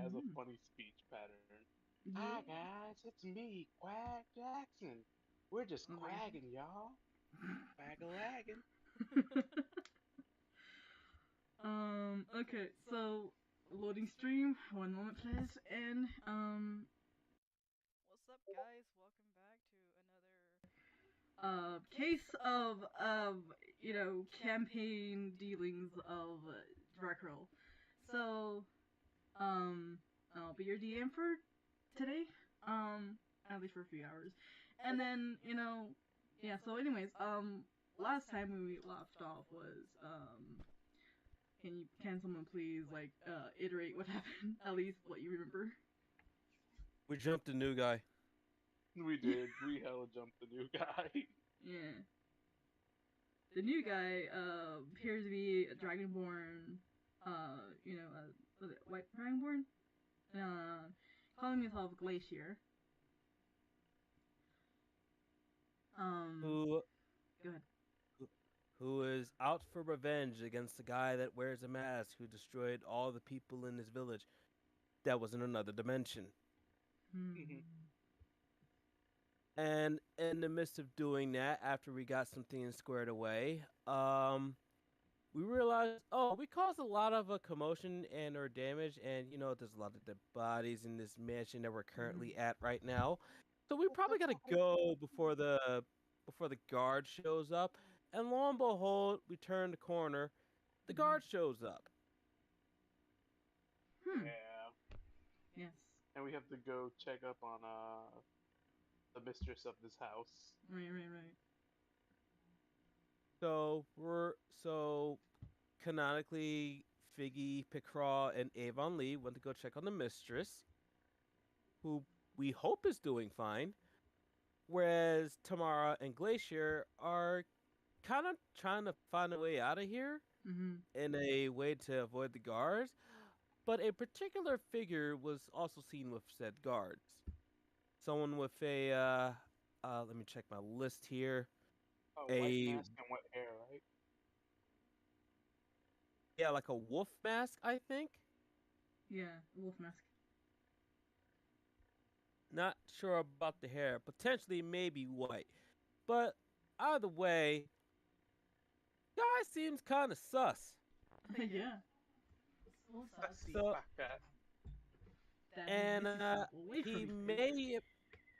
has a Mm-hmm. funny speech pattern. Hi Yeah. guys, it's me, Quack Jackson. We're just Amazing. quagging, y'all. Quack-a-lagging. Okay, so loading stream. One moment, please. And What's up, guys? Welcome back to another. case of campaign dealings of Varkaril. So I'll be your DM for today. At least for a few hours, and then yeah. So anyways, last time when we left off was can someone please iterate what happened? At least what you remember. We jumped a new guy. We did. We hella jumped the new guy. Yeah. The new guy appears to be a dragonborn. Was it white dragonborn? Uh, calling himself Glacier. Um, Who Go ahead. who is out for revenge against the guy that wears a mask who destroyed all the people in his village that was in another dimension. Hmm. And in the midst of doing that, after we got some things squared away, we realized, we caused a lot of commotion and or damage, and there's a lot of dead bodies in this mansion that we're currently at right now. So we probably gotta go before the guard shows up. And lo and behold, we turn the corner, the guard shows up. Hmm. Yeah. Yes. And we have to go check up on the mistress of this house. Right. So canonically, Figgy, Picraw, and Avon Lee went to go check on the mistress, who we hope is doing fine. Whereas Tamara and Glacier are kind of trying to find a way out of here in a way to avoid the guards. But a particular figure was also seen with said guards. Someone with a, let me check my list here. Oh, white A mask and white hair, right? Yeah, like a wolf mask, I think. Yeah, wolf mask. Not sure about the hair. Potentially maybe white. But either way, guy seems kind of sus. Yeah. So Fussy So, fucker. that and misses away from he his may,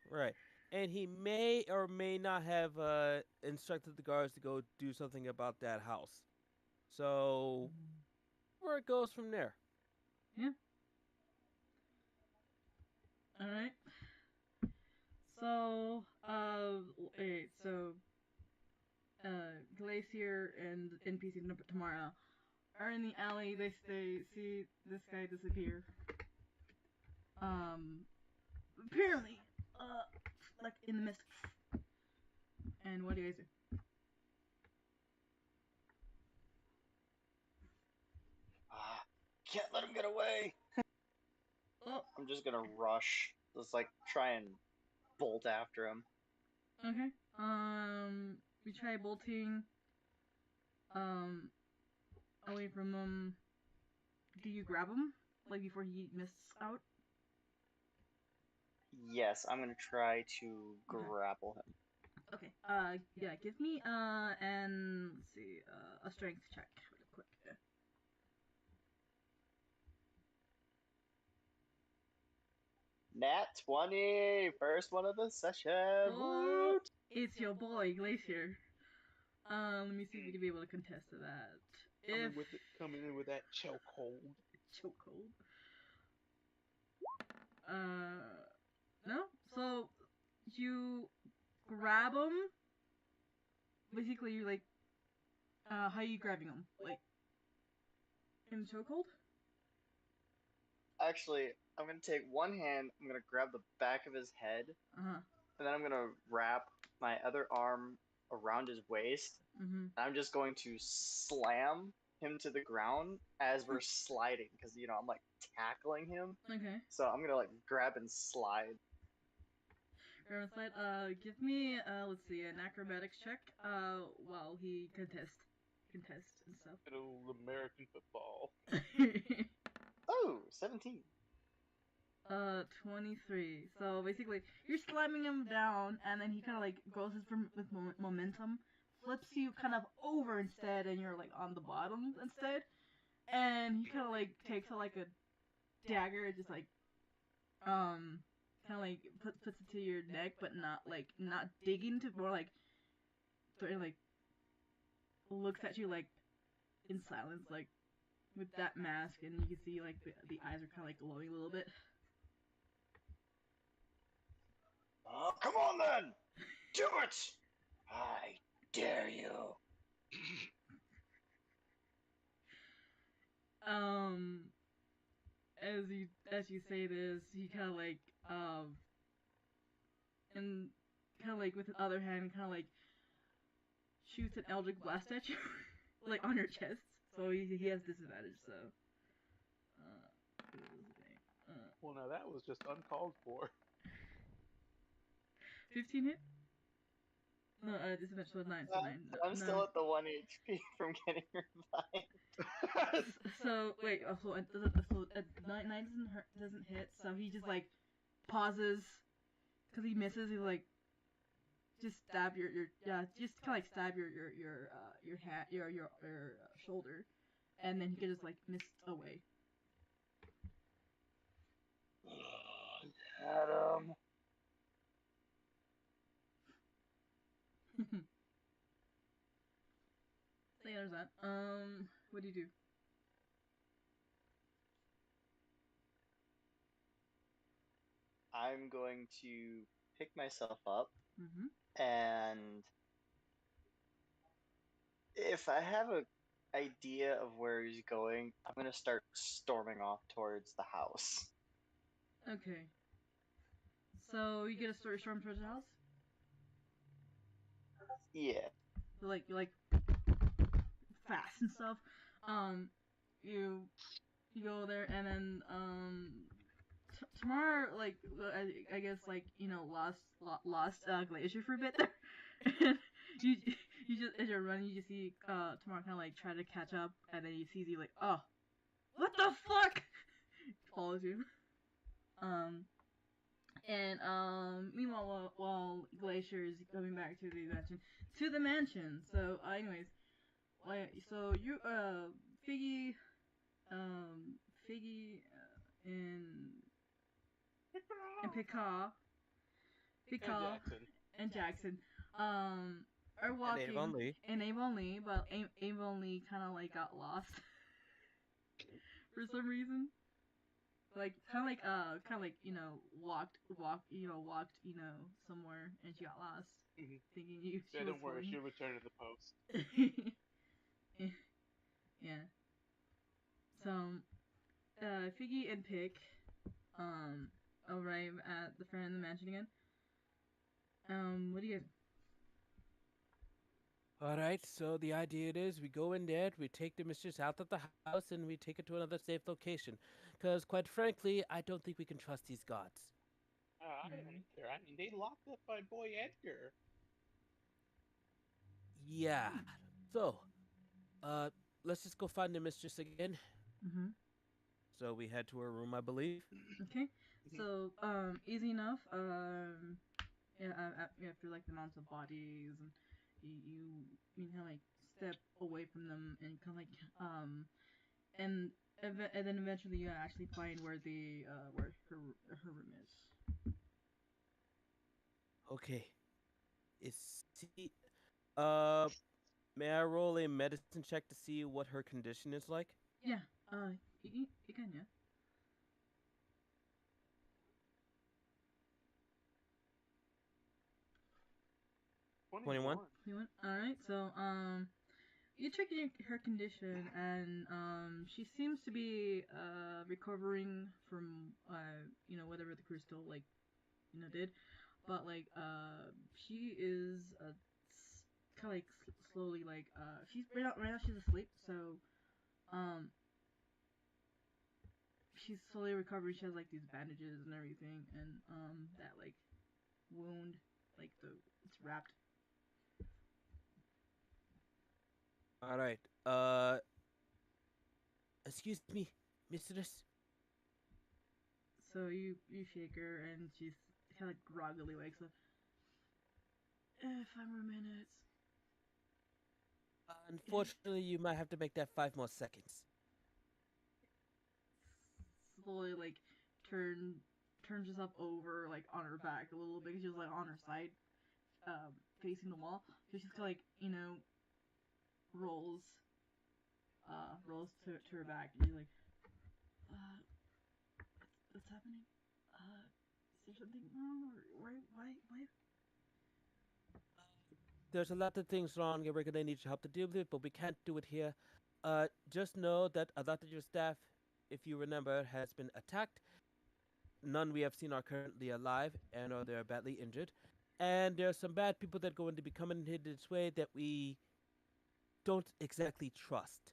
right, and he may or may not have instructed the guards to go do something about that house. So, where it goes from there. Yeah. All right. So, wait. So, Glacier and NPC tomorrow are in the alley. They see this guy disappear. Apparently, like in the mist. And what do you guys do? Can't let him get away. Oh, I'm just gonna rush. Just like try and bolt after him. okay. We try bolting. Away from him. Do you grab him like before he misses out? Yes, I'm gonna try to grapple him. Okay. Yeah. Give me and let's see, a strength check real quick. Nat 20, first one of the session. Oh, it's your boy Glacier. Let me see if we can be able to contest to that. Coming in with that chokehold. Chokehold. No. So you grab him. Basically, you're like, how are you grabbing him? Like in the chokehold? Actually, I'm gonna take one hand. I'm gonna grab the back of his head, and then I'm gonna wrap my other arm around his waist. And I'm just going to slam him to the ground as we're sliding, because I'm like tackling him. Okay. So I'm gonna like grab and slide. Grab and slide. Give me let's see, an acrobatics check. While he contest and stuff. Good old American football. Oh, 17. 23. So basically, you're slamming him down, and then he kind of like goes with momentum, flips you kind of over instead, and you're like on the bottom instead. And he kind of like takes like a dagger, just like kind of like puts it to your neck, but not digging to, more like sort of like looks at you like in silence, like with that mask, and you can see like the eyes are kind of like glowing a little bit. Oh, come on then! Do it! I dare you. As you say this, he kind of like and kind of like with his other hand, kind of like shoots an Eldritch Blast at you, like on your chest. So he has disadvantage. So. Well, now that was just uncalled for. 15 hit? No, disadvantage was 9. So 9. No, I'm still at the 1 HP from getting revived. So wait, so 9 doesn't hit. So he just like pauses because he misses. He's like, just stab your just kind of like stab your hat your shoulder, and then he can just like miss away. Adam. So yeah, there's that. What do you do? I'm going to pick myself up, and if I have an idea of where he's going, I'm going to start storming off towards the house. Okay. So you get a storm towards the house? Yeah. You're like fast and stuff. You go there, and then tomorrow, like I guess like lost Glacier for a bit there. And you just as you're running, you just see tomorrow kind of like try to catch up, and then he sees you like, oh, what the fuck? Follows you. Meanwhile, while Glacier is coming back to the mansion. So, anyways, so you Figgy, and Picard and Jackson are walking, and Avon Lee, but Avon Lee kind of like got lost for some reason. Like kind of like walked somewhere, and she got lost, thinking you. Yeah, don't worry, she'll return to the post. Yeah. So, Figgy and Pick, arrive at the front of the mansion again. What do you guys? Alright, so the idea is we go in there, we take the mistress out of the house, and we take her to another safe location. Because, quite frankly, I don't think we can trust these gods. I don't either. I mean, they locked up my boy Edgar. Yeah. So, let's just go find the mistress again. So we head to her room, I believe. Okay. So, easy enough. Yeah, after like the amounts of bodies, and you kind of like step away from them, and kind of like and then eventually you actually find where where her room is. Okay. May I roll a medicine check to see what her condition is like? Yeah. You can, yeah. $21. Alright, so, you check her condition, and, she seems to be, recovering from, whatever the crystal, like, did. But, like, she is, kind of, like, slowly, like, right now she's asleep, so, she's slowly recovering. She has, like, these bandages and everything, and, that, like, wound, like, it's wrapped. Alright, excuse me, mistress. So you shake her, and she's kind of groggily wakes up. 5 more minutes. Unfortunately, you might have to make that 5 more seconds. Slowly, like, turns herself over, like, on her back a little bit. She was, like, on her side, facing the wall. So she's kind of, like, rolls to her back, and she's like, what's happening? Is there something wrong? Or why? There's a lot of things wrong, and we're gonna need your help to deal with it, but we can't do it here. Just know that a lot of your staff, if you remember, has been attacked. None we have seen are currently alive, and or they're badly injured. And there are some bad people that are going to be coming here this way that we don't exactly trust.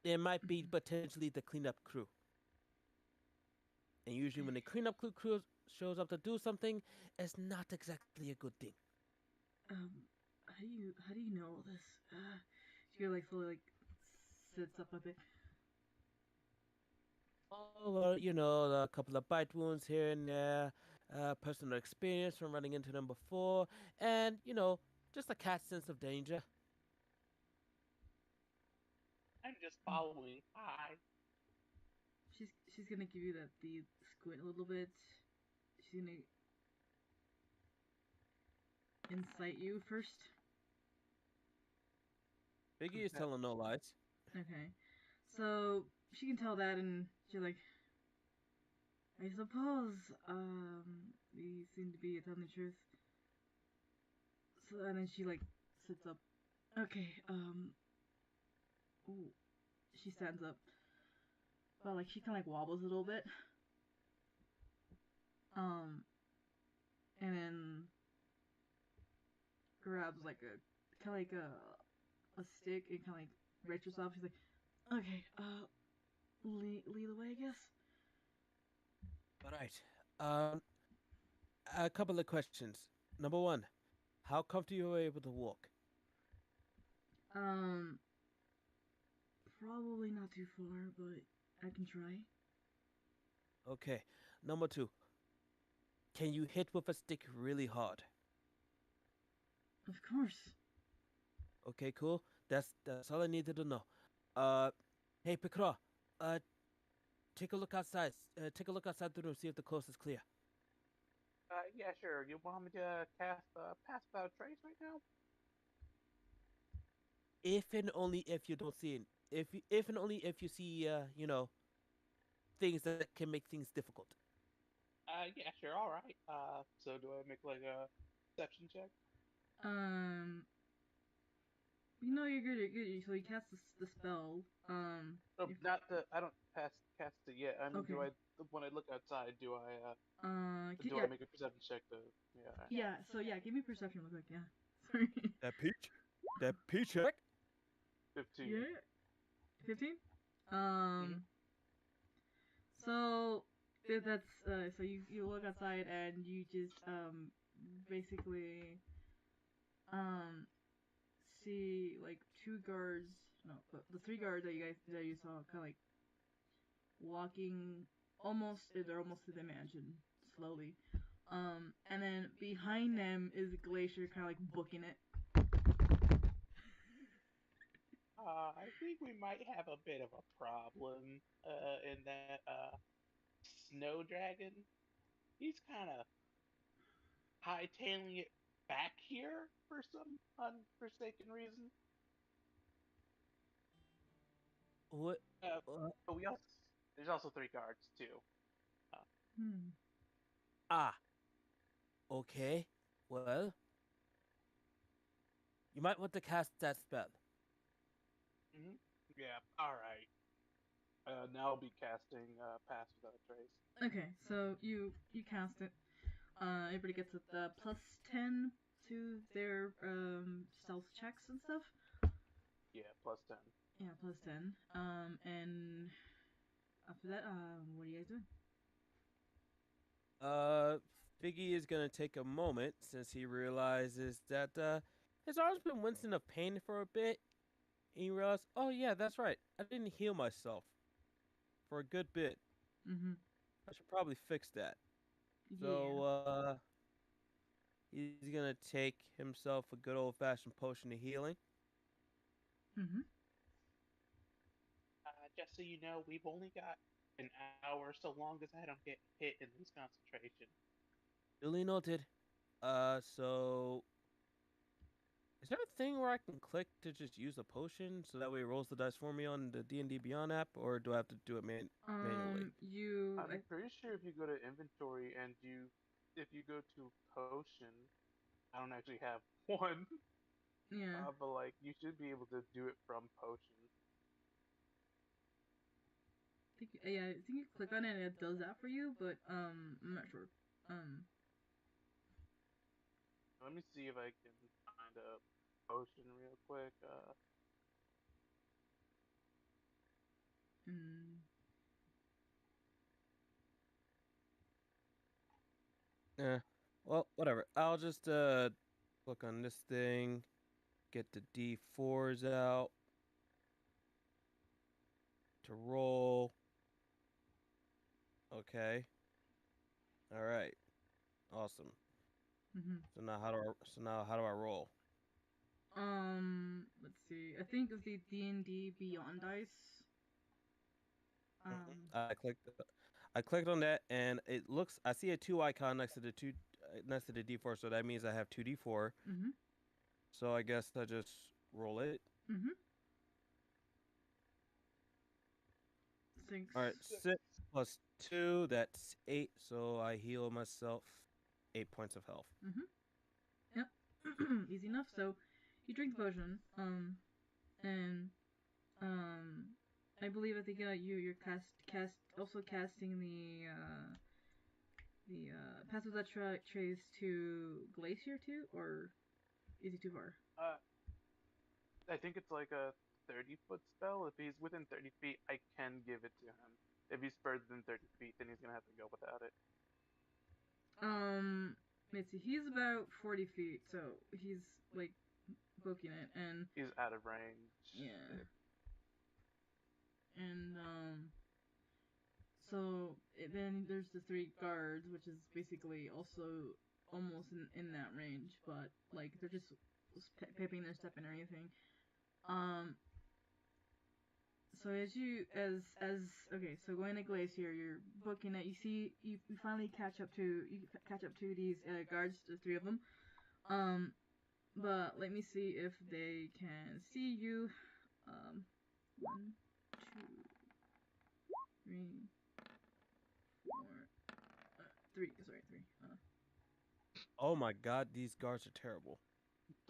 There might be potentially the cleanup crew. And usually when the cleanup crew shows up to do something, it's not exactly a good thing. How do you know all this? She like slowly like sits up a bit. Oh, well, a couple of bite wounds here and there, personal experience from running into them before, and, just a cat's sense of danger. I'm just following. Hi. She's gonna give you the squint a little bit. She's gonna incite you first. Biggie is telling no lies. Okay. So she can tell that, and she's like, I suppose, we seem to be telling the truth. So, and then she, like, sits up. Okay, ooh. She stands up. Well, like, she kind of, like, wobbles a little bit. And then grabs, like, kind of like a stick and kind of, like, writes herself. She's like, okay, lead the way, I guess. All right. A couple of questions. Number one, how comfortable are you able to walk? Probably not too far, but I can try. Okay. Number two, can you hit with a stick really hard? Of course. Okay, cool. That's all I needed to know. Hey, Picra, take a look outside. Take a look outside the room, see if the coast is clear. Yeah, sure. You want me to cast Pass Without a Trace right now? If and only if you don't see it. If and only if you see, things that can make things difficult. Yeah, sure. All right. So do I make like a perception check? You're good. You're good. So you cast the spell. Oh, not the. I don't cast it yet. I mean, Okay. do I? When I look outside, do I? Do yeah. I make a perception check to? Yeah. Yeah. So yeah, give me perception real quick. Yeah. Sorry. That peach check. 15. Yeah. 15. So that's so you look outside and you just basically see like 2 guards, no, but the 3 guards that you saw kind of like walking they're almost to the mansion slowly. And then behind them is Glacier kind of like booking it. I think we might have a bit of a problem in that snow dragon. He's kind of hightailing it back here for some unforsaken reason. What? But there's also 3 guards too. Okay. Well, you might want to cast that spell. Yeah. All right. Now I'll be casting Pass Without a Trace. Okay, so you cast it. Everybody gets a +10 to their stealth checks and stuff. Yeah, +10. Yeah, +10. And after that, what are you guys doing? Figgy is gonna take a moment since he realizes that his arm's been wincing of pain for a bit, and you realize, oh yeah, that's right. I didn't heal myself for a good bit. Mm-hmm. I should probably fix that. Yeah. So he's gonna take himself a good old fashioned potion of healing. Mm-hmm. Just so you know, we've only got an hour, so long as I don't get hit in this concentration. Duly noted. So is there a thing where I can click to just use a potion so that way it rolls the dice for me on the D&D Beyond app, or do I have to do it manually? I'm pretty sure if you go to inventory and if you go to potion, I don't actually have one, Yeah. but like you should be able to do it from potion. I think you click on it and it does that for you, but I'm not sure. Let me see if I can find a potion real quick. Mm. Yeah. Well, whatever. I'll just look on this thing, get the D4s out to roll. Okay. All right. Awesome. Mm-hmm. So now how do I roll? Let's see. I think it's the D&D Beyond dice. I clicked on that, and it looks. I see a 2 icon next to the D4, so that means I have 2D4. Mm-hmm. So I guess I just roll it. Mm-hmm. 6. All right, 6 plus 2, that's 8. So I heal myself 8 points of health. Mm-hmm. Yep. Easy enough. So you drink the potion. And I believe you're also casting the pass without trace to Glacier too, or is he too far? I think it's like a 30-foot spell. If he's within 30 feet, I can give it to him. If he's further than 30 feet, then he's gonna have to go without it. Let's see. He's about 40 feet, so he's like booking it, and he's out of range. Yeah. And so then there's the 3 guards, which is basically also almost in that range, but like they're just piping their step and everything. So okay, so going to Glacier, you're booking it. You finally catch up to these guards, the 3 of them. But let me see if they can see you. 1, 2, 3, 4, 3. Sorry, 3. Oh my god, these guards are terrible.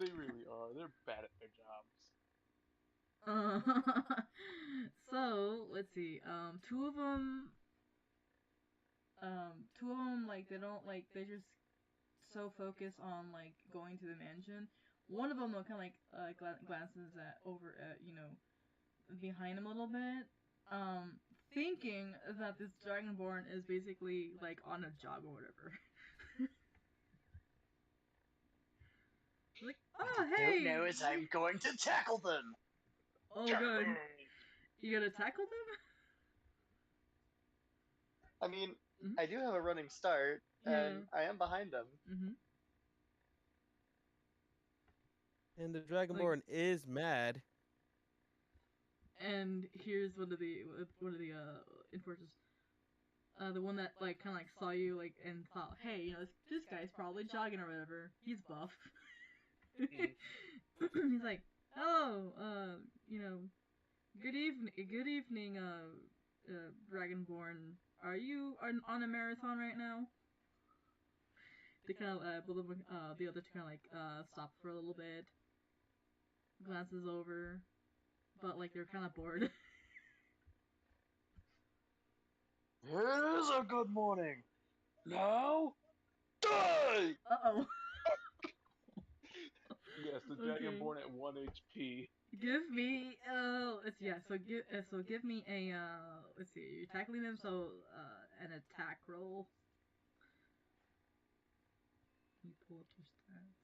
They really are. They're bad at their jobs. So let's see. Two of them, like they're just so focused on like going to the mansion. One of them though kind of like glances over at behind him a little bit, thinking that this dragonborn is basically like on a job or whatever. Like, oh hey! Don't know as I'm going to tackle them. Oh good. You gonna tackle them? I mean, I do have a running start, and I am behind them. Mm-hmm. And the Dragonborn is mad. And here's one of the enforcers. The one that like kind of like saw you like and thought, hey, this guy's probably jogging or whatever. He's buff. He's like, oh, good evening, Dragonborn. Are you on a marathon right now? They kind of both of them, the other two kind of like stop for a little bit, glances over, but like they're kind of bored. Here's a good morning. Now, die! Uh-oh. Yes, the Dragonborn at 1 HP. Give me so give me a let's see, you're tackling them, so an attack roll. Let me pull up your stats.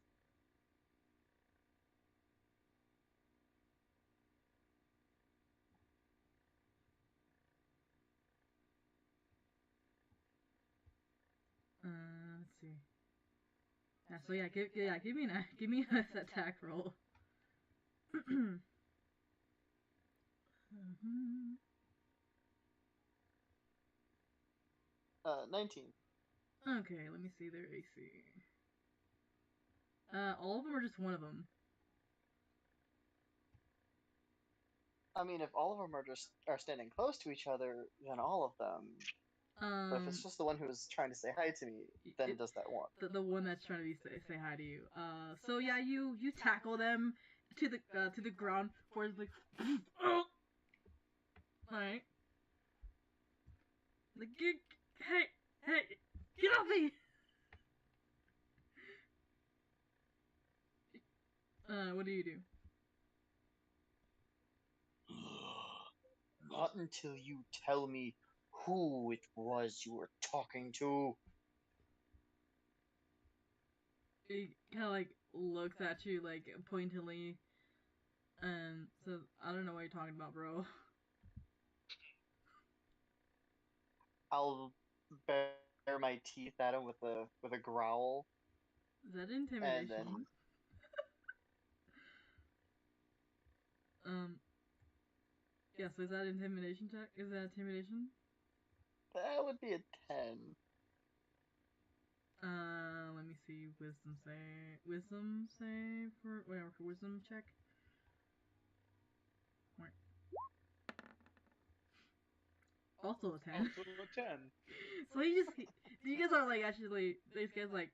So yeah, give me an attack roll. 19. Okay, let me see their AC. All of them or just one of them? I mean, if all of them are standing close to each other, then all of them. But if it's just the one who was trying to say hi to me, then does that one. The one that's trying to say hi to you. So yeah, you tackle them to the ground for like, alright. Like, hey, get off me! What do you do? Not until you tell me who it was you were talking to. He kind of like looks at you like pointedly, and says, "I don't know what you're talking about, bro." I'll bare my teeth at him with a growl. Is that intimidation? And then Yeah, so is that intimidation check? Is that intimidation? that would be a 10. Let me see. Wisdom save for whatever for wisdom check. Right. Also a 10. Also a 10. So you guys are like actually these guys like.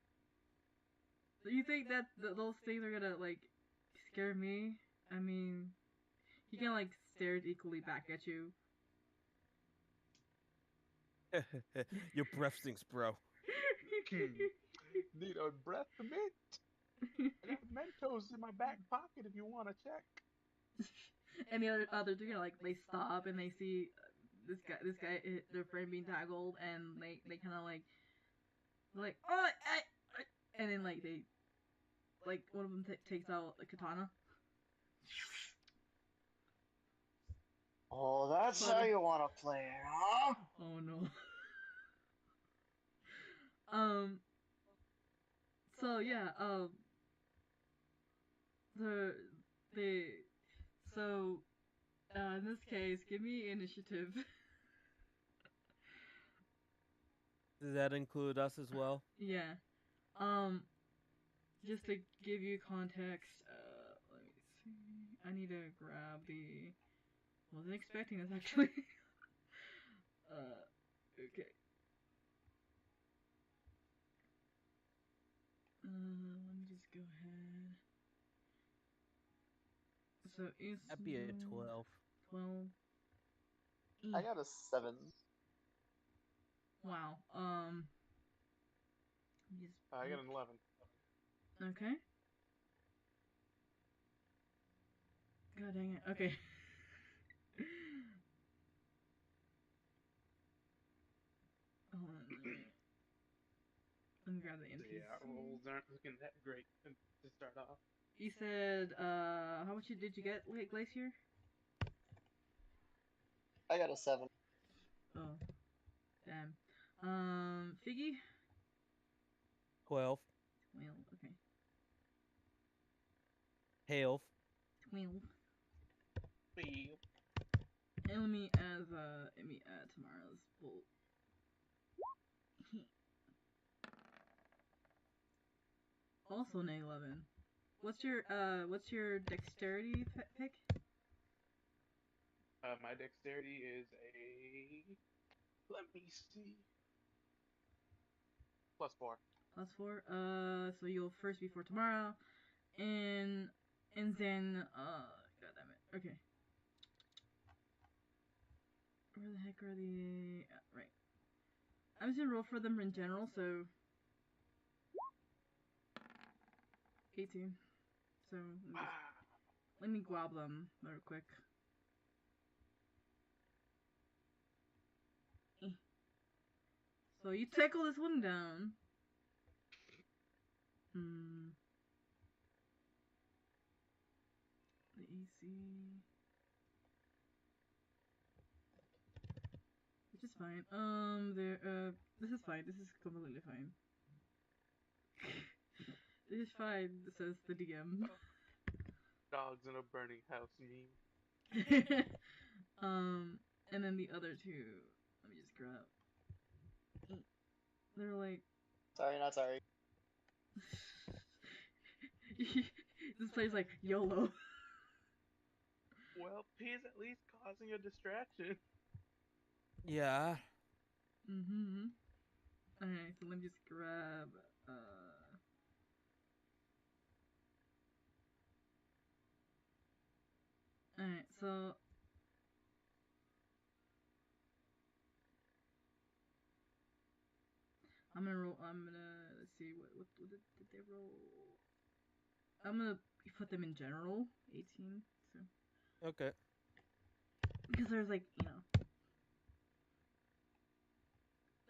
Do you think that those things are gonna like scare me? I mean, he kind of like stares equally back at you. Your breath stinks, bro. Need a breath mint? I got Mentos in my back pocket if you want to check. And the others are gonna like they stop and they see this guy their friend being tackled, and they kind of like oh and then like they like one of them takes out a katana. Oh, that's how you want to play it, huh? Oh no. So yeah, so in this case, give me initiative. Does that include us as well? Yeah. Just to give you context, let me see. I need to grab the. Wasn't expecting this actually. Okay. Let me just go ahead. So it's. That'd be a 12. 12. I got a 7. Wow. I got an 11. Okay. God dang it. Okay. Hold on. Let me grab the NPC. Yeah, rolls aren't looking that great to start off. You said, how much did you get, Glacier? I got a 7. Oh. Damn. Figgy? 12. 12, okay. Hail. 12. Feel. And let me add tomorrow's bolt. Also an 11. What's your dexterity pick? My dexterity is a. Let me see. +4. +4. So you'll first before tomorrow, and then god damn it. Okay. Where the heck are the right? I'm just gonna roll for them in general. So 18. So let me grab them real quick. So you tackle this one down. The AC. Which is fine. This is fine. This is completely fine. It's fine, says the DM. Dogs in a burning house meme. And then the other two, let me just grab. They're like, sorry, not sorry. this player's like YOLO. Well, P's at least causing a distraction. Yeah. Mm-hmm. Alright, so let me just grab, Alright, so... let's see, what did they roll? I'm gonna put them in general, 18, so... Okay. Because there's like, you know...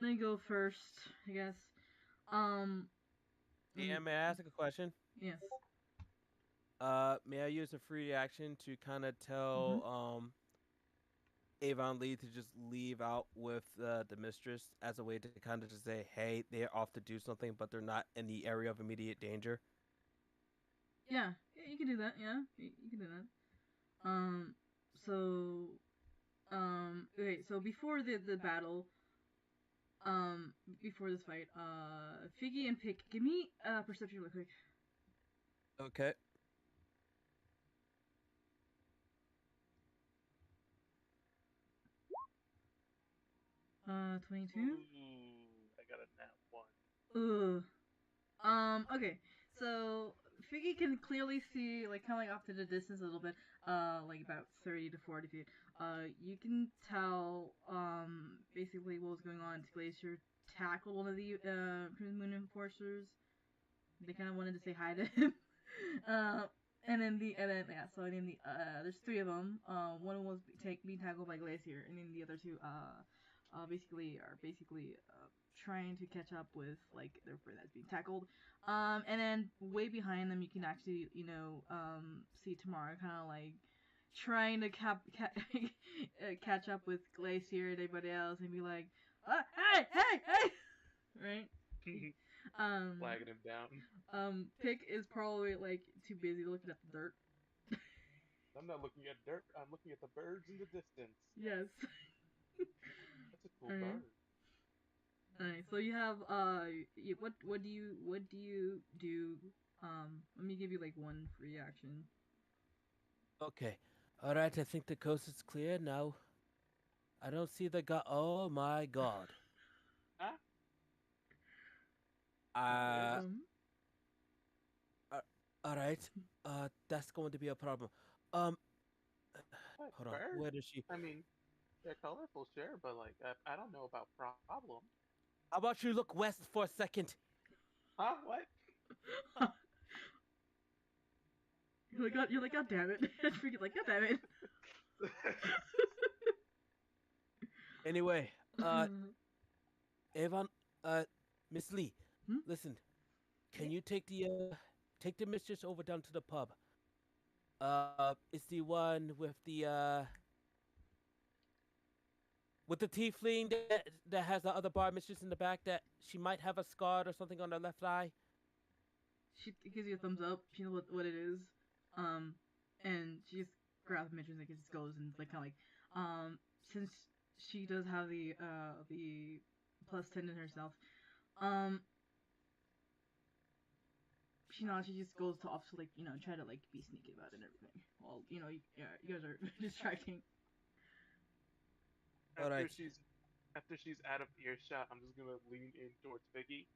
Let me go first, I guess. Yeah, may I ask a question? Yes. May I use a free action to kind of tell Avon Lee to just leave out with the mistress as a way to kind of just say, hey, they're off to do something, but they're not in the area of immediate danger? Yeah, you can do that, yeah. You can do that. Okay, so before the battle, before this fight, Figgy and Pick, give me perception real quick. Okay. Uh, 22? Ooh, I got a nat 1. Ugh. Okay, so Figgy can clearly see, like, kind of like off to the distance a little bit, like about 30 to 40 feet. You can tell, basically what was going on. Glacier tackled one of the, Crimson Moon Enforcers. They kind of wanted to say hi to him. There's three of them. One was being tackled by Glacier, and then the other two, basically trying to catch up with like their friend that's being tackled. And then way behind them, you can actually, see Tamara kind of like trying to catch up with Glacier and everybody else, and be like, hey, right? Flagging him down. Pick is probably like too busy looking at the dirt. I'm not looking at dirt. I'm looking at the birds in the distance. Yes. That's a cool bird. Alright, so you have what do you do? Let me give you like one free action. Okay. All right, I think the coast is clear now. I don't see the guy. Oh my god. Huh? All right. That's going to be a problem. What, Hold on. birds? Where is she? I mean, they're colorful, sure, but like, I don't know about problem. How about you look west for a second? Huh? What? You're like, God damn it. Freaking like, God damn it. Anyway, Avon, Miss Lee, listen. Can you take the mistress over down to the pub? It's the one with the tiefling that has the other bar mistress in the back that she might have a scar or something on her left eye. She gives you a thumbs up. She knows what it is. And she just grabs the mistress and just goes and like kind of like, since she does have the plus 10 in herself, she just goes to off to like, try to like be sneaky about it and everything. Well, you guys are distracting. After she's out of earshot, I'm just gonna lean in towards Vicky.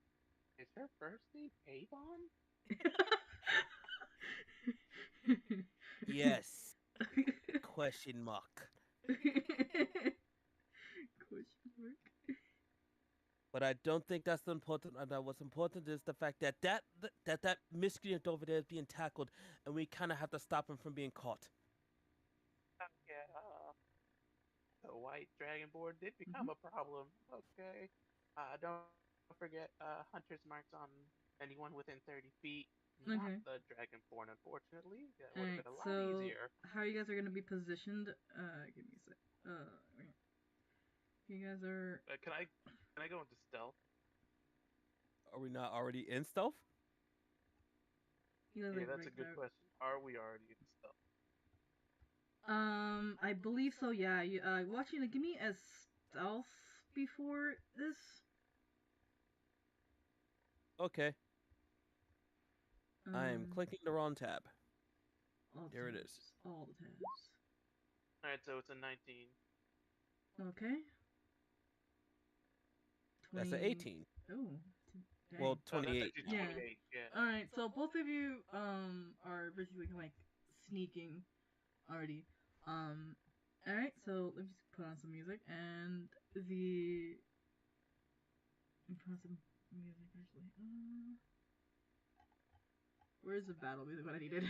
Is her first name Avon? Yes. Question mark. Question mark. But I don't think that's the important. What's important is the fact that miscreant over there is being tackled, and we kind of have to stop him from being caught. Yeah. The white dragonborn did become a problem. Okay. Don't forget hunter's marks on anyone within 30 feet. Not the dragonborn, unfortunately. That would have been a lot easier. How you guys are gonna be positioned? Give me a sec. You guys are. Can I go into stealth? Are we not already in stealth? Yeah, that's a good question. Are we already in stealth? I believe so. Yeah. You watching. Give me a stealth before this. Okay. I am clicking the wrong tab. Here it is. All the tabs. All right, so it's a 19. Okay. 20... That's an 18. Oh. Dang. Well, 28. That's 28. Yeah. All right. So both of you are basically like sneaking already. All right. So let me just put on some music and the. Let me put on some music actually. Where's the battle music? What I needed.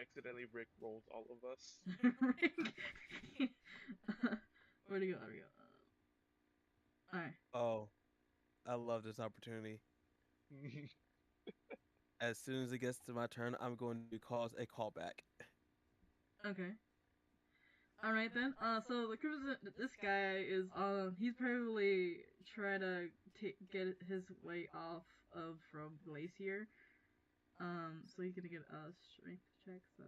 Accidentally Rick rolls all of us. Where'd he go? There we go. Alright. Oh, I love this opportunity. As soon as it gets to my turn, I'm going to cause a callback. Okay. Alright then. So this guy is he's probably trying to get his way off from Glacier. So he's gonna get a strength check. So.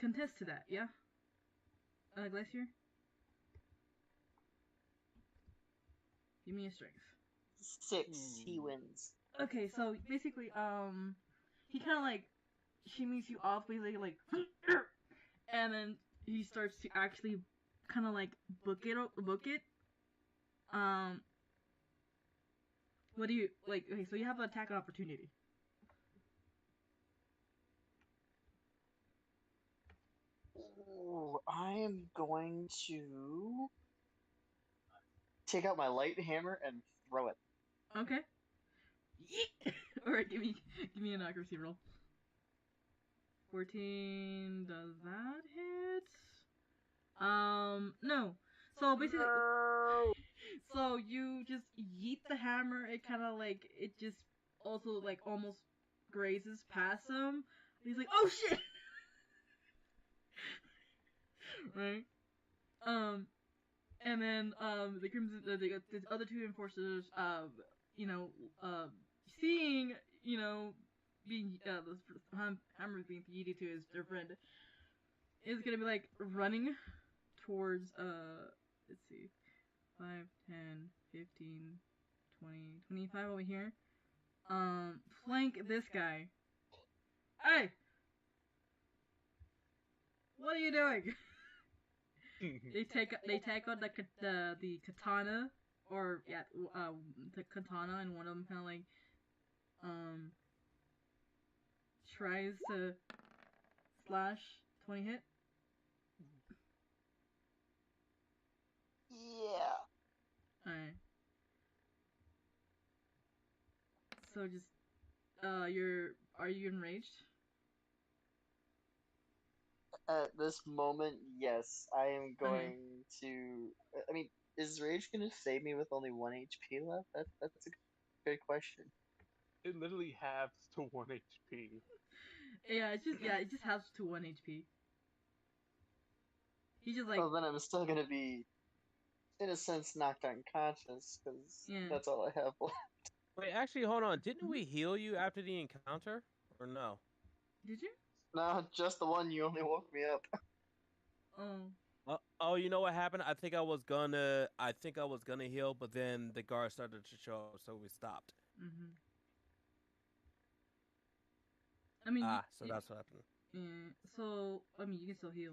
Contest to that, yeah. Glacier. Give me a strength. 6. He wins. Okay, so basically, he kind of like shimmies you off, basically like, and then he starts to actually kind of like book it. What do you like? Okay, so you have an attack opportunity. Ooh, I am going to take out my light hammer and throw it. Okay. All right, give me an accuracy roll. 14. Does that hit? No. So basically, so you just yeet the hammer. It kind of like it just also like almost grazes past him. He's like, oh shit. Right. And then the crimson, the other two enforcers, seeing, being the hammer being yeeted to their friend, is gonna be like running towards let's see, 5, 10, 15, 20, 25 over here. Flank this guy. Hey, what are you doing? They take out the katana, or yeah, the katana, and one of them kind of like tries to slash. 20 hit. Yeah. Alright. So just are you enraged? At this moment, yes. I am going to. I mean, is Rage gonna save me with only 1 HP left? That's a good question. It literally halves to 1 HP. Yeah, it just halves to 1 HP. He just like. Well, then I'm still gonna be, in a sense, knocked unconscious because that's all I have left. Wait, actually, hold on. Didn't we heal you after the encounter, or no? Did you? No, just the one. You only woke me up. Oh, you know what happened? I think I was gonna heal, but then the guard started to show up, so we stopped. I mean, so that's what happened. Yeah. So I mean, you can still heal.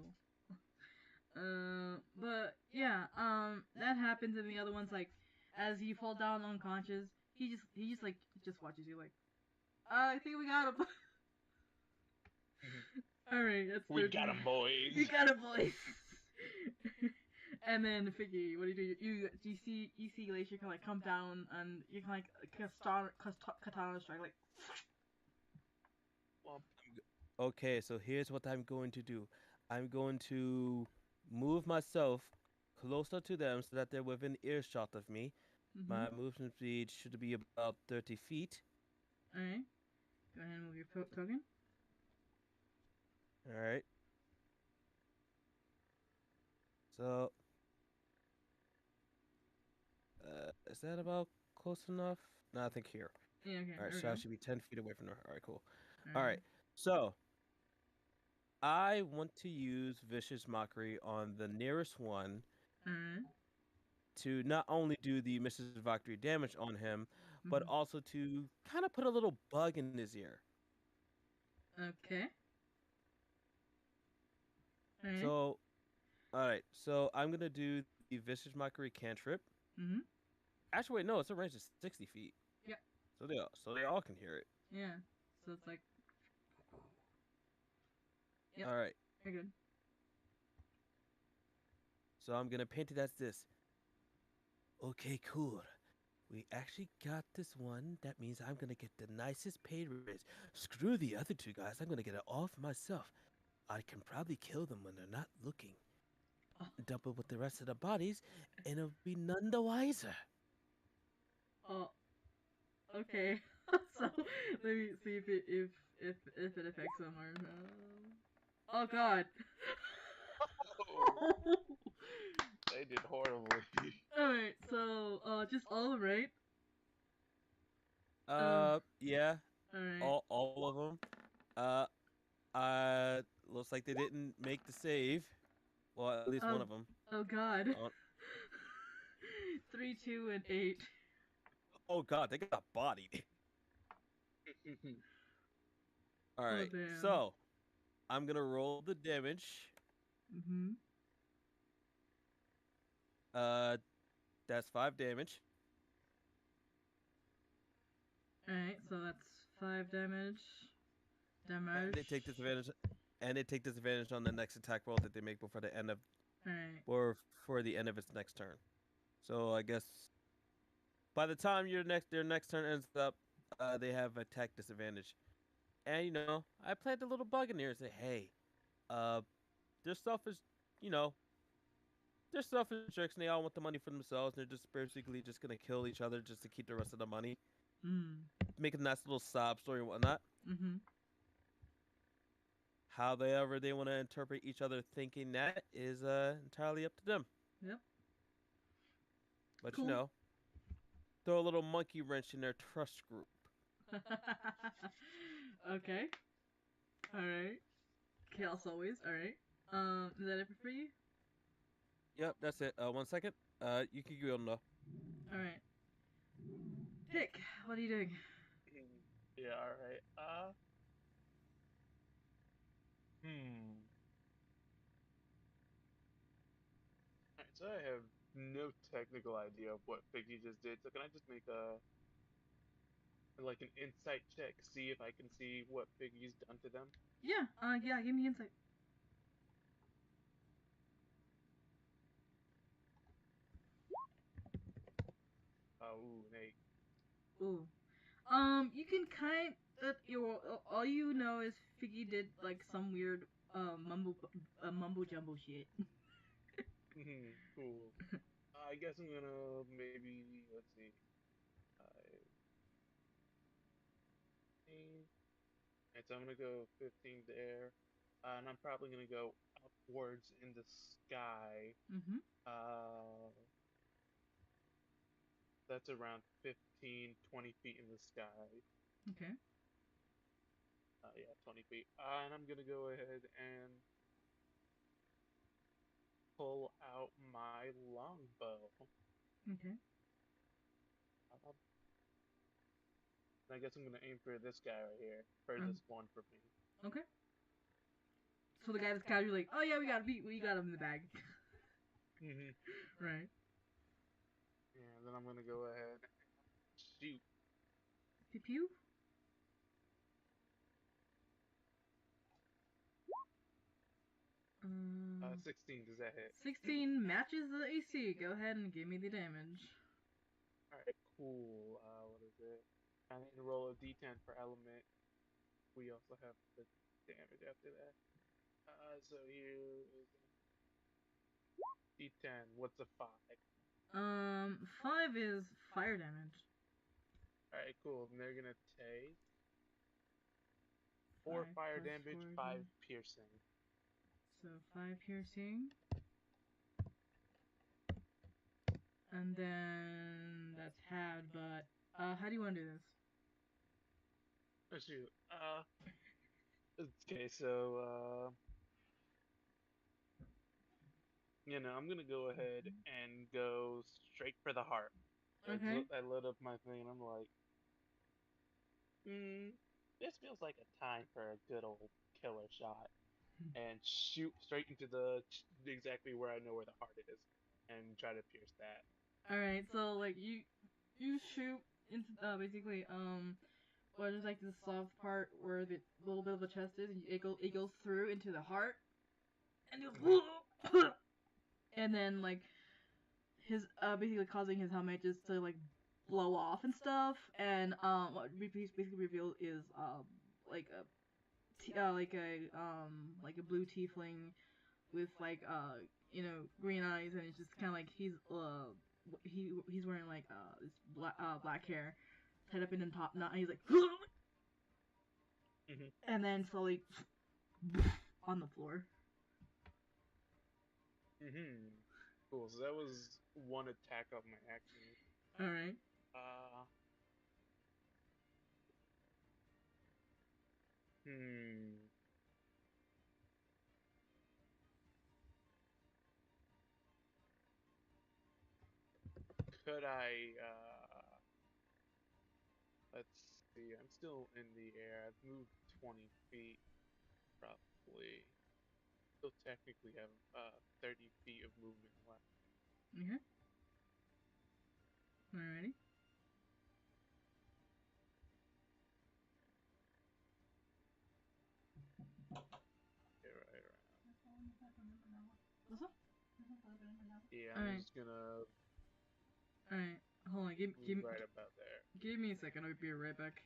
But yeah, that happens, and the other one's like, as you fall down unconscious, he just like watches you like, I think we got him. All right, that's we got him, boys. We got him, boys. And then Figgy, what do? You see Glacier kind of like come down, and you kind of like katana strike like. Okay, so here's what I'm going to do. I'm going to move myself closer to them so that they're within earshot of me. My movement speed should be about 30 feet. Alright. Go ahead and move your token. All right. So, is that about close enough? No, I think here. Yeah, okay, All right, there so we I go. should be 10 feet away from her. All right, cool. All Alright. right, so I want to use Vicious Mockery on the nearest one Alright. to not only do the Mrs. Valkyrie damage on him, but Mhm. also to kind of put a little bug in his ear. Okay. Alright. So, all right, so I'm gonna do the Vicious Mockery cantrip. Mhm. Actually, wait, no, it's a range of 60 feet. Yeah. So they all can hear it. Yeah. So it's like. Yep. All right, You're good. so I'm gonna paint it as this. Okay, cool. We actually got this one. That means I'm gonna get the nicest pay raise. Screw the other two guys. I'm gonna get it all for myself. I can probably kill them when they're not looking. Oh. Dump it with the rest of the bodies, and it'll be none the wiser. Oh. Okay. So let me see if it affects them or. Oh God. They did horribly. Alright, so just all right. Yeah, Alright. all of them. Looks like they didn't make the save. Well, at least one of them. Oh God. 3, 2, and 8. Oh God, they got bodied. All Oh right, damn. so I'm gonna roll the damage. Mhm. That's 5 damage. Alright, so that's 5 damage. And they take disadvantage. And they take disadvantage on the next attack roll that they make before the end of, Alright. or for the end of its next turn. So I guess by the time their next turn ends up, they have attack disadvantage. And I planted a little bug in there and say, hey, uh, their stuff is, you know, their stuff is jerks, and they all want the money for themselves. And they're just basically just gonna kill each other just to keep the rest of the money. Make a nice little sob story and whatnot. Mhm. However they want to interpret each other thinking that is entirely up to them. Yep. But Cool. throw a little monkey wrench in their trust group. Okay. Alright. Chaos always. Alright. Is that it for you? Yep, that's it. 1 second. You can go on though. Alright. Dick, what are you doing? Yeah, alright. Alright, so I have no technical idea of what Piggy just did, so can I just make like an insight check, see if I can see what Piggy's done to them? Yeah, yeah, give me insight. Ooh, an 8. Ooh. You can all you know is Figgy did like some weird mumbo jumbo shit. Cool. I guess I'm gonna maybe, let's see, 15. And so I'm gonna go 15 there. And I'm probably gonna go upwards in the sky. Mhm. That's around 15, 20 feet in the sky. Okay. Yeah, 20 feet. And I'm gonna go ahead and pull out my longbow. Okay. Um, I guess I'm gonna aim for this guy right here, for this one for me. Okay. So the guy that's casually like, oh yeah, we got him in the bag. Right. Yeah, then I'm gonna go ahead and shoot. Pew pew. 16, does that hit? 16 matches the AC. Go ahead and give me the damage. Alright, cool. What is it? I need to roll a d10 per element. We also have the damage after that. So here is d10. What's a 5? 5 is fire damage. Alright, cool. And they're gonna take 4 5 fire plus damage, 4 5 piercing. So 5 piercing. And then that's halved, but how do you want to do this? Oh shoot. Okay, so I'm gonna go ahead and go straight for the heart. Okay. I lit up my thing and I'm like, this feels like a time for a good old killer shot. And shoot straight into exactly where I know where the heart is, and try to pierce that. All right, so like you shoot into basically what is like the soft part where the little bit of the chest is, and it goes through into the heart, and you and then like his basically causing his helmet just to like blow off and stuff, and what basically revealed is like a blue tiefling with like green eyes, and it's just kind of like he's wearing like this black hair tied up in the top knot, and he's like and then slowly on the floor. Cool. So that was one attack of my action. All right. Could I let's see, I'm still in the air. I've moved 20 feet roughly. Still technically have 30 feet of movement left. Okay. Alrighty. Okay, right around. What's up? Yeah, I'm just gonna Alright, hold on, give move right about there. Give me a second, I'll be right back.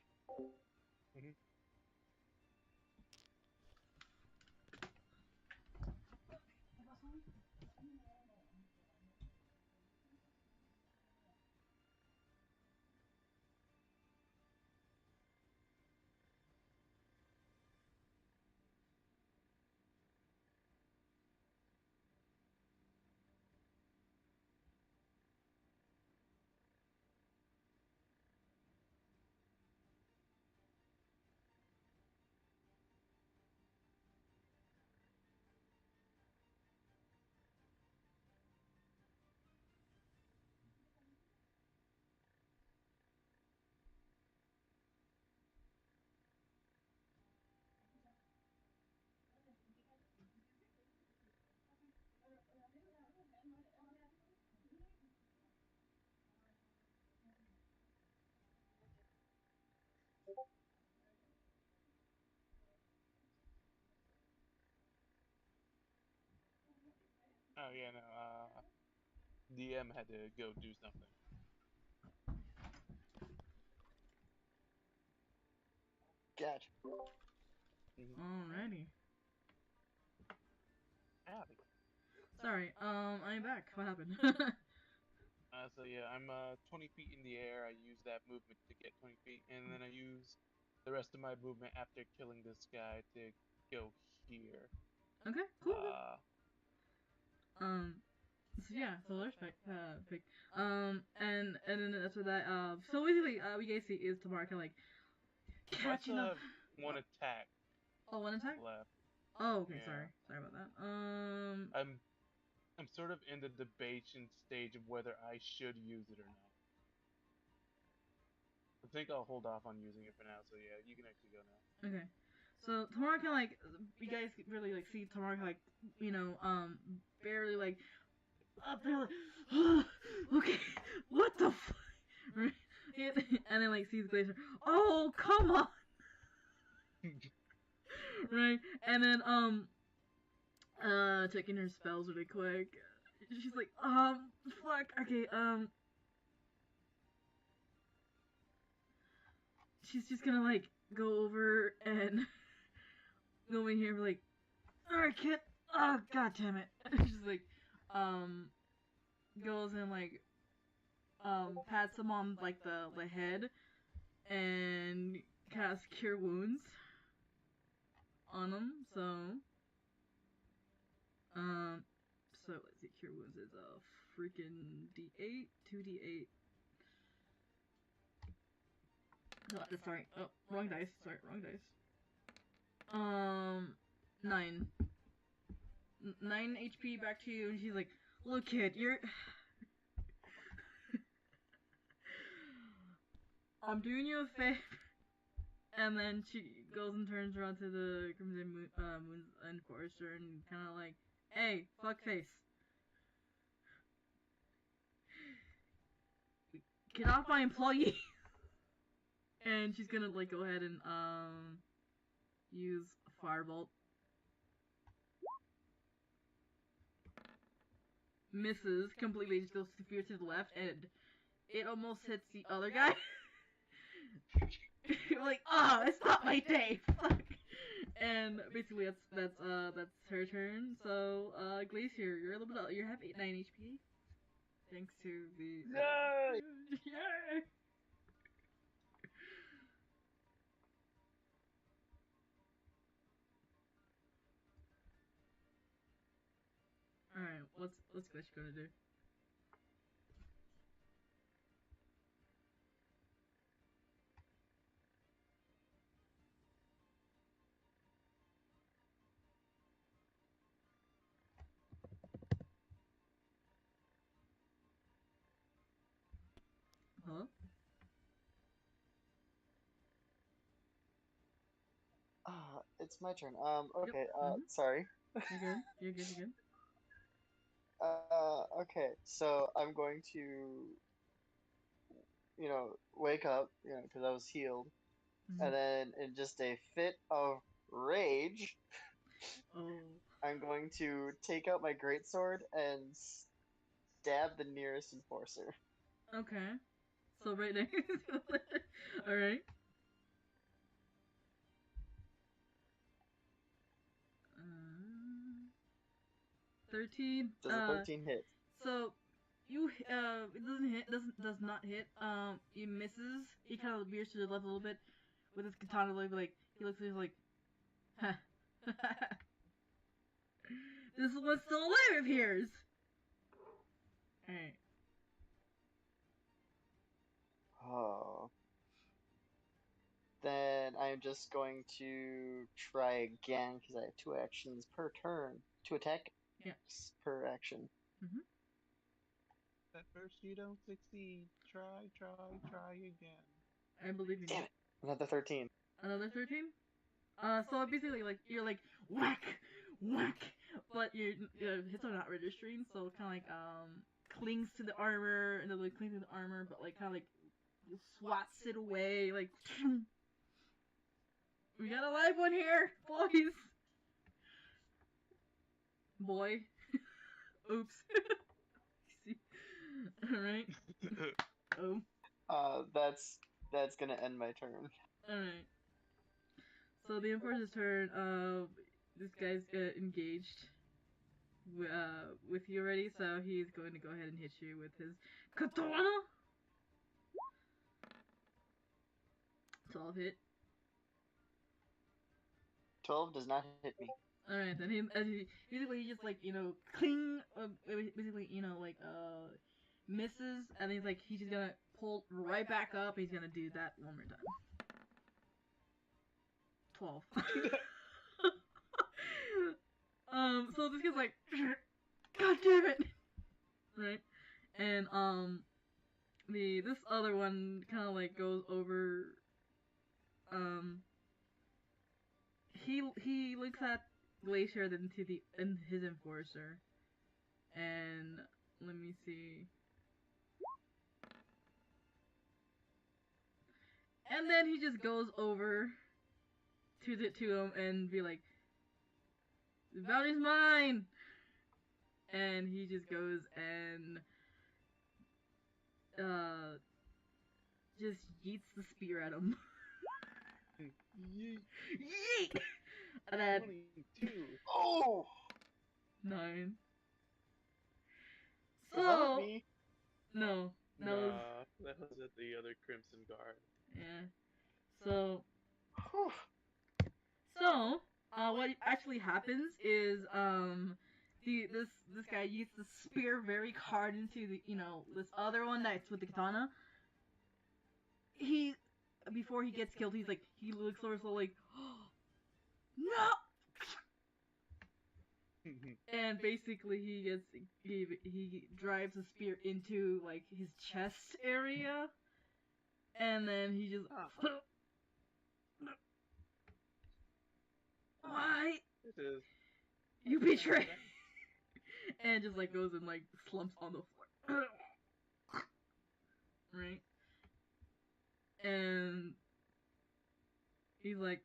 Oh yeah, no. DM had to go do something. Gotcha. Alrighty. Howdy. Sorry, I'm back. What happened? So yeah, I'm 20 feet in the air. I use that movement to get 20 feet, and then I use the rest of my movement after killing this guy to go here. Okay, cool. So yeah, so there's pick. And then after that, so basically, we guys see is Tamara kind of like catching up. One attack. Oh, one attack left. Oh, okay. Yeah. Sorry about that. I'm sort of in the debation stage of whether I should use it or not. I think I'll hold off on using it for now. So yeah, you can actually go now. Okay. So Tamara can like, you guys really like see Tamara like, barely like up there like, okay, what the f, right? And then like sees Glacier. Oh, come on. Right, and then checking her spells really quick. She's like, fuck, okay, she's just gonna like go over and go in here like, alright kid, oh god damn it. She's like, goes and like, pats him on like the head and casts Cure Wounds. on him. So let's see. Cure wounds is a freaking D8, 2d8. Sorry. Oh, wrong dice. Sorry, wrong dice. 9. 9 HP back to you, and she's like, "Look, kid, you're." I'm doing you a favor. And then she goes and turns around to the Crimson Moon's Enforcer and kind of like, "Hey, fuckface. Get off my employee!" And she's gonna, like, go ahead and, use Firebolt. Misses completely, just goes to the left, and it almost hits the other guy. You're like, "Oh, it's not my day, fuck." And basically that's her turn. So Glacier, you have 9 HP. Thanks to the Yay! Yay! Alright, what's Glacier gonna do? Huh? It's my turn. Okay, Yep. sorry. You're good. Okay, so I'm going to, wake up, because I was healed, and then in just a fit of rage, I'm going to take out my greatsword and stab the nearest enforcer. Okay. So right next. Alright. 13. Does a 13 hit? So you it does not hit. He misses. He kind of veers to the left a little bit with his katana. Like he looks, he's like, "Huh. This one's still alive of yours." Alright. Oh. Then I'm just going to try again because I have 2 actions per turn. 2 attacks per action. At first you don't succeed. Try again. I believe in you. Damn it! Another 13. Another 13? So basically, like, you're like, whack! But your hits are not registering, so it kind of like, clings to the armor, and then like clings to the armor, but like, kind of like, swats it away, like, we got a live one here, boys! Boy. Oops. Alright. Oh. That's gonna end my turn. Alright. So the Enforcer's turn, this guy's engaged with you already, so he's going to go ahead and hit you with his katana. 12 hit. 12 does not hit me. Alright, then he basically he just like, cling, basically, misses, and he's like, he's just gonna pull right back up, he's gonna do that one more time. 12. So this guy's like, "God damn it!" Right? And, this other one kind of like goes over, he looks at Glacier then to his Enforcer, and let me see. And then he just goes over to him and be like, "The bounty's mine!" And he just goes and just yeets the spear at him. Yeet! And then 22. Oh! 9. Is that me? No. That was at the other Crimson Guard. Yeah. So, what actually happens is this guy used the spear very hard into the this other one that's with the katana. Before he gets killed, he looks over so like, oh, no. And basically he drives the spear into like his chest area, and then he just why you betray, and just like goes and like slumps on the floor, right? And he's like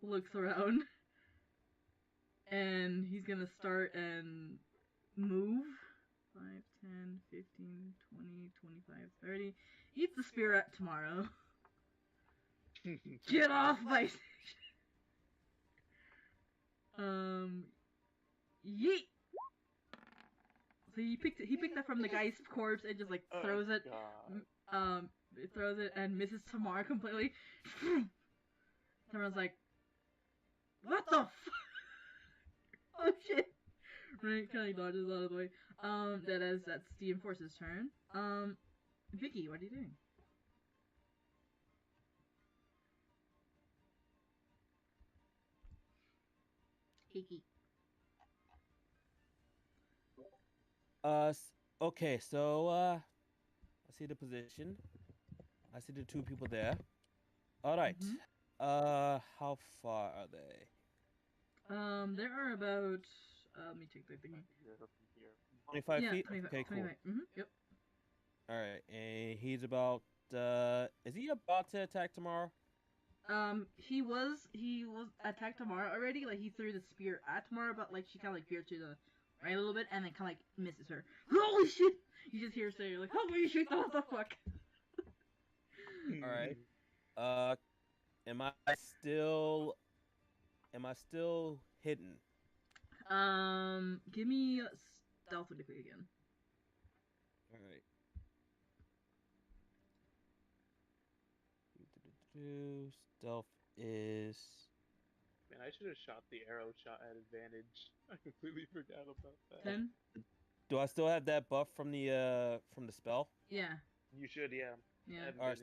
looks around. And he's gonna start and move. 5, 10, 15, 20, 25, 30. Eat the spirit tomorrow. Get off my station. Yeet. So he picked that from the guy's corpse and just like throws it. It throws it and misses Tamara completely. Tamara's like, what the f? Oh shit! Right, kind of dodges out of the way. That's the Enforcer's turn. Vicky, what are you doing? Vicky. Okay, so I see the position. I see the two people there. All right. How far are they? There are about, let me take the thing. 25 feet? 25, Okay, cool. 25. Yep. Alright, and he's about, is he about to attack tomorrow? He was attacked Tamara already, like he threw the spear at Tamara, but like she kinda like veered to the right a little bit, and then kinda like misses her. Holy shit! You just hear her say, like, holy shit, what the fuck? Alright. Am I still hidden? Give me stealth quickly again. Alright. Stealth is... Man, I should have shot the arrow shot at advantage. I completely forgot about that. 10? Do I still have that buff from the spell? Yeah. You should, yeah. Yeah. Alright,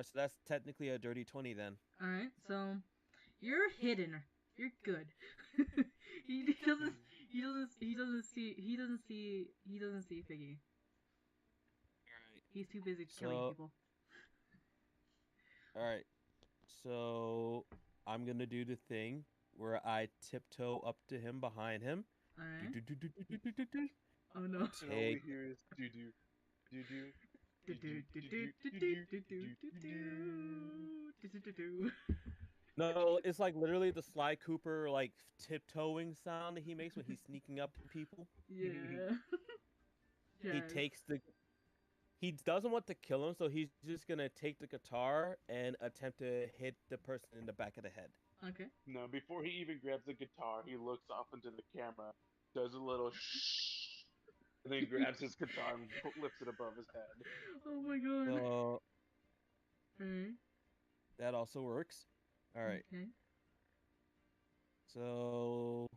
so that's technically a dirty 20 then. Alright, so you're hidden. You're good. he doesn't see Figgy. Alright. He's too busy killing people. Alright. So I'm gonna do the thing where I tiptoe up to him behind him. Alright. Oh no. And all we hear is doo-doo. Doo-doo. No, it's like literally the Sly Cooper like tiptoeing sound that he makes when he's sneaking up to people. Yeah. He doesn't want to kill him, so he's just gonna take the guitar and attempt to hit the person in the back of the head. Okay. No, before he even grabs the guitar, he looks off into the camera, does a little shh, and then grabs his guitar and lifts it above his head. Oh my god. That also works. Alright. Okay. So...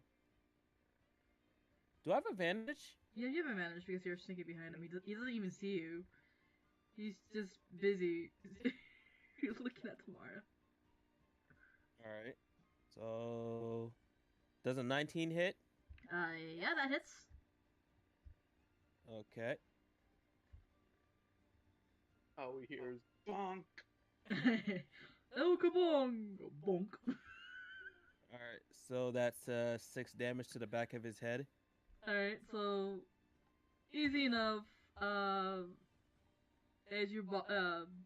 Do I have advantage? Yeah, you have advantage because you're sneaking behind him. He doesn't even see you. He's just busy. He's looking at Tamara. Alright. So... Does a 19 hit? Yeah, that hits. Okay. All we hear is bonk. Oh, kabong! Bonk. Alright, so that's 6 damage to the back of his head. Alright, so easy enough. As you're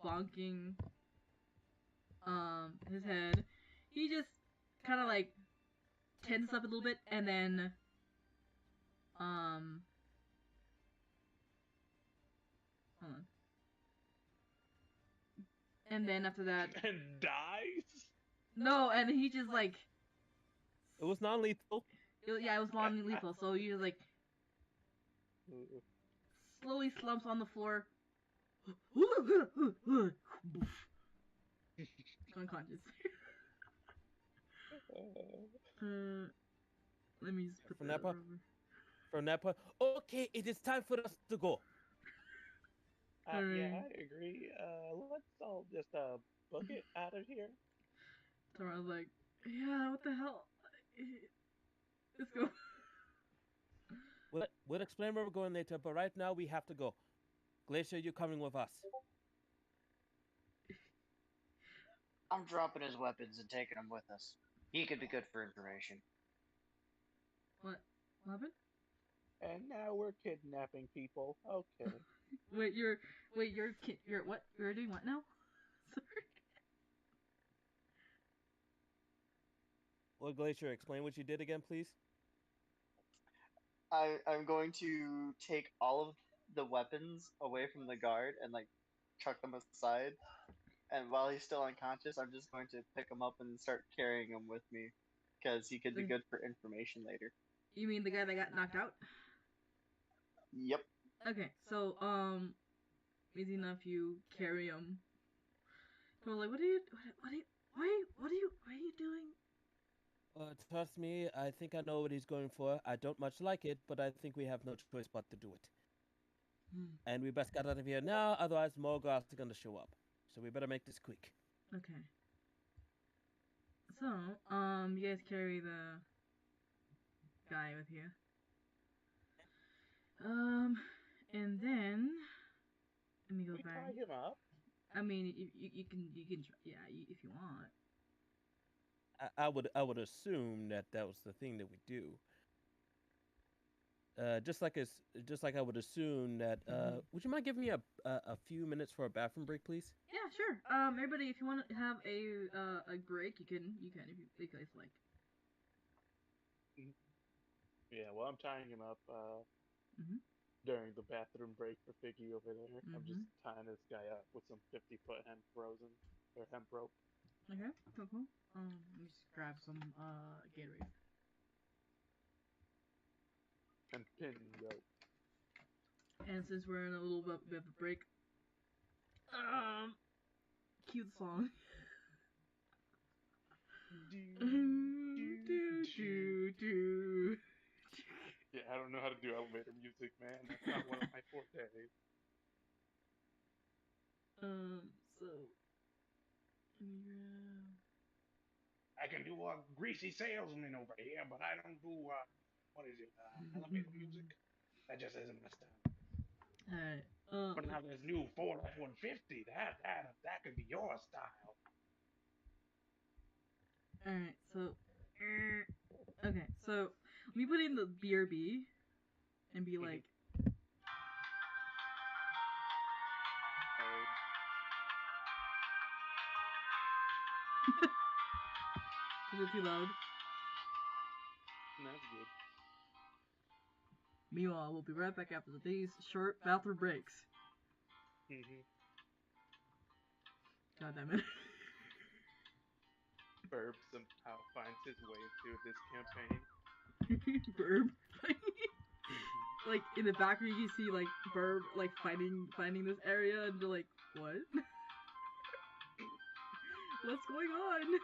bonking his head, he just kind of like tenses up a little bit, and then hold on. And then after that, and dies. No, and he just like it was non-lethal. Yeah, it was non-lethal. So you just like slowly slumps on the floor, unconscious. Let me just put From that that point, over. from that point, okay, it is time for us to go. Yeah, I agree. Let's all just book it out of here. Tara's like, yeah, what the hell? Let's go. We'll explain where we're going later, but right now we have to go. Glacier, you're coming with us. I'm dropping his weapons and taking them with us. He could be good for information. What happened? And now we're kidnapping people. Okay. You're what? You're doing what now? Sorry. Well, Glacier, explain what you did again, please. I'm going to take all of the weapons away from the guard and like chuck them aside. And while he's still unconscious, I'm just going to pick him up and start carrying him with me, because he could be good for information later. You mean the guy that got knocked out? Yep. Okay, so easy enough. You carry him. So like, what are you doing? Trust me, I think I know what he's going for. I don't much like it, but I think we have no choice but to do it. And we best get out of here now, otherwise more guards are going to show up. So we better make this quick. Okay. So, you guys carry the guy with you. And then let me go back. Tie him up. I mean, you can yeah, if you want. I would assume that was the thing that we do. Just like I would assume that. Would you mind giving me a few minutes for a bathroom break, please? Yeah, sure. Everybody, if you want to have a break, you can if you guys like. Yeah, well, I'm tying him up during the bathroom break for Figgy over there. I'm just tying this guy up with some 50-foot hemp rope. Okay, cool. Let me just grab some Gatorade. And pin rope. And since we're in a little bit of a break, cue the song. Yeah, I don't know how to do elevator music, man. That's not one of my fortes. So I can do a greasy salesman over here, but I don't do elevator music. That just isn't my style. Alright. But now there's new Ford F-150. That could be your style. Alright, so okay, so let me put in the BRB and be like Is it too loud? That's good. Meanwhile, we'll be right back after these short bathroom breaks. God damn it. Burb somehow finds his way into this campaign. Burb. Like in the background you can see like Burb like finding this area and they're like, what? What's going on?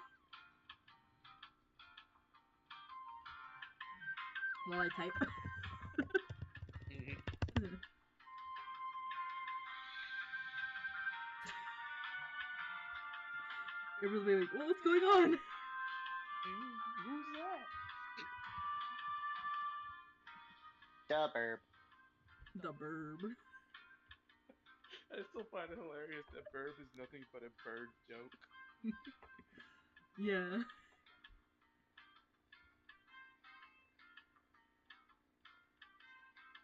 While I type. Everybody's like, well, what's going on? Who's that? The Burb. The Burb. I still find it hilarious that Burb is nothing but a bird joke. Yeah.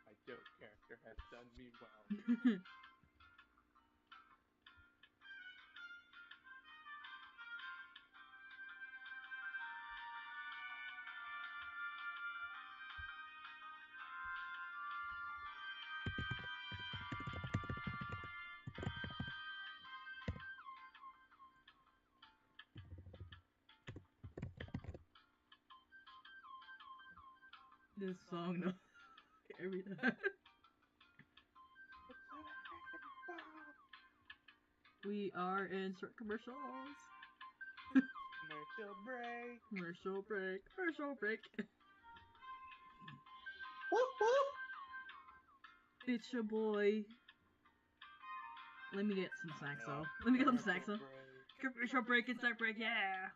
My joke character has done me well. This song, no. Every time. We are in short commercials. My Commercial break. Commercial break. Commercial break. Whoop whoop. It's your boy. Let me get some snacks though. Let me get some snacks though. Commercial break and snack break, yeah.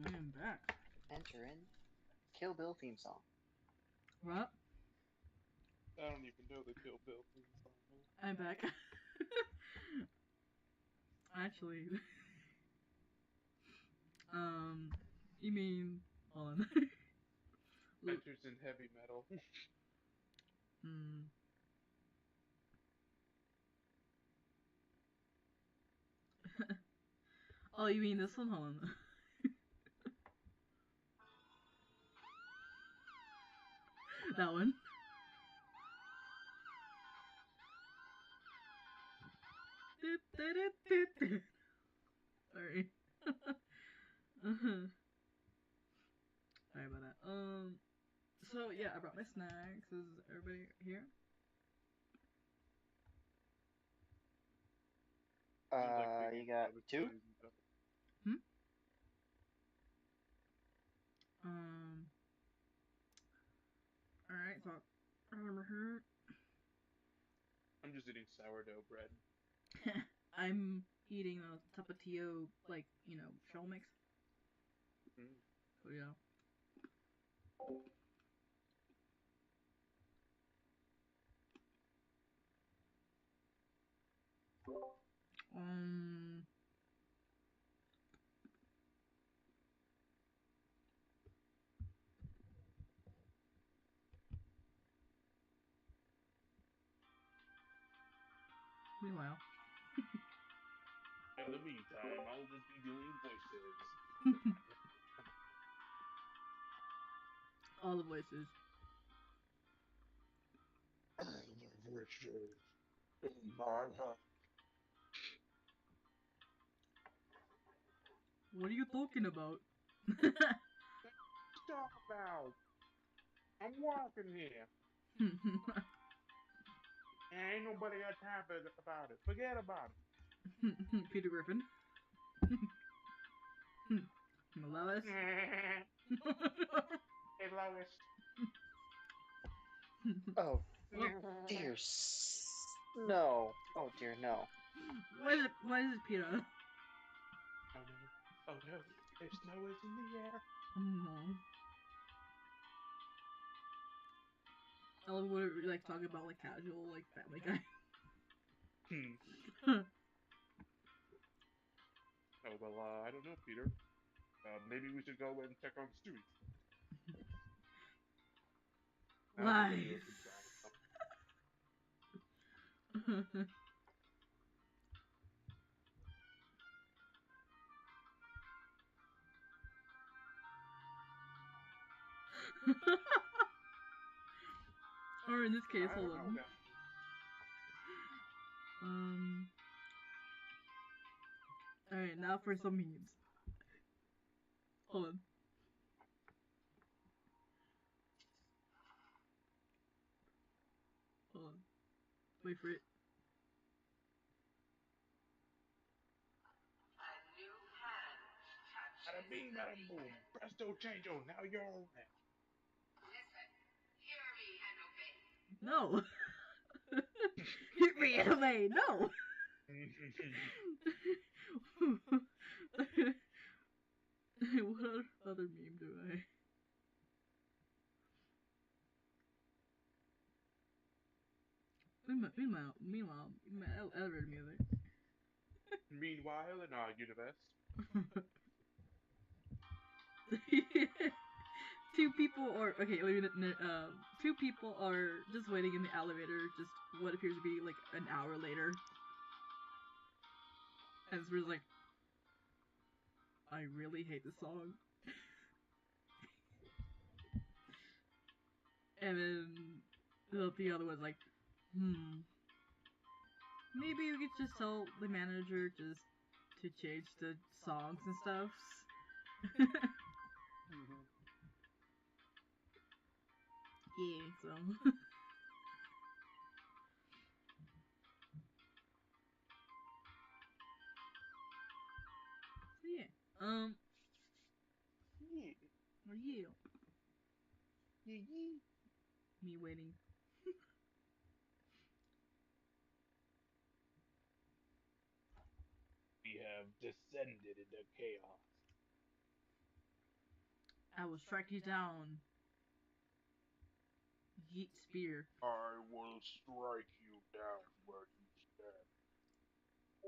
I am back. Enter in Kill Bill theme song. What? I don't even know the Kill Bill theme song. I'm back. Actually, you mean, hold on. Adventures in Heavy Metal. Oh, you mean this one? Hold on. That one. Sorry. Sorry about that. So yeah, I brought my snacks. Is everybody here? You got 2? Alright, so remember her. I'm just eating sourdough bread. I'm eating a tapatio, like, shell mix. So yeah. Meanwhile. In the meantime, I'll just be doing voices. All the voices. What are you talking about? Talk about. I'm walking here. Ain't nobody got time about it. Forget about it. Peter Griffin. Lois. Hey, Lois. Oh, dear. No. Oh, dear, no. Why is it Peter? Oh, no. Oh, no. There's snow is in the air. No. I love what we like talking about, like casual, like Family Guy. Oh, well, I don't know, Peter. Maybe we should go and check on the street. Lies. Or in this case, hold on. Alright, now for some memes. Hold on. Hold on. Wait for it. Bada bing, bada boom. Presto chango. Now you're all right. No. Reanimate. No. What other meme do I? Meanwhile, elevator music. Meanwhile, in our universe. Two people are two people are just waiting in the elevator. Just what appears to be like an hour later, and it's like, I really hate this song. And then the other one's like, maybe we could just tell the manager just to change the songs and stuff. Yeah, so. So yeah. Yeah. Or yeah. Yeah. Me waiting. We have descended into chaos. I will strike you down. Yeet spear. I will strike you down where you stand.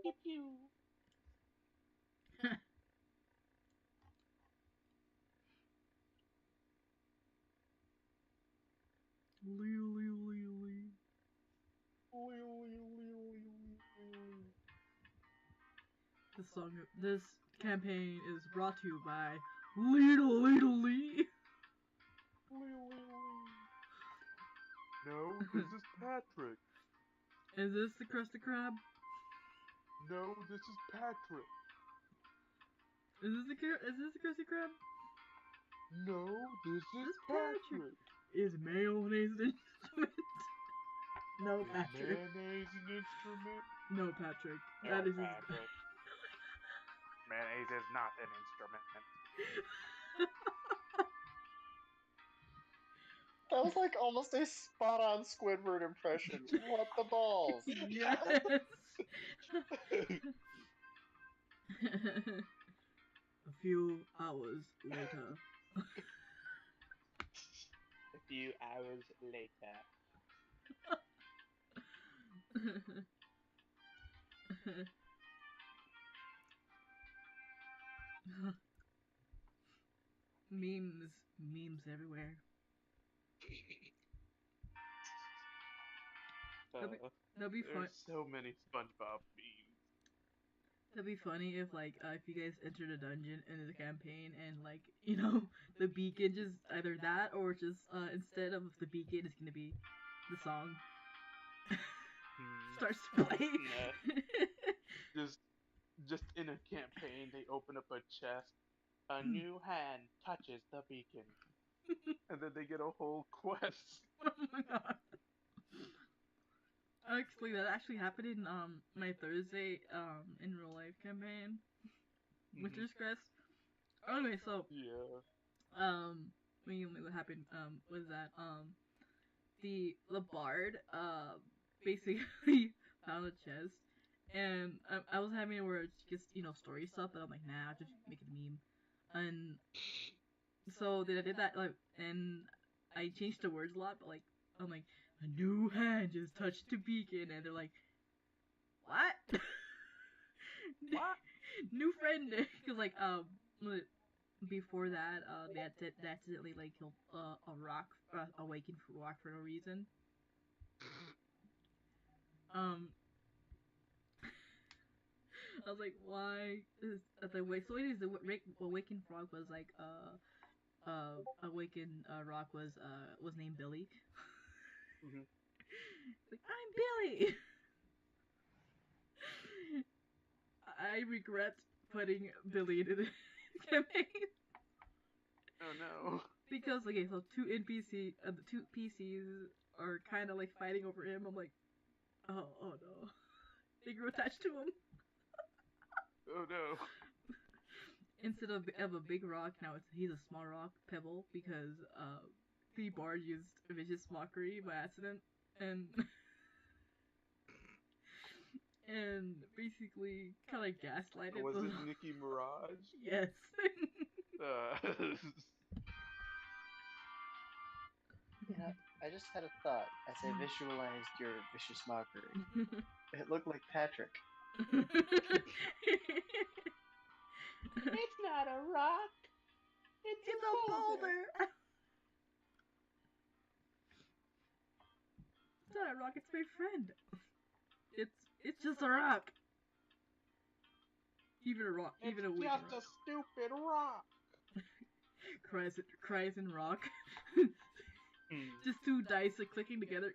Pew pew. This campaign is brought to you by Lee. No, this is Patrick. Is this the Krusty Krab? No, this is Patrick. Is this the Krusty Krab? No, this is Patrick. Is mayonnaise an instrument? No, Patrick. Is mayonnaise an instrument? No, Patrick. No, That is Patrick. Mayonnaise is not an instrument. That was like almost a spot-on Squidward impression. What the balls? Yes. A few hours later. A few hours later. Memes everywhere. That'd be fun. There's so many SpongeBob memes. That'd be funny if if you guys entered a dungeon in the campaign and the beacon just either that or just instead of the beacon it's gonna be the song starts to play. Just in a campaign they open up a chest, a new hand touches the beacon, and then they get a whole quest. Oh my god. Actually, that actually happened in my Thursday in real life campaign, Winter's Crest. Anyway, so what happened was that the bard basically found a chest, and I was having it where it's just story stuff, but I'm like, nah, I'll just make it a meme, and so I did that and I changed the words a lot, but I'm like, a new hand just touched the beacon, and they're like, what? What? New friend, because before that, they accidentally killed a rock, awakened rock for no reason. I was like, why? So anyways, the awakened frog was awakened rock was named Billy. Like, I'm Billy. I regret putting Billy into the campaign. Oh no. Because so the two PCs are kind of fighting over him. I'm like, oh no, they grew attached to him. Oh no. Instead of a big rock, now he's a small rock, Pebble, because the bard used vicious mockery by accident. and basically kind of gaslighted. Was it Nicki Minaj? Yes. Yeah, I just had a thought as I visualized your vicious mockery. It looked like Patrick. It's not a rock. It's a boulder. It's not a rock. It's my friend. It's just a rock. Even a rock. It's even a weak just rock. a stupid rock. Cries in rock. Just two dice are clicking together.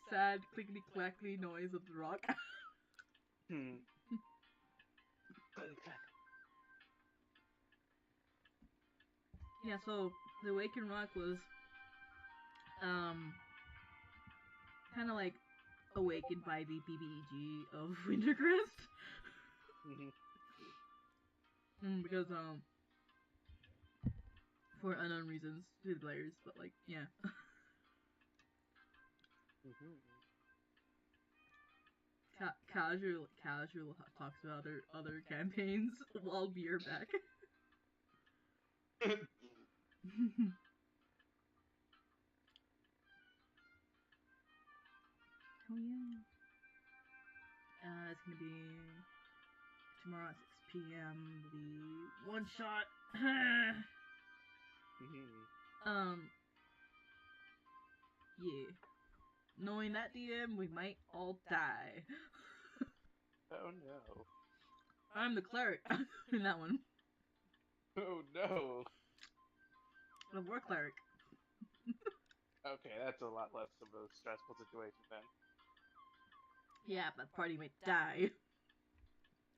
Sad clickety clackly noise of the rock. Yeah, so the Awakened Rock was kind of like awakened by the BBEG of Wintercrest. Because for unknown reasons to the players, but like yeah. Casual talks about other campaigns while we're back. Oh yeah. It's gonna be tomorrow at 6 p.m. The one shot. Yeah. Knowing that DM, we might all die. Oh no. I'm the cleric in that one. Oh no. The war cleric. Okay, that's a lot less of a stressful situation then. Yeah, but the party might die.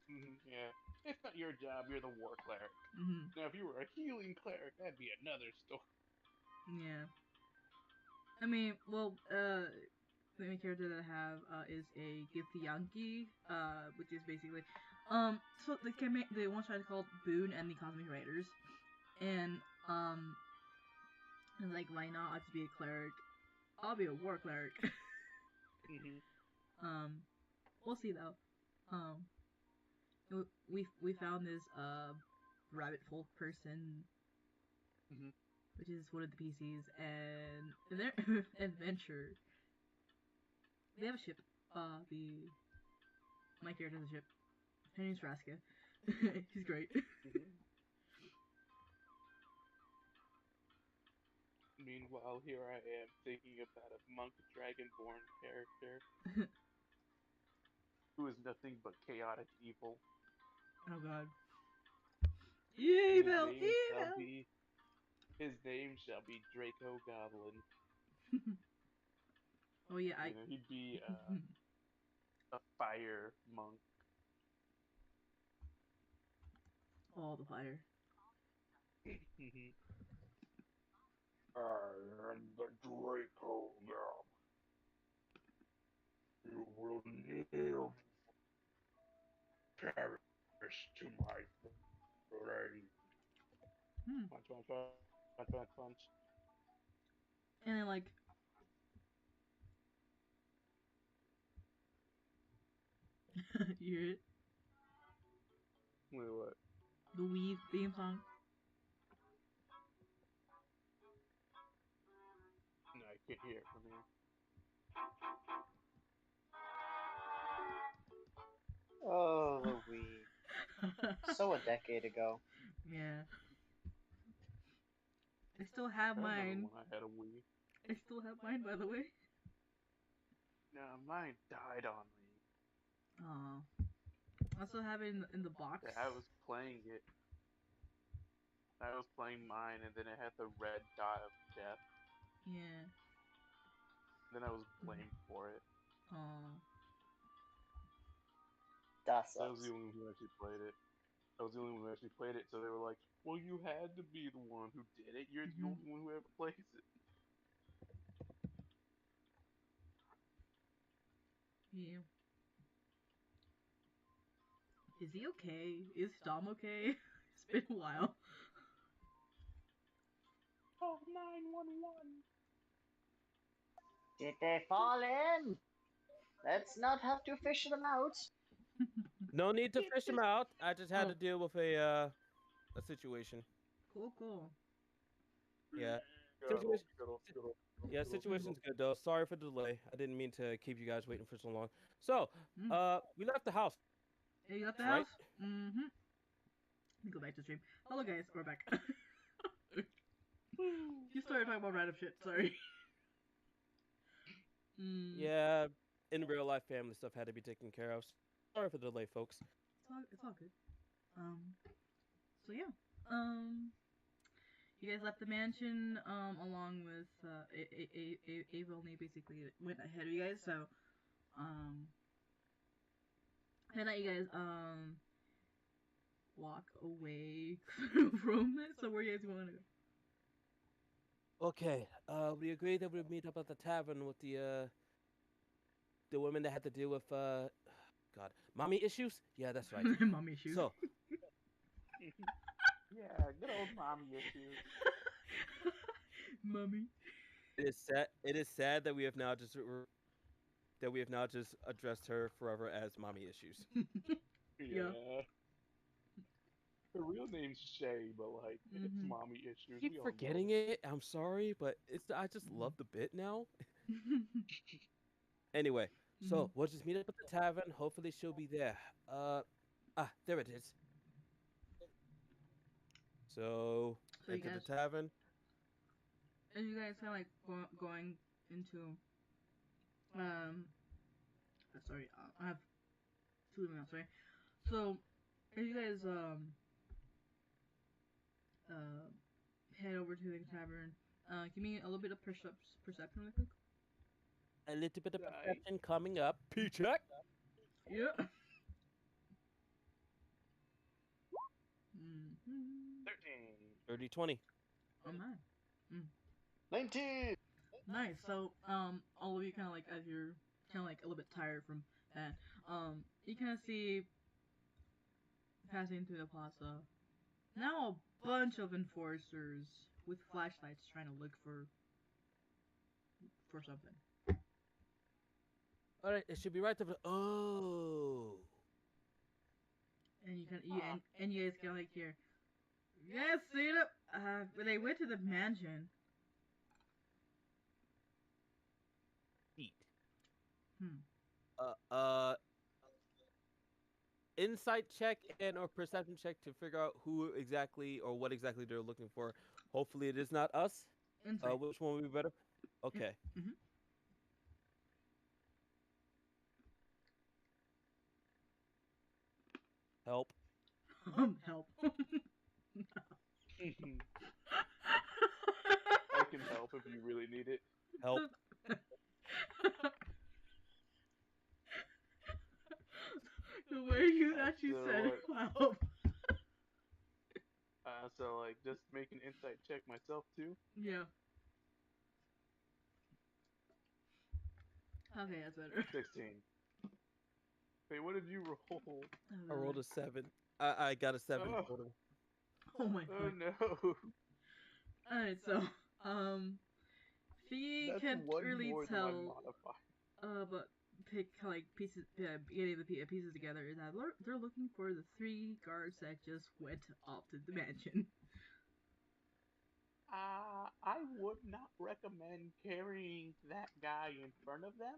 Yeah. It's not your job, you're the war cleric. Now, if you were a healing cleric, that'd be another story. Yeah. I mean, well, the main character that I have is a Githyanki, which is basically, so the one shot is called Boone and the Cosmic Raiders, and it's like, why not? I'll just be a cleric. I'll be a war cleric. We'll see though. We found this rabbit folk person, which is one of the PCs, and in their adventure, they have a ship. My character has a ship. Her name's Raska. She's great. Meanwhile, here I am thinking about a monk dragonborn character who is nothing but chaotic evil. Oh god. Evil! Evil! His name shall be Draco Goblin. Oh yeah, he'd be a fire monk. All the fire. I am the Draco Goblin. You will live. Perish to my flame. Punch. And then like you hear it? Wait, what? The Weave theme song. No, I can't hear it from here. Oh, the Wii. So a decade ago. Yeah. I still have mine. When I had a Wii. I still have mine, by the way. No, mine died on me. Aw. I still have it in the box. Yeah, I was playing it. I was playing mine, and then it had the red dot of death. Yeah. Then I was blamed for it. Aw. That I was sucks. the only one who actually played it. So they were like, well, you had to be the one who did it. You're the only one who ever plays it. Yeah. Is he okay? Is Dom okay? It's been a while. Call 911. Did they fall in? Let's not have to fish them out. No need to fish him out. I just had Oh. to deal with a situation. Cool. Yeah. Skittle, Situation, skittle, skittle, yeah, skittle, situation's skittle. good though. Sorry for the delay. I didn't mean to keep you guys waiting for so long. So, we left the house. Hey, you left the Right? house? Mm-hmm. Let me go back to stream. Hello, guys. We're back. You started talking about random shit. Sorry. Yeah, in real life, family stuff had to be taken care of. Sorry for the delay, folks. It's all good. So yeah. You guys left the mansion, along with, Ava only basically went ahead of you guys, so, I let you guys, walk away from it, so where you guys want to go? Okay, we agreed that we'd meet up at the tavern with the women that had to deal with, God, mommy issues? Yeah, that's right. Mommy issues. So, Yeah, good old mommy issues. Mommy. it is sad that we have now just addressed her forever as mommy issues. Yeah. Her real name's Shay, but like it's mommy issues. Keep We all forgetting know. it. I'm sorry, but I just love the bit now. Anyway, so we'll just meet up at the tavern. Hopefully she'll be there. There it is. So you enter the guys, tavern. and you guys kind of like going into, sorry, I have two emails, sorry. So, as you guys, head over to the tavern, give me a little bit of perception really quick. A little bit of perception coming up. P-check. Yeah. 13. 30, 20. Oh my. 19! Nice. So, all of you kind of like, as you're kind of like a little bit tired from that, you kind of see passing through the plaza now a bunch of enforcers with flashlights trying to look for something. All right, it should be right there. Oh. And you and you guys kind of like hear, yes, see it. But they went to the mansion. Eat. Hmm. Insight check and or perception check to figure out who exactly or what exactly they're looking for. Hopefully it is not us. Insight. Which one would be better? Okay. Help. Help. I can help if you really need it. Help. The way you actually said help. So like just make an insight check myself too. Yeah. Okay, that's better. 16. Wait, what did you roll? I rolled a 7. I got a 7 Oh. total. Oh my Oh god. no. Alright, so, Fee That's can't one really more than my tell, modifier. but pick, like, pieces, getting the pieces together is that they're looking for the 3 guards that just went off to the mansion. I would not recommend carrying that guy in front of them.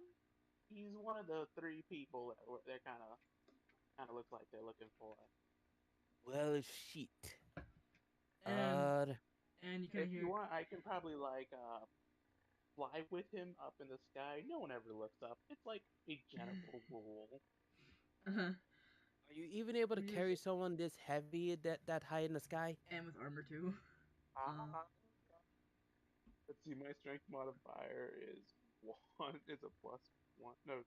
He's one of the 3 people that they're kind of looks like they're looking for. Well, shit. And you can If hear. you want, I can probably like fly with him up in the sky. No one ever looks up. It's like a general rule. Uh-huh. Are you even able to carry someone this heavy that high in the sky? And with armor too. Let's see, my strength modifier is 1. It's a +1. No,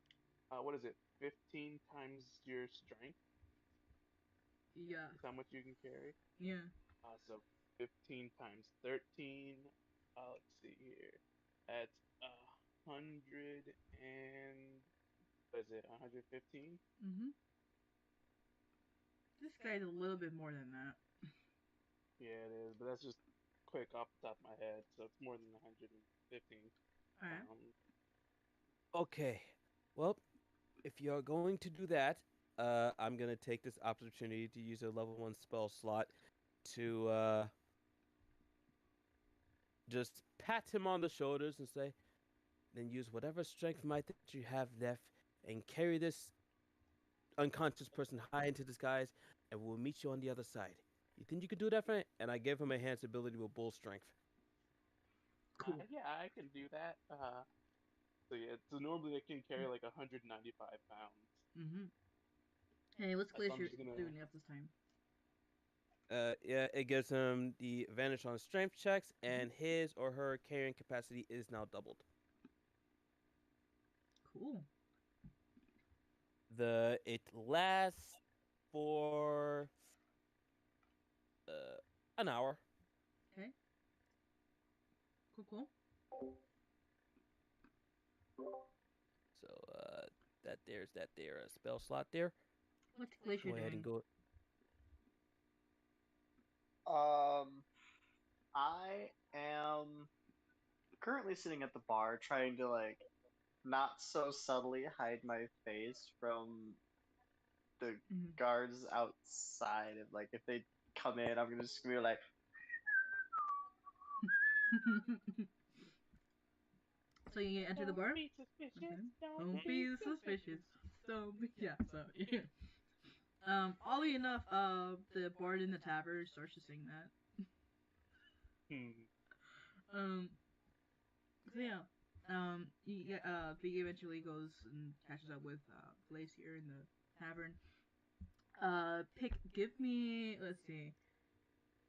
what is it? 15 times your strength. Yeah. Is how much you can carry. Yeah. So 15 times 13. Let's see here. That's 100 and what is it? 115. This guy's a little bit more than that. Yeah, it is, but that's just quick off the top of my head, so it's more than 115 Alright. pounds. Okay. Well, if you're going to do that, I'm gonna take this opportunity to use a level 1 spell slot to just pat him on the shoulders and say, then use whatever strength might that you have left and carry this unconscious person high into the skies, and we'll meet you on the other side. You think you could do that for me? And I give him enhanced ability with bull strength. Cool. Yeah, I can do that. So yeah, so normally I can carry like 195 pounds. Mm-hmm. Hey, what's So I'm Glacier just gonna. doing up this time? Yeah, it gives him the advantage on strength checks, and his or her carrying capacity is now doubled. Cool. It lasts for an hour. Okay. Cool. So there's that spell slot there. What's Glacier Go ahead and doing? go. I am currently sitting at the bar trying to like not so subtly hide my face from the Mhm. guards outside. If like if they come in, I'm gonna just be like, So you enter the bar? Don't be suspicious. Okay. Don't Don't be be suspicious. suspicious. Don't be yeah, so yeah. Oddly enough, the bard in the tavern starts to sing that. So yeah. Big eventually goes and catches up with Glacier in the tavern. Give me, let's see.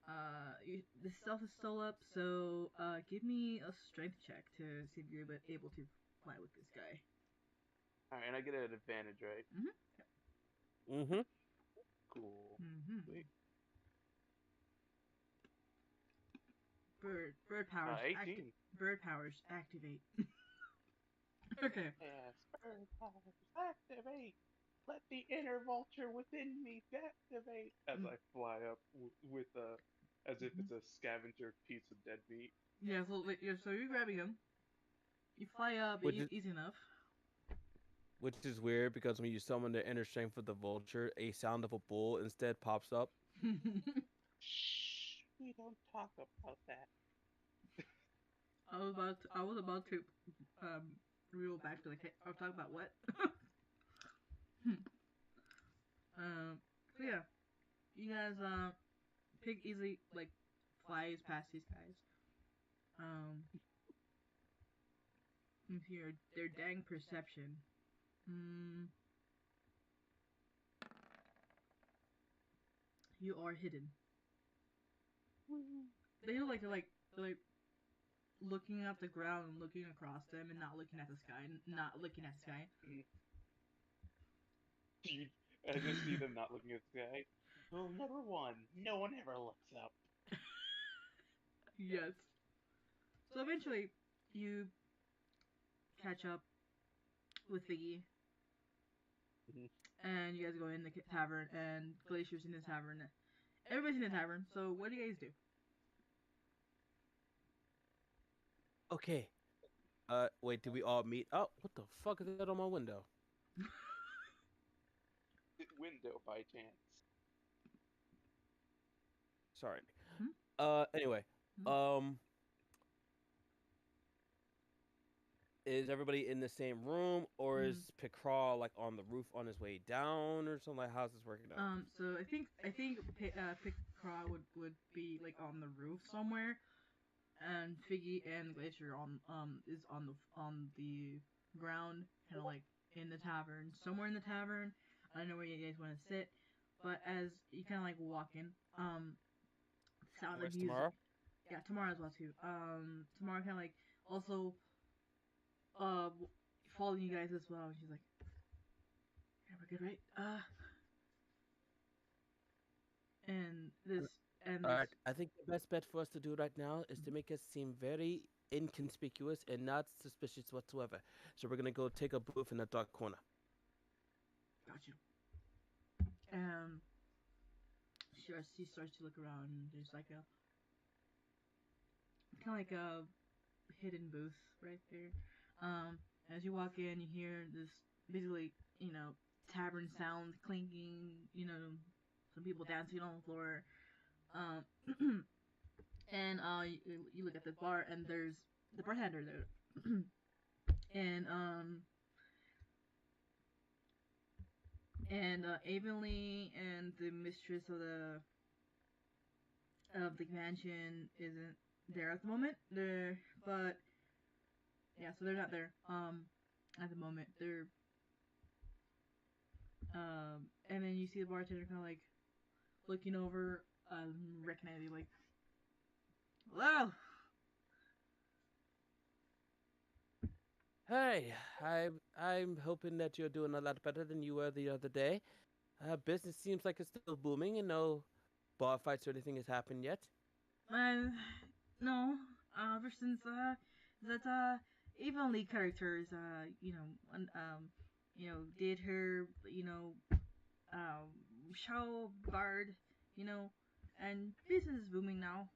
The stealth is still up, so give me a strength check to see if you're able to fly with this guy. Alright, and I get an advantage, right? Mm-hmm. Cool. Mm-hmm. Sweet. Bird powers. 18. Bird powers activate. Okay. Yes, bird powers activate. Let the inner vulture within me activate. As I fly up with as if it's a scavenger piece of dead meat. Yeah. So you're grabbing him. You fly up easy enough. Which is weird because when you summon the inner strength of the vulture, a sound of a bull instead pops up. Shh, we don't talk about that. I was about to reel back to the case. I'll talk about what? So yeah, you guys Pig easily like flies past these guys. With their dang perception. You are hidden. They look like they're like looking at the ground and looking across them and not looking at the sky. Not looking at the sky. I just see them not looking at the sky. Rule number 1, no one ever looks up. Yes. So eventually, you catch up with Figgy, and you guys go in the tavern, and Glacier's in the tavern. Everybody's in the tavern, so what do you guys do? Okay. Wait, did we all meet? Oh, what the fuck is that on my window? Window by chance. Sorry. Hmm? Anyway. Is everybody in the same room, or is Picraw like on the roof on his way down, or something? Like, how's this working out? So I think Picraw would be like on the roof somewhere, and Figgy and Glacier is on the ground, kind of like in the tavern, somewhere in the tavern. I don't know where you guys want to sit, but as you kind of like walk in, sound of Where's music. Tamara? Yeah, Tamara as well too. Tamara kind of like also following you guys as well. And she's like, "Yeah, we're good, right?" Alright, I think the best bet for us to do right now is to make us seem very inconspicuous and not suspicious whatsoever. So we're gonna go take a booth in a dark corner. Got you. She starts to look around, and there's like kind of like a hidden booth right there. As you walk in, you hear this basically, tavern sounds clinking. Some people dancing on the floor. And you look at the bar, and there's the bartender there. and Avonlea and the mistress of the mansion isn't there at the moment. But yeah, so they're not there. At the moment, they're and then you see the bartender kind of like looking over, recognizing you, like, hello. Hey, I'm hoping that you're doing a lot better than you were the other day. Business seems like it's still booming, and no bar fights or anything has happened yet. No. Ever since that Avonlea characters did her show bard, and business is booming now.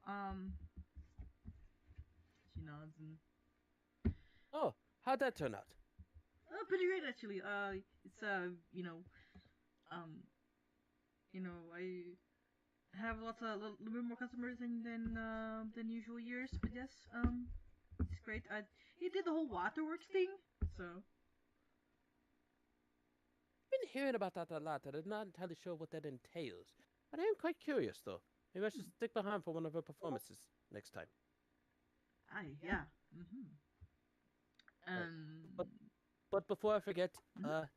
She nods and Oh, how'd that turn out? pretty great actually. It's I have lots of little bit more customers than usual years, but yes, it's great. He did the whole waterworks thing, so. I've been hearing about that a lot. I'm not entirely sure what that entails, but I am quite curious though. Maybe I should stick behind for one of her performances next time. Yeah. But before I forget,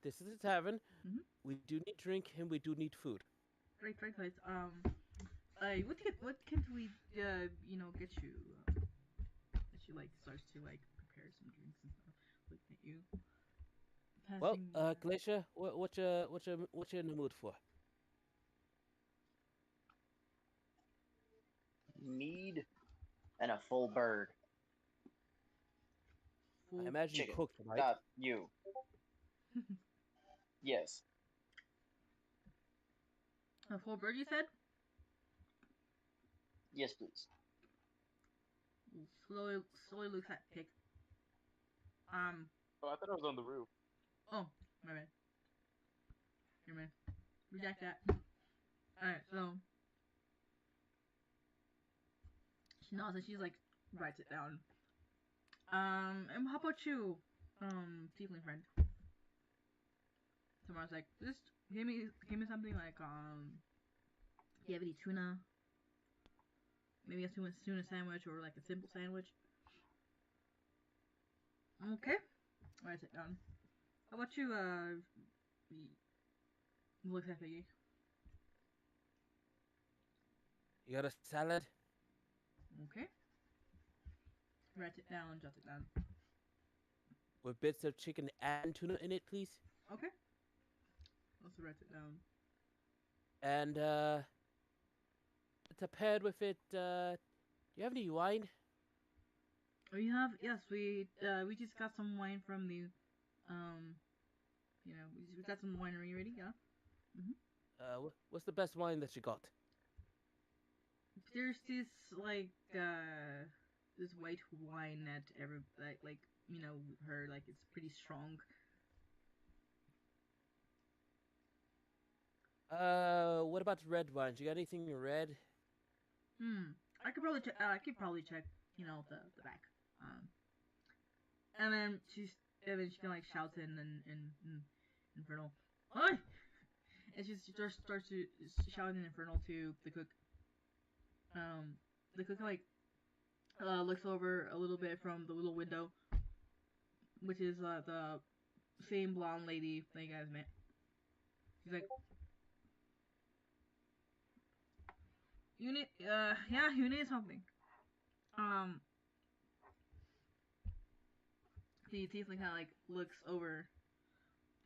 this is a tavern. Mhm. We do need drink and we do need food. Right. What can we get you? She like starts to like prepare some drinks and stuff. Looking at you. Well, Passing. Glacier, what you in the mood for? Mead and a full bird. Full I imagine Chicken. you cooked, right? Not you. Yes. A full bird, you said? Yes, please. Slowly looks at Pig. Oh, I thought I was on the roof. Oh, my bad. Here, man. Reject that. Alright, so. She nods and she's like, writes it down. And how about you, tiefling friend? Tomorrow's like, just give me something like, do you have any tuna? Maybe a tuna sandwich or like a simple sandwich. Okay. Write it down. How about you, look at Piggy. You got a salad? Okay. Write it down, jot it down. With bits of chicken and tuna in it, please? Okay. Also write it down. And, to pair with it, do you have any wine? We have, yes, we just got some wine from the, we got some winery ready, yeah. What's the best wine that you got? There's this, like, this white wine that her, like, it's pretty strong. What about red wines? You got anything red? I could probably check, the back. And then she kind of like shouts in Infernal, "Hi!" And she just starts to shout in Infernal to the cook. The cook like looks over a little bit from the little window, which is the same blonde lady that you guys met. She's like, "You need, yeah, you need something." The tiefling kind of like looks over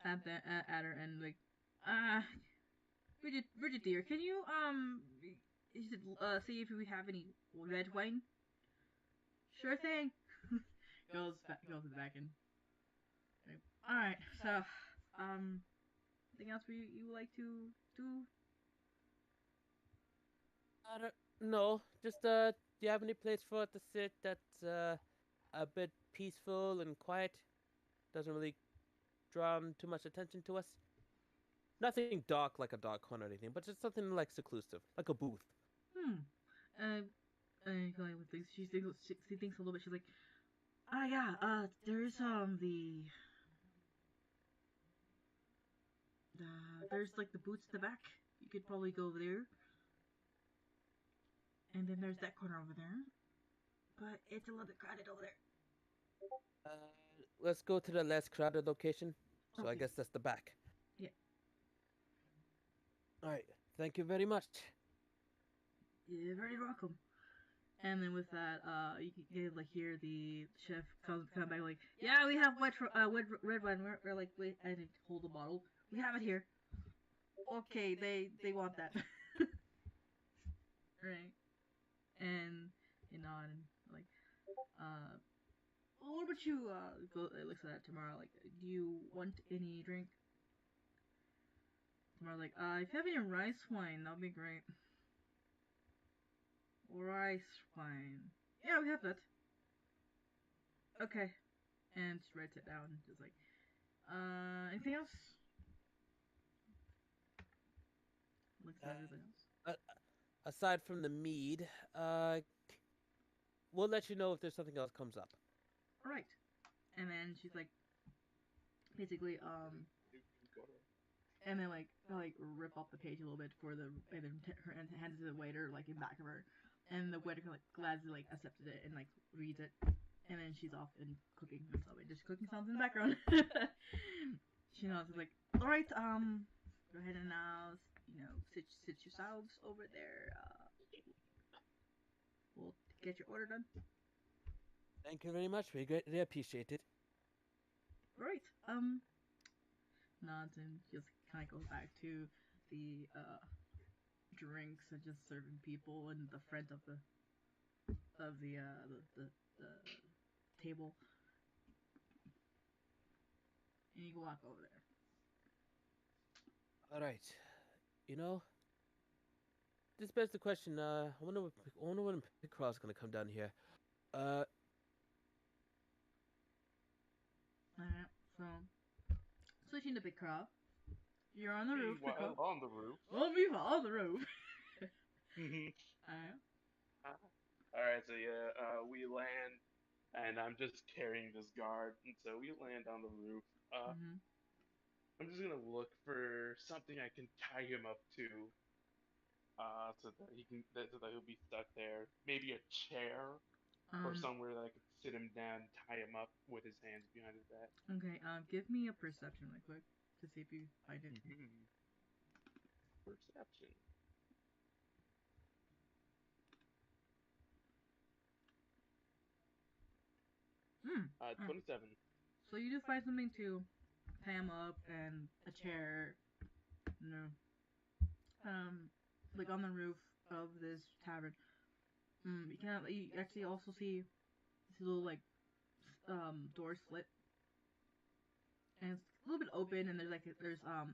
at her and like, Bridget dear, can you see if we have any red wine? Sure thing. goes to the back end. Okay. All right. So, anything else you would like to do? No, just do you have any place for it to sit that's a bit peaceful and quiet? Doesn't really draw too much attention to us. Nothing dark like a dark corner or anything, but just something like seclusive, like a booth. Hmm. Uh, going with things, she thinks a little bit. She's like, ah, yeah. There's there's like the boots in the back. You could probably go there. And then there's that corner over there. But it's a little bit crowded over there. Uh, let's go to the less crowded location. So I Okay. guess that's the back. Yeah. All right. Thank you very much. You're very welcome. And then with that, you like hear the chef come back like, yeah, we have red wine. We're like, wait, I need to hold the bottle. We have it here. Okay, they want that. Right. And you know, and like, well, what about you? Go looks at that tomorrow. Like, do you want any drink? Tomorrow, like, if you have any rice wine, that'll be great. Rice wine. Yeah, we have that. Okay. And just writes it down. Just like, anything else? Looks at everything else. Aside from the mead, we'll let you know if there's something else comes up. Alright. And then she's like, basically, and then like rip off the page a little bit for the, and then her hands it to the waiter like in back of her, and the waiter like gladly like accepted it and like reads it, and then she's off and cooking and stuff, and just cooking sounds in the background. She knows, like, all right, go ahead and sit yourselves over there. We'll get your order done. Thank you very much. We greatly appreciate it. All right. Nods and just kind of goes back to the drinks and just serving people in the front of the table. And you go walk over there. All right. This begs the question. I wonder when Pickrell's gonna come down here. Alright, so switching to Big Crow. You're on the roof, Big Crow. On the roof. On the roof. Alright, so yeah, we land, and I'm just carrying this guard, and so we land on the roof. I'm just gonna look for something I can tie him up to, so that he'll be stuck there. Maybe a chair, or somewhere that I could sit him down, tie him up with his hands behind his back. Okay, give me a perception real quick to see if you find it. Perception. 27. So you do find something to tie him up and a chair, like on the roof of this tavern. You actually also see this little like door slit, and it's a little bit open, and there's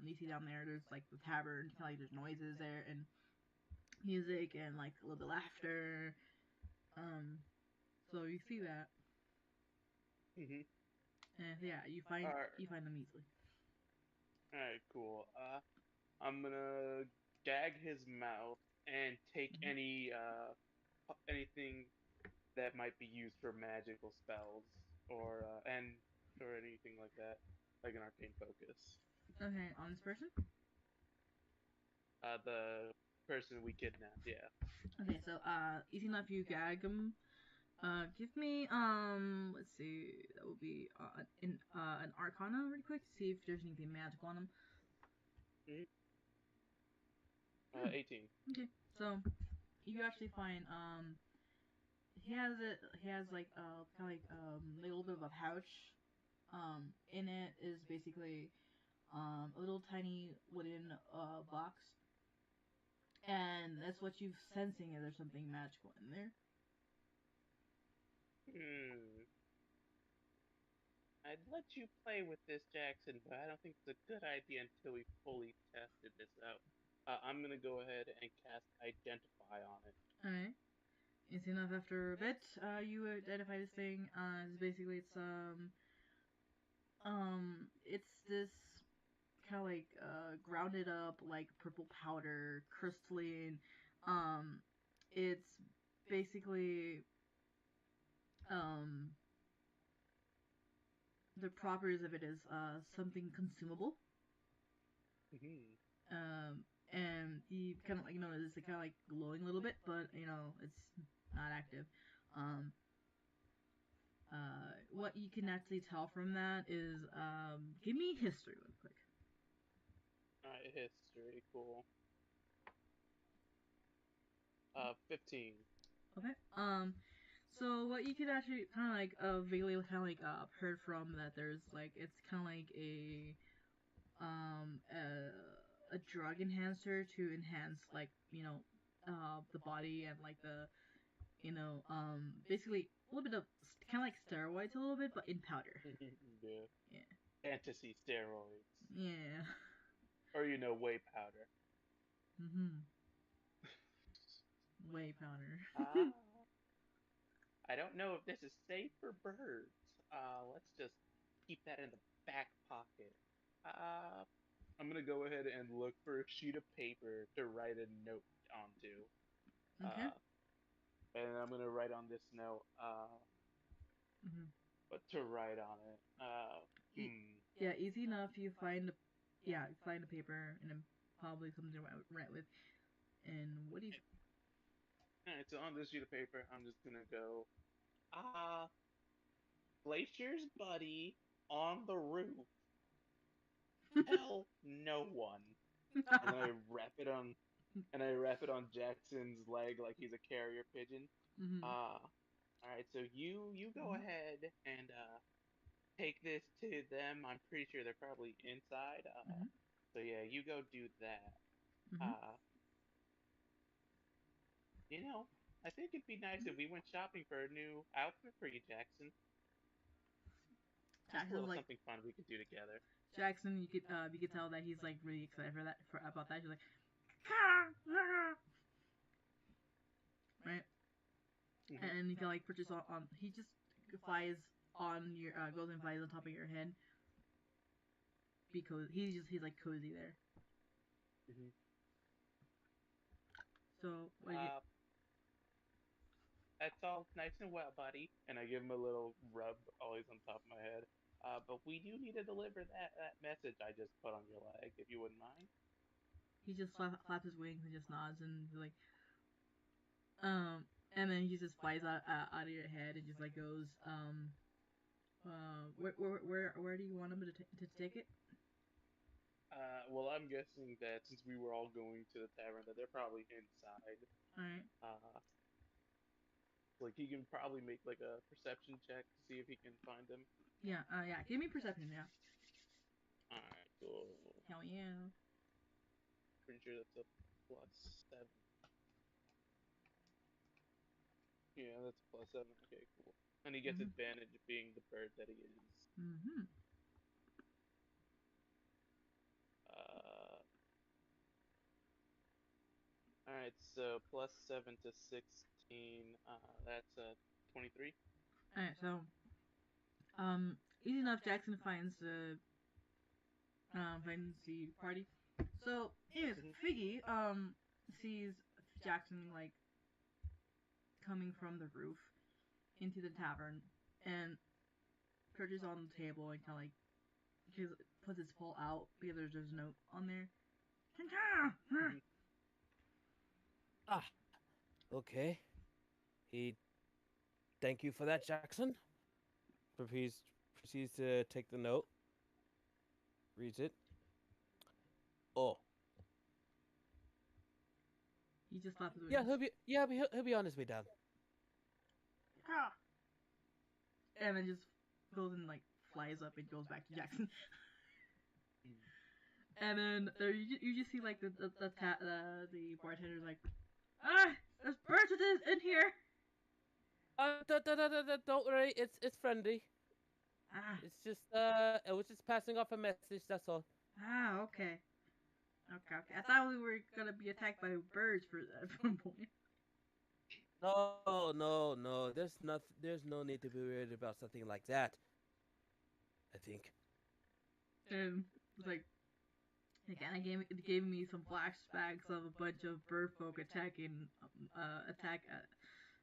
you see down there's like the tavern, kind of like there's noises there and music and like a little bit of laughter. So you see that. And yeah, you find them easily. Alright, cool. I'm gonna gag his mouth and take anything that might be used for magical spells or anything like that, like an arcane focus. Okay, on this person? The person we kidnapped, yeah. Okay, so easy enough, you gag him. Give me let's see, that would be an Arcana really quick to see if there's anything magical on him. 18. Okay, so you actually find he has like kind of like a little bit of a pouch. In it is basically a little tiny wooden box, and that's what you're sensing. Is there something magical in there? I'd let you play with this, Jackson, but I don't think it's a good idea until we fully tested this out. I'm gonna go ahead and cast Identify on it. Alright. Easy enough. After a bit, you identify this thing. It's this kind of like grounded up like purple powder, crystalline. It's basically um the properties of it is something consumable. And you kind of like it's kind of like glowing a little bit, but it's not active. What you can actually tell from that is give me history real quick. Alright, history, cool. 15. Okay. So what you could actually kind of like vaguely kind of like heard from that there's like it's kind of like a drug enhancer to enhance like the body and like the basically a little bit of kind of like steroids a little bit but in powder. Yeah. Yeah. Fantasy steroids. Yeah. Or whey powder. Whey powder. I don't know if this is safe for birds. Let's just keep that in the back pocket. I'm gonna go ahead and look for a sheet of paper to write a note onto. Okay. And I'm gonna write on this note, what to write on it. Yeah, easy enough. You find a paper and then probably something to write with. And what do you? Alright, so on this sheet of paper, I'm just gonna go, Glacier's buddy on the roof. Tell no one. And then I wrap it on Jackson's leg like he's a carrier pigeon. Alright, so you go ahead and take this to them. I'm pretty sure they're probably inside. So yeah, you go do that. I think it'd be nice if we went shopping for a new outfit for you, Jackson. Just a little something fun we could do together. Jackson, you could tell that he's like really excited about that. He's like, right, and you can like purchase on. He just flies on your goes and flies on top of your head. Because he's like cozy there. So what do you? That's all nice and well, buddy. And I give him a little rub, always on top of my head. But we do need to deliver that message I just put on your leg, if you wouldn't mind. He just flaps his wings and just nods and like, and then he just flies out of your head and just like goes, where do you want him to take it? Well, I'm guessing that since we were all going to the tavern, that they're probably inside. Alright. Like he can probably make like a perception check to see if he can find them. Yeah, give me perception, yeah. Alright, cool. Hell yeah. Pretty sure that's a +7. Yeah, that's a +7. Okay, cool. And he gets advantage of being the bird that he is. Alright, so +7 to 16, that's 23. Alright, so easy enough. Jackson finds the party. So anyways, Figgy sees Jackson like coming from the roof into the tavern and perches on the table and kind of like puts his paw out because there's a note on there. Okay. Thank you for that, Jackson. Proceeds to take the note. Reads it. Oh. He just slapped his wings. He'll be on his way down. And then just goes and like flies up and goes back to Jackson. And then there you just see like the bartender's like, there's birds in here. Don't worry, it's friendly. It's just it was just passing off a message. That's all. Okay. Okay. I thought we were gonna be attacked by birds at one point. No. There's no need to be worried about something like that. I think. And it's like, it kind of gave me some flashbacks of a bunch of bird folk attacking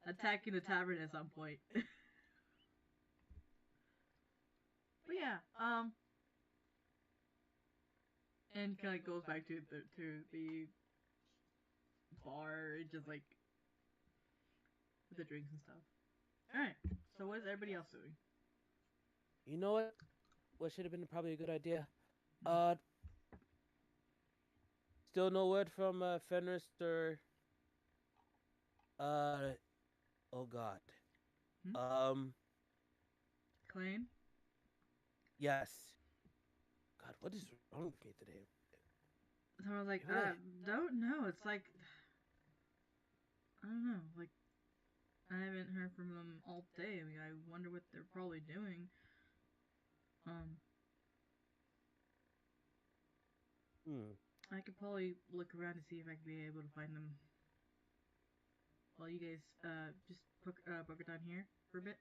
the tavern at some point. But yeah, and kind of goes back to the bar, just like with the drinks and stuff. All right. So what is everybody else doing? You know what? What should have been probably a good idea. Still no word from Fenris or oh god. Klein? Yes. God, what is wrong with me today? So I was like, don't know. It's like, I don't know. Like, I haven't heard from them all day. I mean, I wonder what they're probably doing. I could probably look around to see if I could be able to find them. While you guys just bunker down here for a bit.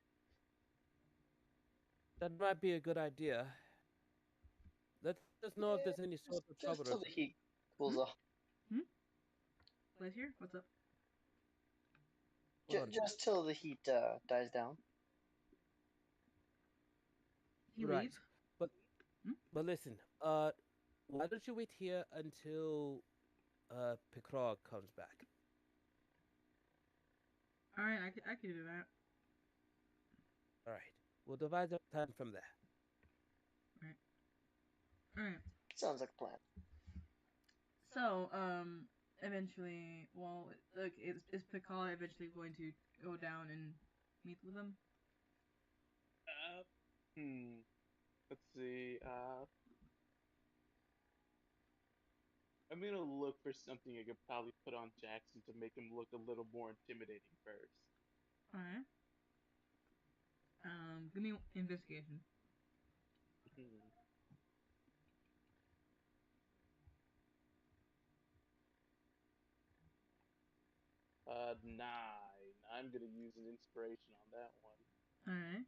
That might be a good idea. Let us know if there's any sort of trouble. Just till the heat cools off. Let's hear. What's up? Just till the heat dies down. He leaves. But listen, why don't you wait here until Picrog comes back? All right, I can do that. All right, we'll devise a plan from there. All right. Sounds like a plan. So, eventually, well, look, is Picard eventually going to go down and meet with them? Let's see. I'm gonna look for something I could probably put on Jackson to make him look a little more intimidating first. All right. Give me investigation. 9. I'm gonna use an inspiration on that one. All right.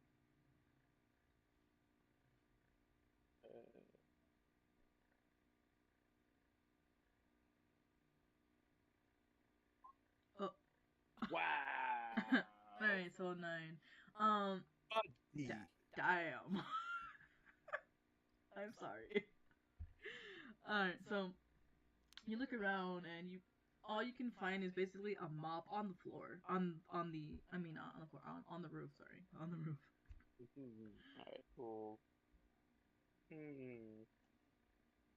Oh. Wow. All right, so 9. Damn. I'm sorry. All right, so you look around and all you can find is basically a mop on the floor, on the roof. Sorry, on the roof. All right, cool.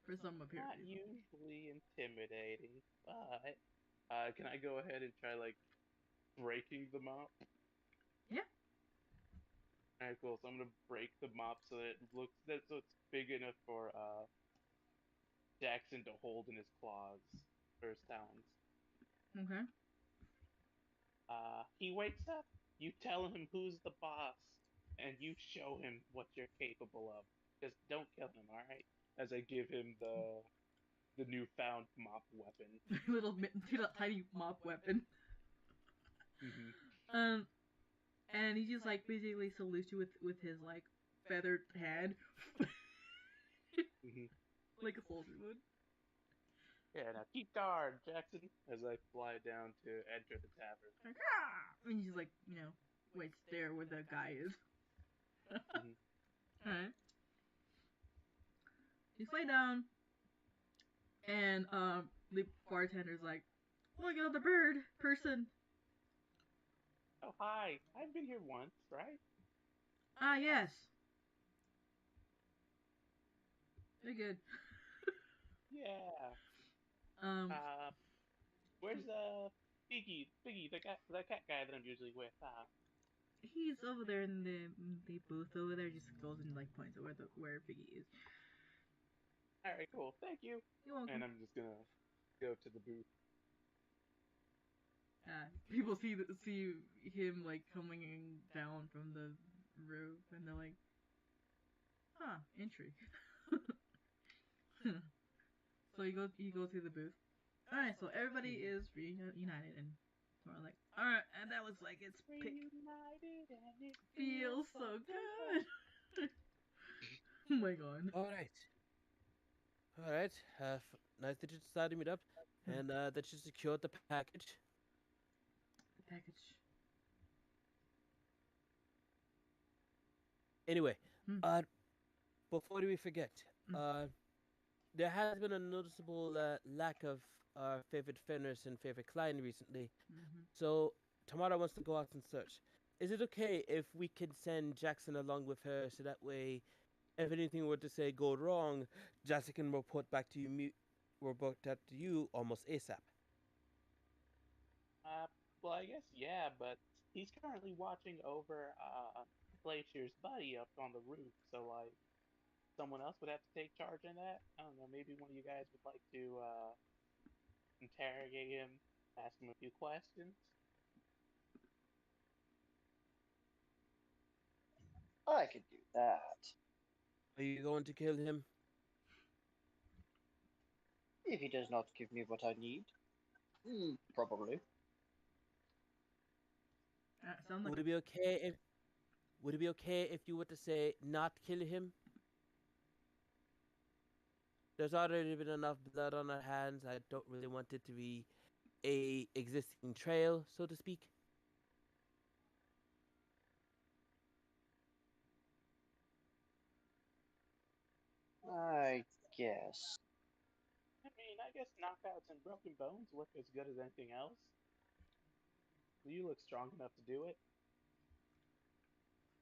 For some appearance. Not usually intimidating, but can I go ahead and try like breaking the mop? Yeah. All right, cool. So I'm gonna break the mop so that it's big enough for Jackson to hold in his claws or his talons. Okay. He wakes up. You tell him who's the boss, and you show him what you're capable of. Just don't kill him, all right? As I give him the newfound mop weapon. little tiny mop weapon. And he just like basically salutes you with his like feathered hand. Like a soldier would. Yeah, now keep guard, Jackson, as I fly down to enter the tavern. And he's like, waits there where the guy is. Alright. You fly down, and the bartender's like, look at the bird person. Oh, hi. I've been here once, right? Ah, yes. Very good. Yeah. Where's Biggie, the cat guy that I'm usually with? He's over there in the booth over there. Just goes and like points at where Biggie is. All right, cool. Thank you. You're welcome. And I'm just gonna go to the booth. People see him like coming down from the roof, and they're like, "Huh, entry." So you go through the booth. All right, so everybody is reunited, and so I'm like, all right, and that was like it's Reunited and it feels so good. Oh my god. All right. All right. Nice that you decided to meet up, and that you secured the package. The package. Anyway, before we forget, there has been a noticeable lack of our favorite Fenris and favorite Klein recently. So Tamara wants to go out and search. Is it okay if we can send Jackson along with her so that way, if anything were to say go wrong, Jackson can report back to you almost ASAP? Well, I guess yeah, but he's currently watching over Glacier's buddy up on the roof, so like someone else would have to take charge in that. I don't know, maybe one of you guys would like to interrogate him, ask him a few questions. I could do that. Are you going to kill him? If he does not give me what I need. Probably. Sounds like Would it be okay if you were to say not kill him? There's already been enough blood on our hands. I don't really want it to be a existing trail, so to speak. I guess. I mean, I guess knockouts and broken bones look as good as anything else. You look strong enough to do it.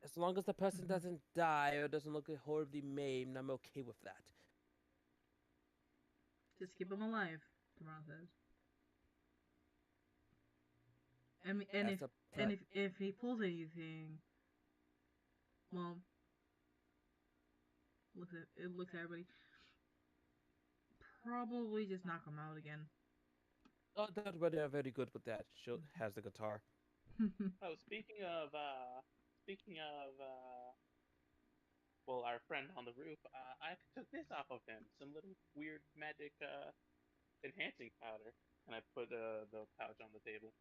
As long as the person doesn't die or doesn't look horribly maimed, I'm okay with that. just keep him alive, Tamara says. And if he pulls anything, well, looks at everybody. Probably just knock him out again. Oh, that buddy are very good with that. She has the guitar. Oh, speaking of, well, our friend on the roof, I took this off of him. Some little weird magic enhancing powder, and I put the pouch on the table.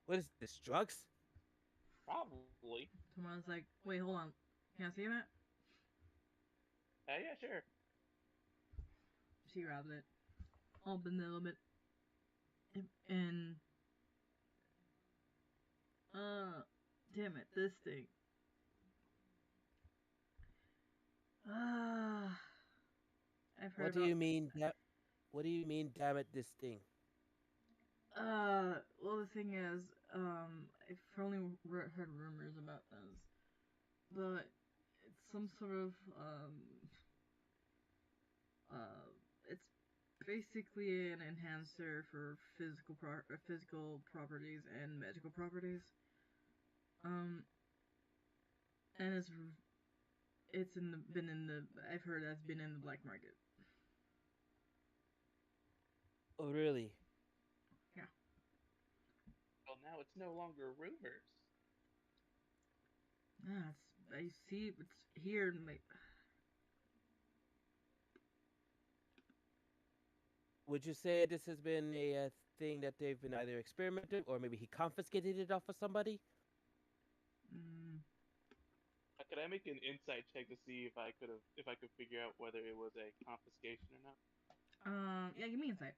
What is this, drugs? Probably. Tamara's like, wait, hold on. Can I see that? Yeah, sure. She grabs it. Open it a little bit. And damn it, this thing. I've heard What do you mean? What do you mean? Damn it, this thing. Well, the thing is, I've only heard rumors about this, but it's some sort of it's basically an enhancer for physical properties and magical properties. And I've heard that's been in the black market. Oh, really? Yeah. Well, now it's no longer rumors. Yeah, I see it's here and like. Would you say this has been a thing that they've been either experimenting or maybe he confiscated it off of somebody? Could I make an insight check to see if I could figure out whether it was a confiscation or not? Yeah, give me insight.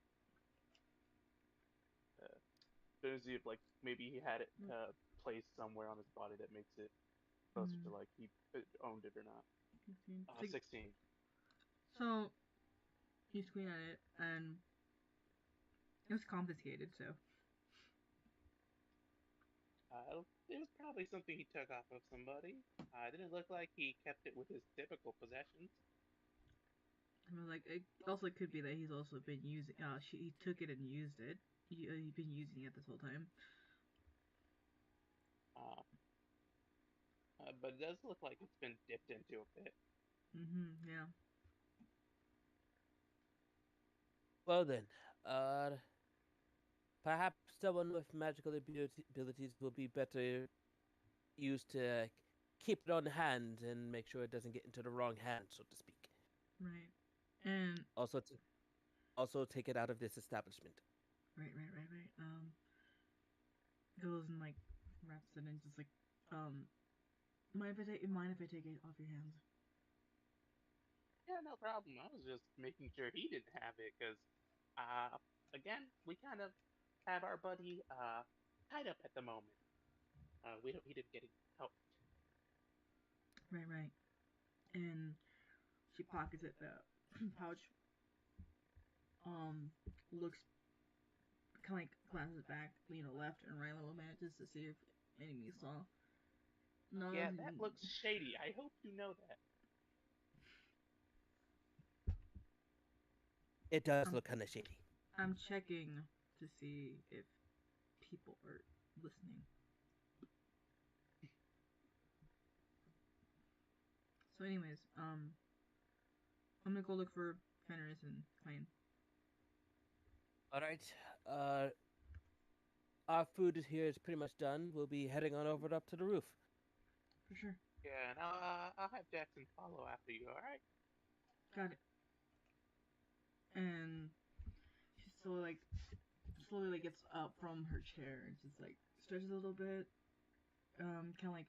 To see if like maybe he had it placed somewhere on his body that makes it closer to like he owned it or not. 16. So you squint at it and it was confiscated. So It was probably something he took off of somebody. It didn't look like he kept it with his typical possessions. I mean, like it also could be that he's also been using. He took it and used it. He's been using it this whole time. But it does look like it's been dipped into a bit. Yeah. Well then, perhaps someone with magical abilities will be better used to keep it on hand and make sure it doesn't get into the wrong hand, so to speak. Right. And also take it out of this establishment. Right. Goes and like wraps it and just like mind if I take it off your hands? Yeah, no problem. I was just making sure he didn't have it because, again, we kind of have our buddy tied up at the moment. We don't need him getting help. Right. And she pockets it the pouch. Looks kind of like glances back, left and right a little bit just to see if enemy saw. No, Yeah, that looks shady. I hope you know that. It does look kind of shady. I'm checking to see if people are listening. So, anyways, I'm gonna go look for Fenris and Klein. All right. Our food is here is pretty much done. We'll be heading on over up to the roof. For sure. Yeah, and I'll have Jackson follow after you. All right. Got it. And she slowly like gets up from her chair and just like stretches a little bit. Kind of like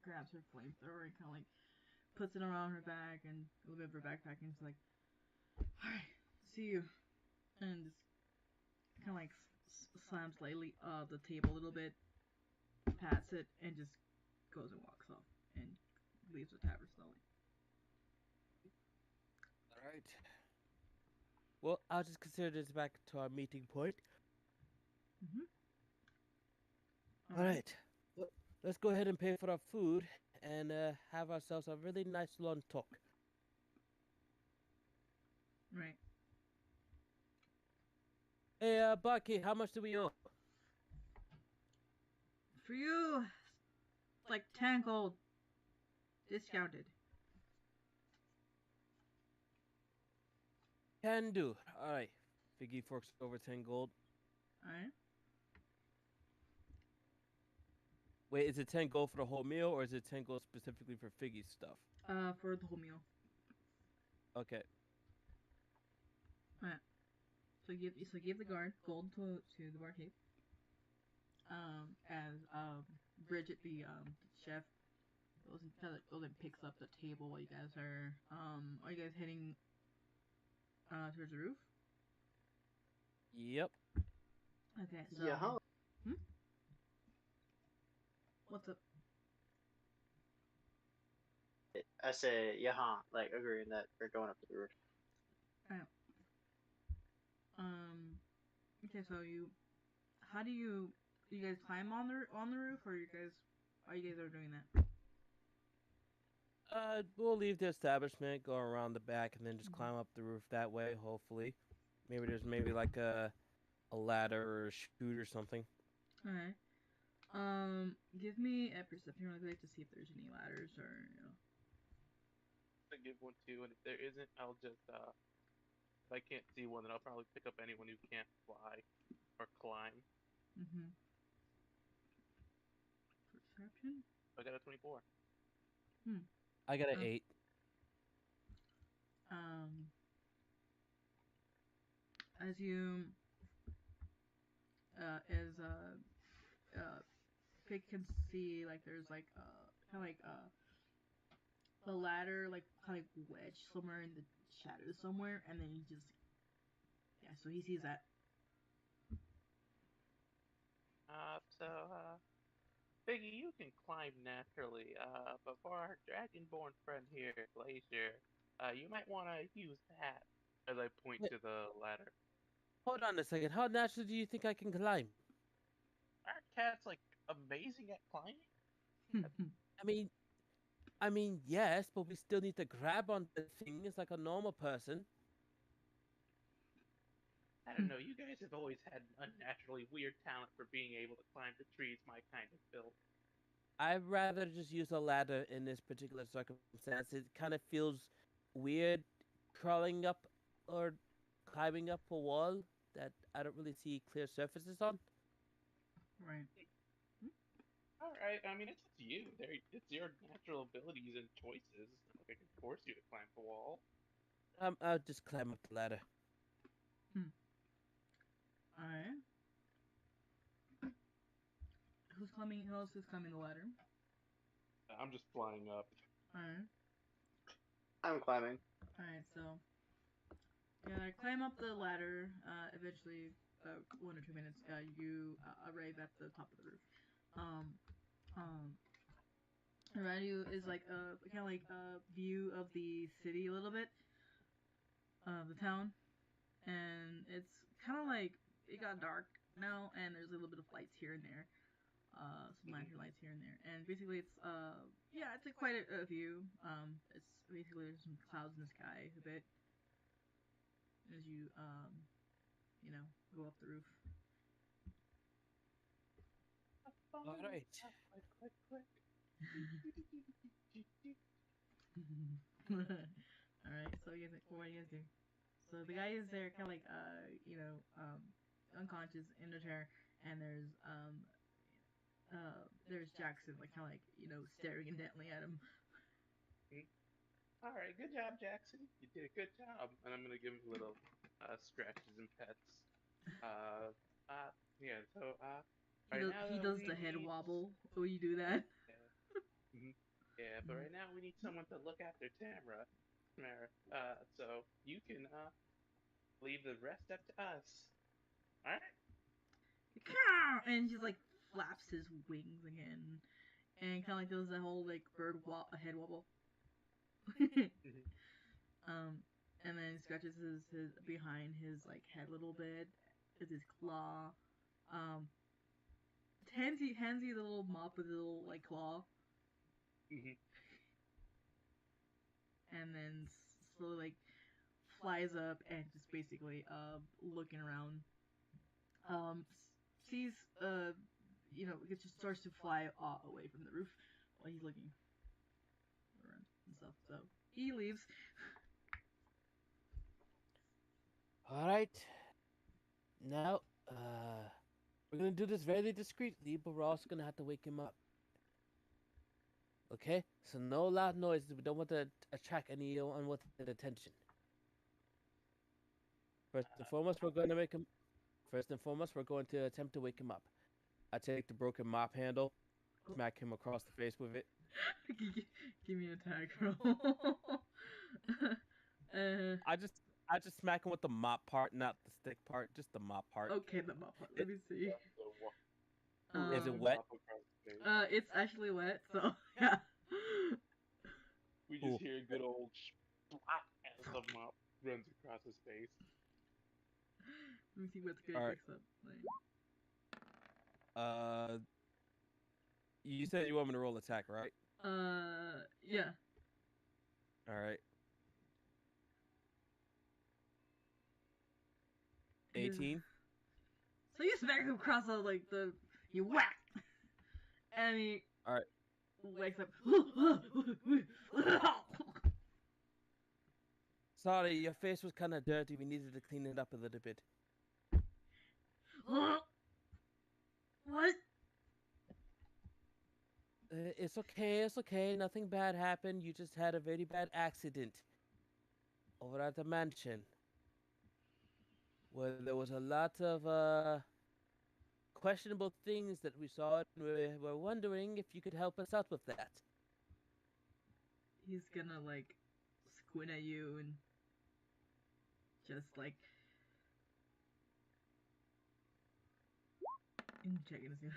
grabs her flamethrower and kind of like puts it around her back and a little bit of her backpack and is like, "All right, see you." And just kind of like slams lightly the table a little bit, pats it, and just goes and walks off and leaves the tavern slowly. All right. Well, I'll just consider this back to our meeting point. All right. Well, let's go ahead and pay for our food and have ourselves a really nice long talk. Right. Hey, Bucky, how much do we owe? For you, like 10 gold. Discounted. Can do. All right. Figgy forks over 10 gold. All right. Wait, is it 10 gold for the whole meal, or is it 10 gold specifically for Figgy's stuff? For the whole meal. Okay. All right. So give the guard gold to the barkeep. As Bridget, the chef, goes and picks up the table while you guys are you guys heading towards the roof? Yep. Okay. So. Yeah. What's up? I say, yeah, like agreeing that we're going up to the roof. Alright. Okay, so how do you guys climb on the roof, or you guys are doing that? We'll leave the establishment, go around the back, and then just climb up the roof that way. Hopefully, there's like a ladder or a chute or something. All right. Give me a perception really quick to see if there's any ladders or I give one too, and if there isn't, I'll just if I can't see one, then I'll probably pick up anyone who can't fly or climb. Perception? I got a 24. I got an 8. As you Pick can see, like there's like kind of like the ladder like kind of wedged somewhere in the shadows somewhere, and then so he sees that. Biggie, you can climb naturally, but for our dragonborn friend here, Glacier, you might want to use that. As I point to the ladder. Hold on a second. How naturally do you think I can climb? Our cat's like amazing at climbing. I mean, yes, but we still need to grab on the things like a normal person. I don't know. You guys have always had an unnaturally weird talent for being able to climb the trees my kind of built. I'd rather just use a ladder in this particular circumstance. It kind of feels weird crawling up or climbing up a wall that I don't really see clear surfaces on. Right. All right. I mean, it's up to you. It's your natural abilities and choices. I can force you to climb the wall. I'll just climb up the ladder. Alright. Who's climbing? Who else is climbing the ladder? I'm just flying up. Alright. I'm climbing. Alright, so yeah, climb up the ladder. Eventually, 1 or 2 minutes, you arrive at the top of the roof. Around you is like a kind of like a view of the city a little bit, the town, and it's kind of like it got dark now, and there's a little bit of lights here and there, some lantern lights here and there, and basically it's yeah, it's quite a view. It's basically there's some clouds in the sky a bit as you you know, go up the roof. All right. Quick. Alright, so you guys, what do you guys do? So the guy is there, kind of like, you know, unconscious in a chair, and there's Jackson, like, kind of like, you know, staring intently at him. All right, good job, Jackson. You did a good job. And I'm gonna give him little scratches and pets. Yeah. So right now He though, does we the head need. wobble when you do that. Yeah. Yeah, but right now we need someone to look after Tamara. So you can leave the rest up to us. All right. And he's like flaps his wings again, and kind of like does that whole like head wobble. And then scratches his behind his like head a little bit with his claw. Hands you the little mop with the little like claw. And then slowly like flies up and just basically looking around. Sees you know, it just starts to fly away from the roof while he's looking around and stuff. So he leaves. All right. Now, we're gonna do this very discreetly, but we're also gonna have to wake him up. Okay? So no loud noises. We don't want to attract any unwanted attention. First and foremost, we're going to attempt to wake him up. I take the broken mop handle, smack him across the face with it. Give me an attack roll. I just smack him with the mop part, not the stick part, just the mop part. Okay, the mop part. Let me see. Is it wet? It's actually wet, so yeah. We just hear a good old splat as the mop runs across his face. Let me see what's good next up. You said you want me to roll attack, right? Yeah. All right. 18. So you smack him across you whack, and he wakes up. Sorry, your face was kind of dirty. We needed to clean it up a little bit. What? It's okay. Nothing bad happened. You just had a very bad accident over at the mansion, where there was a lot of questionable things that we saw, and we were wondering if you could help us out with that. He's gonna squint at you and just checking to see.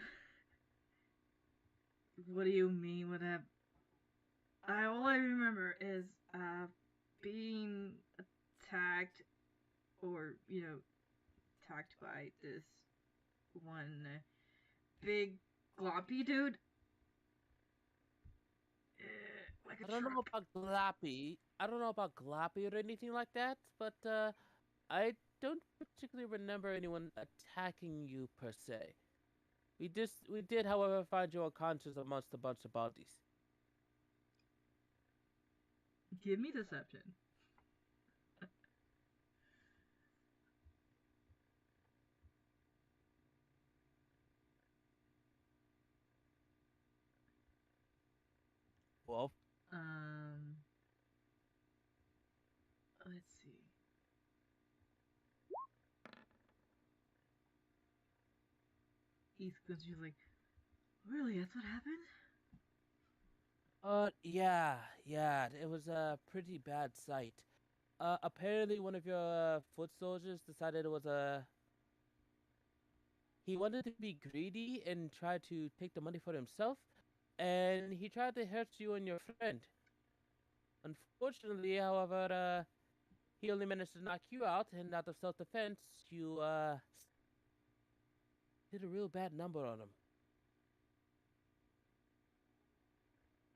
What do you mean? What happened? All I remember is being attacked, or attacked by this one big gloppy dude. I don't know about Gloppy. I don't know about Gloppy or anything like that, but I don't particularly remember anyone attacking you per se. We did, however, find you unconscious amongst a bunch of bodies. Give me deception. Well. Let's see. He's like, really? That's what happened? Yeah, it was a pretty bad sight. Apparently one of your foot soldiers decided it was he wanted to be greedy and try to take the money for himself, and he tried to hurt you and your friend. Unfortunately, however, he only managed to knock you out, and out of self-defense, you did a real bad number on him.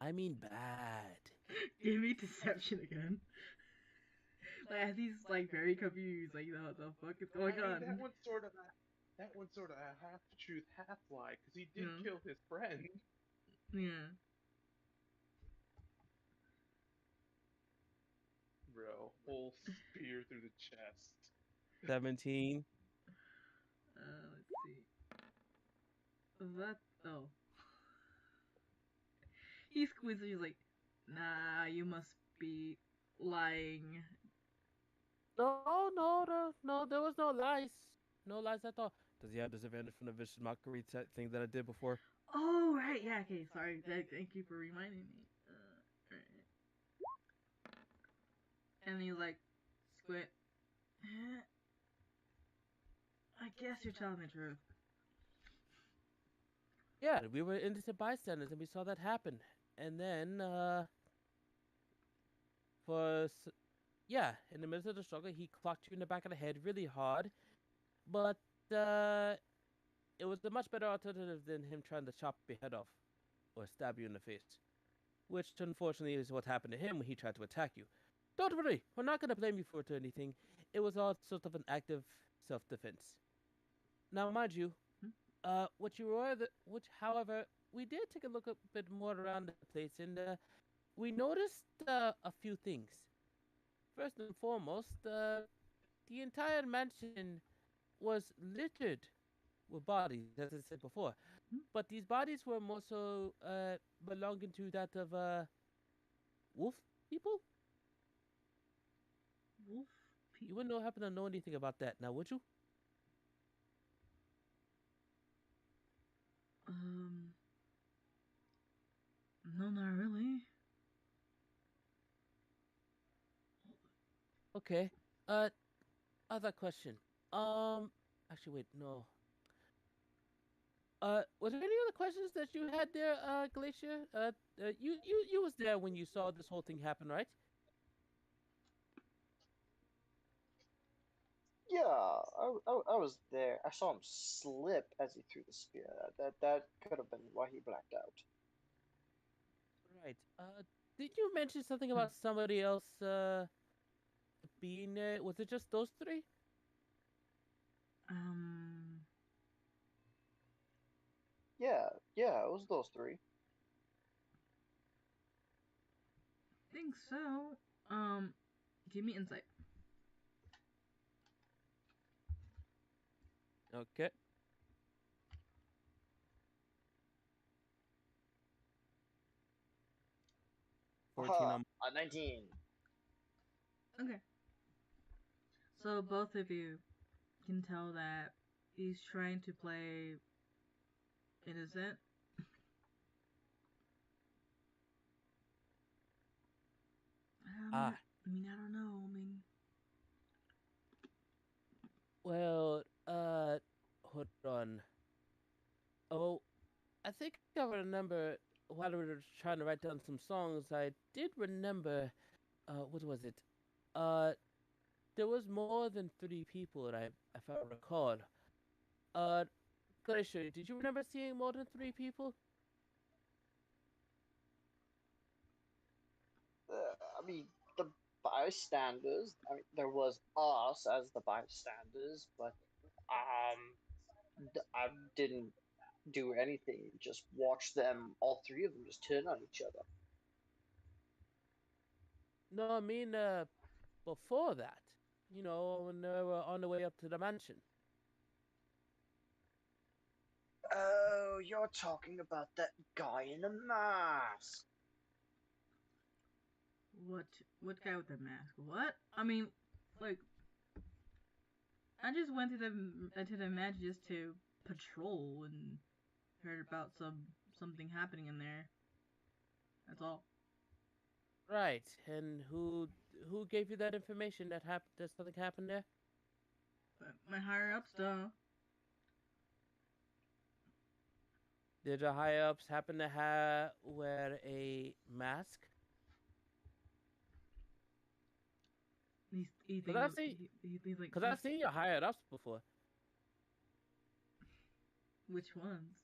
I mean bad. Give me deception again. Like, he's like very confused. Like, what the fuck is going on? That one's sort of a half truth, half lie, because he did kill his friend. Yeah. Bro, whole spear through the chest. 17. Let's see. That he squeezes. He's like, nah, you must be lying. No, there was no lies. No lies at all. Does he have disadvantage from the vicious mockery thing that I did before? Oh, right, yeah, okay, sorry. Thank you for reminding me. Right. And he's like, Squid, I guess you're telling the truth. Yeah, we were innocent bystanders and we saw that happen. And then, in the midst of the struggle, he clocked you in the back of the head really hard. But, it was a much better alternative than him trying to chop your head off or stab you in the face. Which, unfortunately, is what happened to him when he tried to attack you. Don't worry, we're not going to blame you for it or anything. It was all sort of an act of self-defense. Now, mind you, however, we did take a look a bit more around the place, and we noticed a few things. First and foremost, the entire mansion was littered with bodies, as I said before. But these bodies were more so belonging to that of wolf people. Wolf people? You wouldn't happen to know anything about that, now would you? No, not really. Okay. Other question. Actually, wait, no. Was there any other questions that you had there, Glacier? You was there when you saw this whole thing happen, right? Yeah, I was there. I saw him slip as he threw the spear. That could have been why he blacked out. Right. Did you mention something about somebody else, being there? Was it just those three? Yeah, it was those three. I think so. Give me insight. Okay. Aha, 19. Okay. So both of you can tell that he's trying to play innocent. I don't know. Well, hold on. Oh, I think I remember while we were trying to write down some songs, I did remember, what was it? There was more than 3 people that if I recall. Glacier, did you remember seeing more than 3 people? I mean, the bystanders. I mean, there was us as the bystanders, but I didn't do anything. Just watch them, all three of them, just turn on each other. No, I mean, before that. You know, when they were on the way up to the mansion. Oh, you're talking about that guy in a mask. What guy with the mask? What? I mean, like, I just went to the match just to patrol and heard about something happening in there. That's all. Right. And who gave you that information that something happened there? My higher ups, duh. Did your higher ups happen to wear a mask? He's like. Because I've seen your higher ups before. Which ones?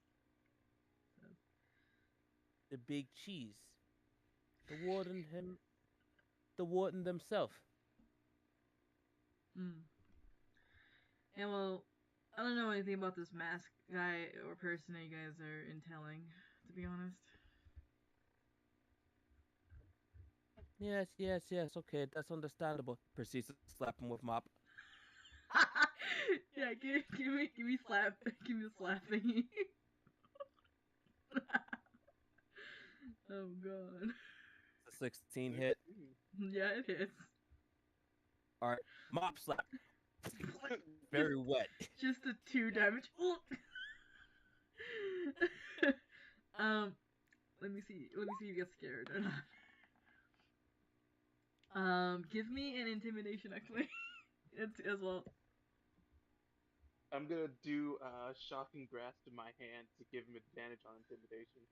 The big cheese. The warden themselves. Yeah, well, I don't know anything about this mask guy or person that you guys are intelling, to be honest. Yes, okay, that's understandable. Proceeds to slap him with mop. Yeah, give me slap thingy. Oh god. A 16 hit. Yeah, it is. Alright, mop slap. Very wet. Just a 2 damage. Let me see if you get scared or not. Give me an intimidation actually. as well. I'm gonna do shocking grasp in my hand to give him advantage on intimidation.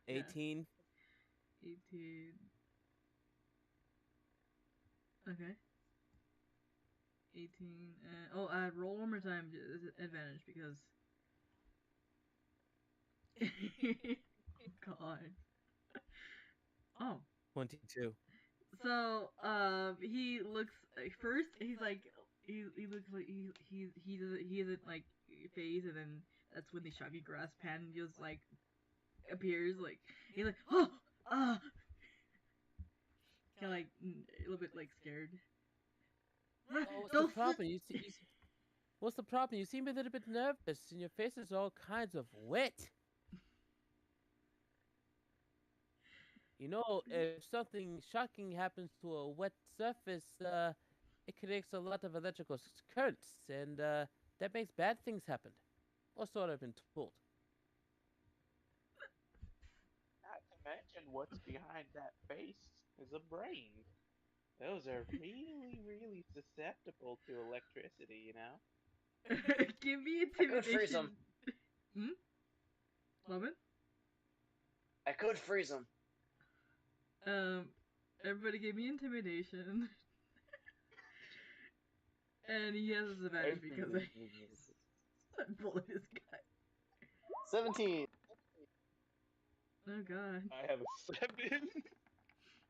18. 18. Okay. 18. Roll one more time. Advantage because. God. Oh. 22. So, he looks first. He's like, he looks like he doesn't like phase, and then that's when the shaggy grass pan just like appears. Like he's like, oh, kind of like a little bit like scared. What's the problem? What's the problem? You seem a little bit nervous, and your face is all kinds of wet. You know, if something shocking happens to a wet surface, it creates a lot of electrical currents, and that makes bad things happen. Or so I've been told. Not to mention what's behind that face is a brain. Those are really, really susceptible to electricity, you know? Give me I could freeze intimidation. him. Lemon? I could freeze him. Everybody give me intimidation. And he has his advantage because I bullied this guy. 17. Oh god. I have a 7.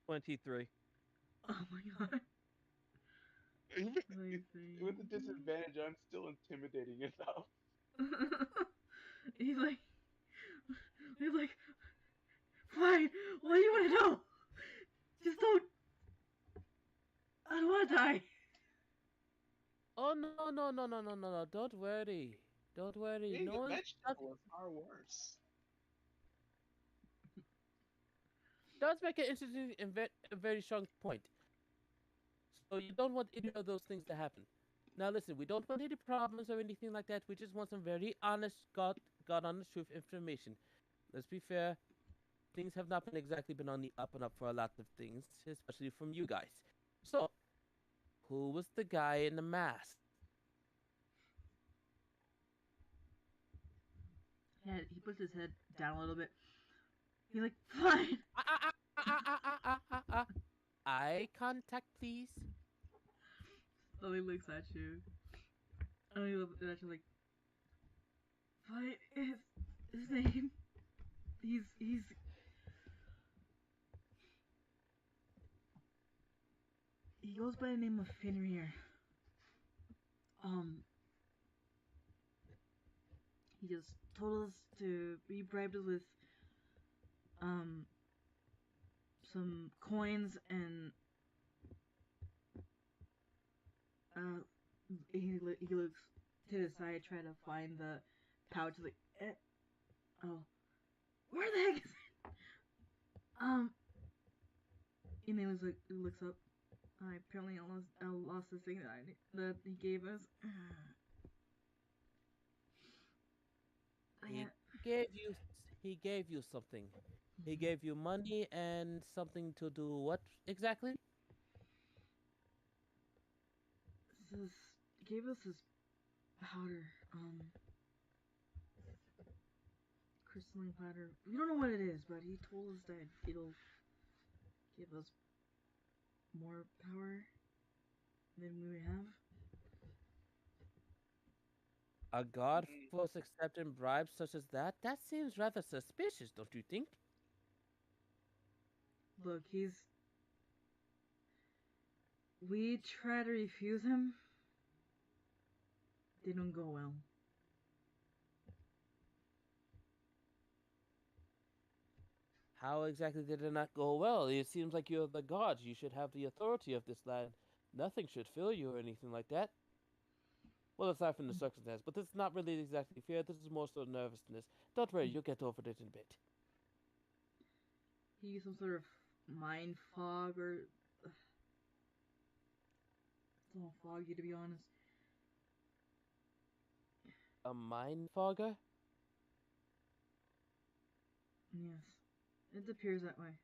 23. Oh my god. With the disadvantage, I'm still intimidating enough. he's like, fine. What do you want to know? Just don't. I don't want to die. Oh no! Don't worry. Being No a one's vegetable is far worse. does make an interesting and a very strong point. So you don't want any of those things to happen. Now listen, we don't want any problems or anything like that. We just want some very honest, God honest truth information. Let's be fair. Things have not been on the up and up for a lot of things, especially from you guys. So, who was the guy in the mask? Yeah, he puts his head down a little bit. He's like, fine. Eye contact, please. So he looks at you. And he looks at you like, what is his name? He's he goes by the name of Fenrir. He just told us he bribed us with some coins and he looks to the side, trying to find the pouch. Like, oh, where the heck is it? And he looks up. I apparently lost the thing that he gave us. He gave you something. He gave you money and something to do what exactly? He gave us this powder, crystalline powder. We don't know what it is, but he told us that it'll give us more power than we would have. A god for accepting bribes such as that? That seems rather suspicious, don't you think? Look, we try to refuse him. They don't go well. How exactly did it not go well? It seems like you're the gods. You should have the authority of this land. Nothing should fail you or anything like that. Well, aside from the circumstance, but this is not really exactly fear. This is more so nervousness. Don't worry, you'll get over it in a bit. He used some sort of mind fog or... It's all foggy, to be honest. A mind fogger? Yes. It appears that way.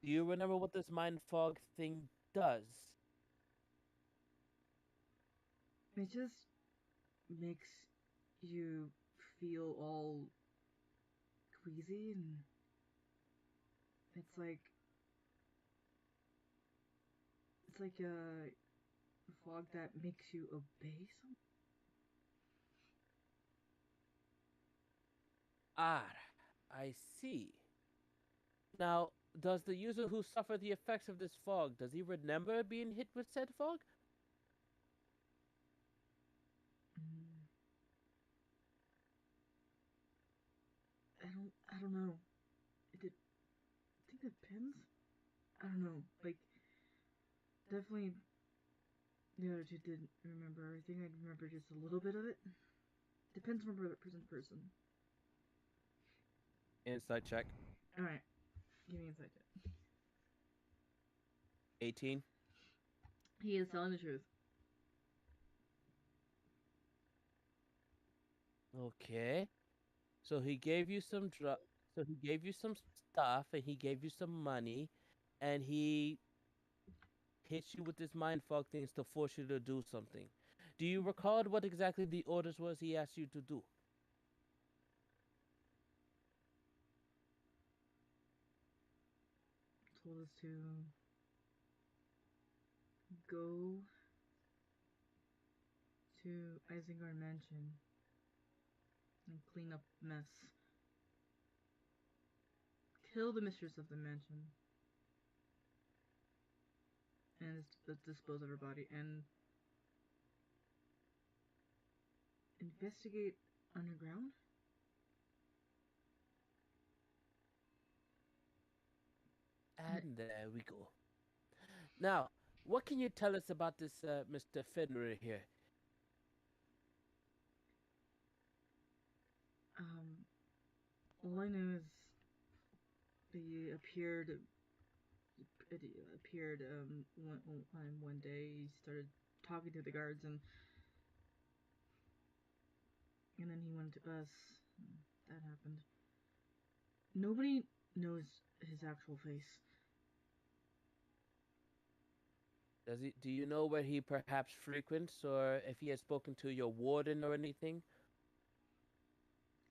Do you remember what this mind fog thing does? It just makes you feel all queasy, and it's like a fog that makes you obey something. Ah, I see. Now, does the user who suffered the effects of this fog, does he remember being hit with said fog? I don't know. I think it depends. I don't know. Like, definitely the other two didn't remember everything. I remember just a little bit of it. Depends from person to person. Insight check. Alright. Give me insight check. 18. He is telling the truth. Okay. So he gave you some so he gave you some stuff and he gave you some money and he hit you with this mind fog things to force you to do something. Do you recall what exactly the orders was he asked you to do? Told us to go to Isengard Mansion and clean up mess. Kill the mistress of the mansion and dispose of her body, and investigate underground. And there we go. Now, what can you tell us about this Mr. Fenrir here? All I know is he appeared one day. He started talking to the guards, and then he went to us. That happened. Nobody knows his actual face. Do you know where he perhaps frequents, or if he has spoken to your warden or anything?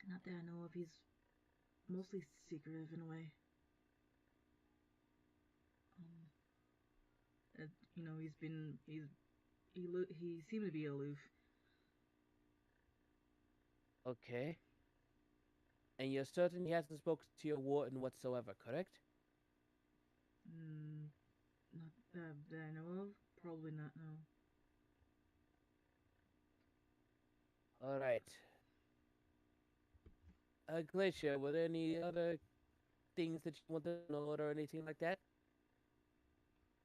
Not that I know of. He's mostly secretive in a way. You know, he seemed to be aloof. Okay. And you're certain he hasn't spoken to your warden whatsoever, correct? Not that I know of. Probably not, no. Alright. Glacier, were there any other things that you want to know or anything like that?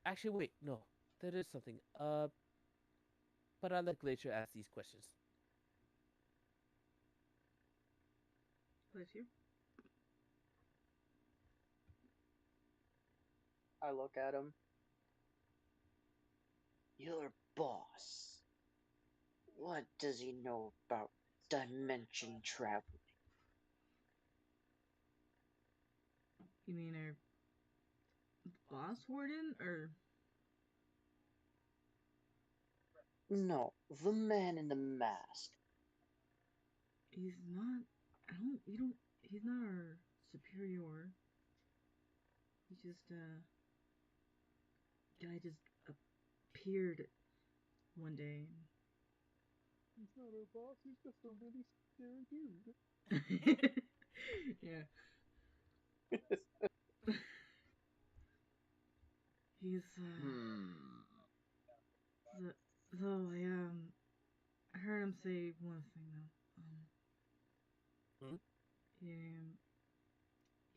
Actually, wait, no. There is something. But I'll let Glacier ask these questions. Glacier? I look at him. Your boss. What does he know about dimension travel? You mean our boss warden, or? No, the man in the mask. He's not. He's not our superior. He's just guy just appeared one day. He's not our boss. He's just a really scary dude. Yeah. He's though I heard him say one thing though.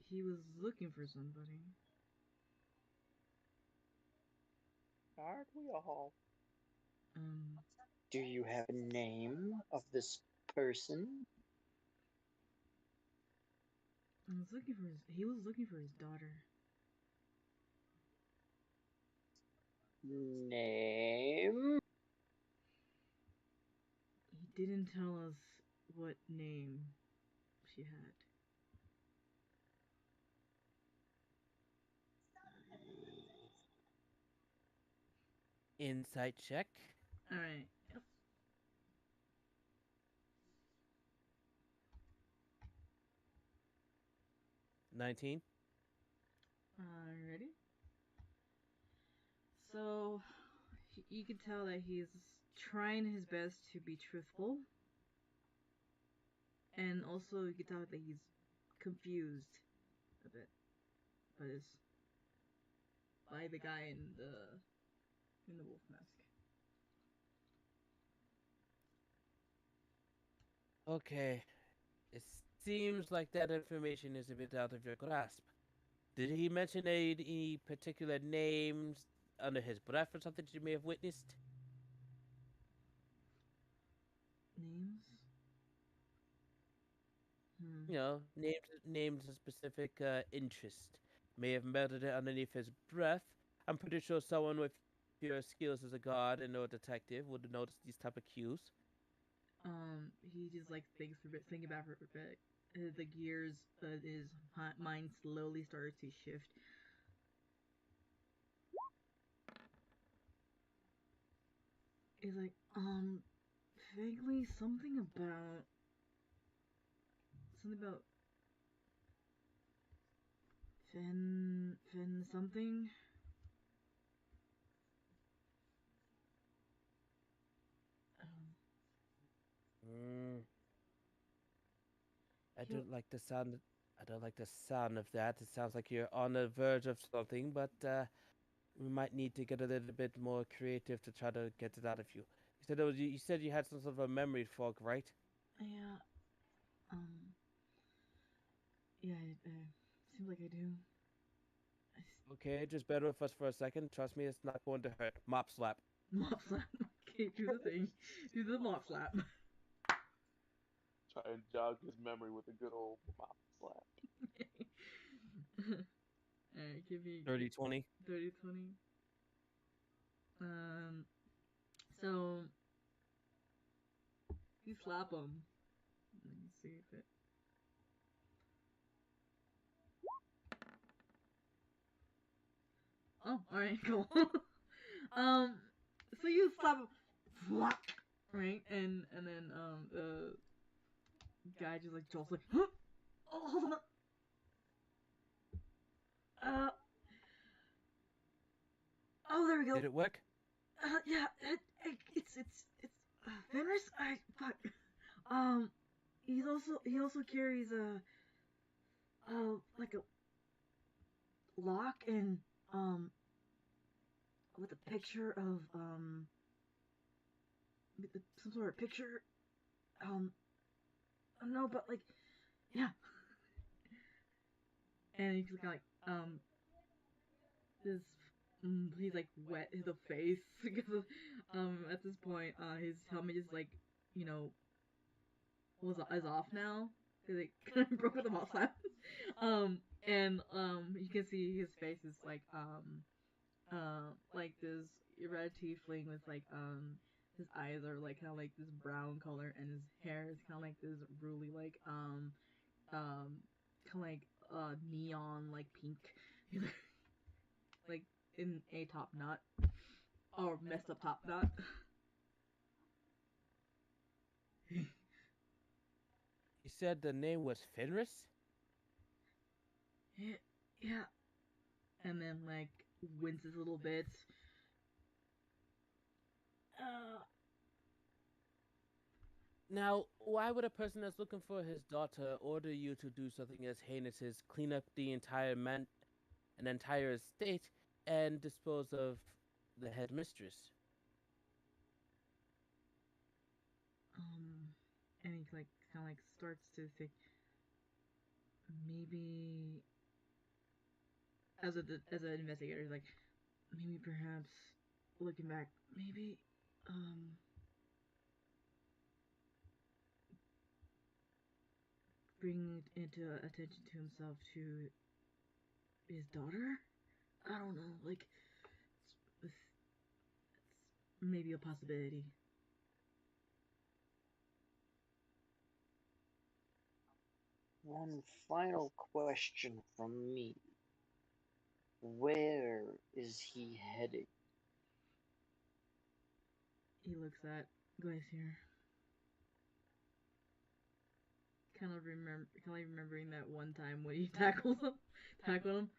He was looking for somebody. Aren't we all? Do you have a name of this person? He was looking for his daughter. Name? He didn't tell us what name she had. Insight check. Alright. Yep. 19. Ready? So, you can tell that he's trying his best to be truthful. And also, you can tell that he's confused a bit by the guy in the wolf mask. Okay. It seems like that information is a bit out of your grasp. Did he mention any particular names under his breath or something that you may have witnessed? Names? You know, names a specific interest. May have muttered it underneath his breath. I'm pretty sure someone with your skills as a guard and or a detective would have noticed these type of cues. He just like thinks about it for a bit. The gears of his mind slowly started to shift. He's like, vaguely something about Finn something. I don't like the sound. I don't like the sound of that. It sounds like you're on the verge of something, but we might need to get a little bit more creative to try to get it out of you. You said you had some sort of a memory fog, right? Yeah. Yeah. Seems like I do. Okay, just bear with us for a second. Trust me, it's not going to hurt. Mop slap. Mop slap. Okay, do the thing. Do the mop slap. Try and jog his memory with a good old mop slap. Alright, give me 30-20. 30-20. So you slap him. Let me see if it. Oh, alright, cool. So you slap him, right? And then the guy just like jolts like, huh? Oh, hold on. Oh, there we go. Did it work? Yeah, it's Fenris. Fuck. He also carries like a lock and with a picture of some sort of picture. No, but like, yeah. And he's kind of like this. He's like wet in the face because of, at this point his helmet is like, you know, is off now because it kind of broke with the mop slap. And you can see his face is like this red tiefling with his eyes are like kind of like this brown color, and his hair is kind of like this really kind of like neon like pink, like in a top knot or messed up top knot. You said the name was Fenris? Yeah. And then like winces a little bit. Now, why would a person that's looking for his daughter order you to do something as heinous as clean up the an entire estate and dispose of the headmistress? And he like kind of like starts to think maybe as an investigator, he's like maybe perhaps looking back, maybe bringing into attention to himself to his daughter. I don't know, like it's maybe a possibility. One final question from me. Where is he heading? He looks at Glacier. Kind of remembering that one time when he tackled him.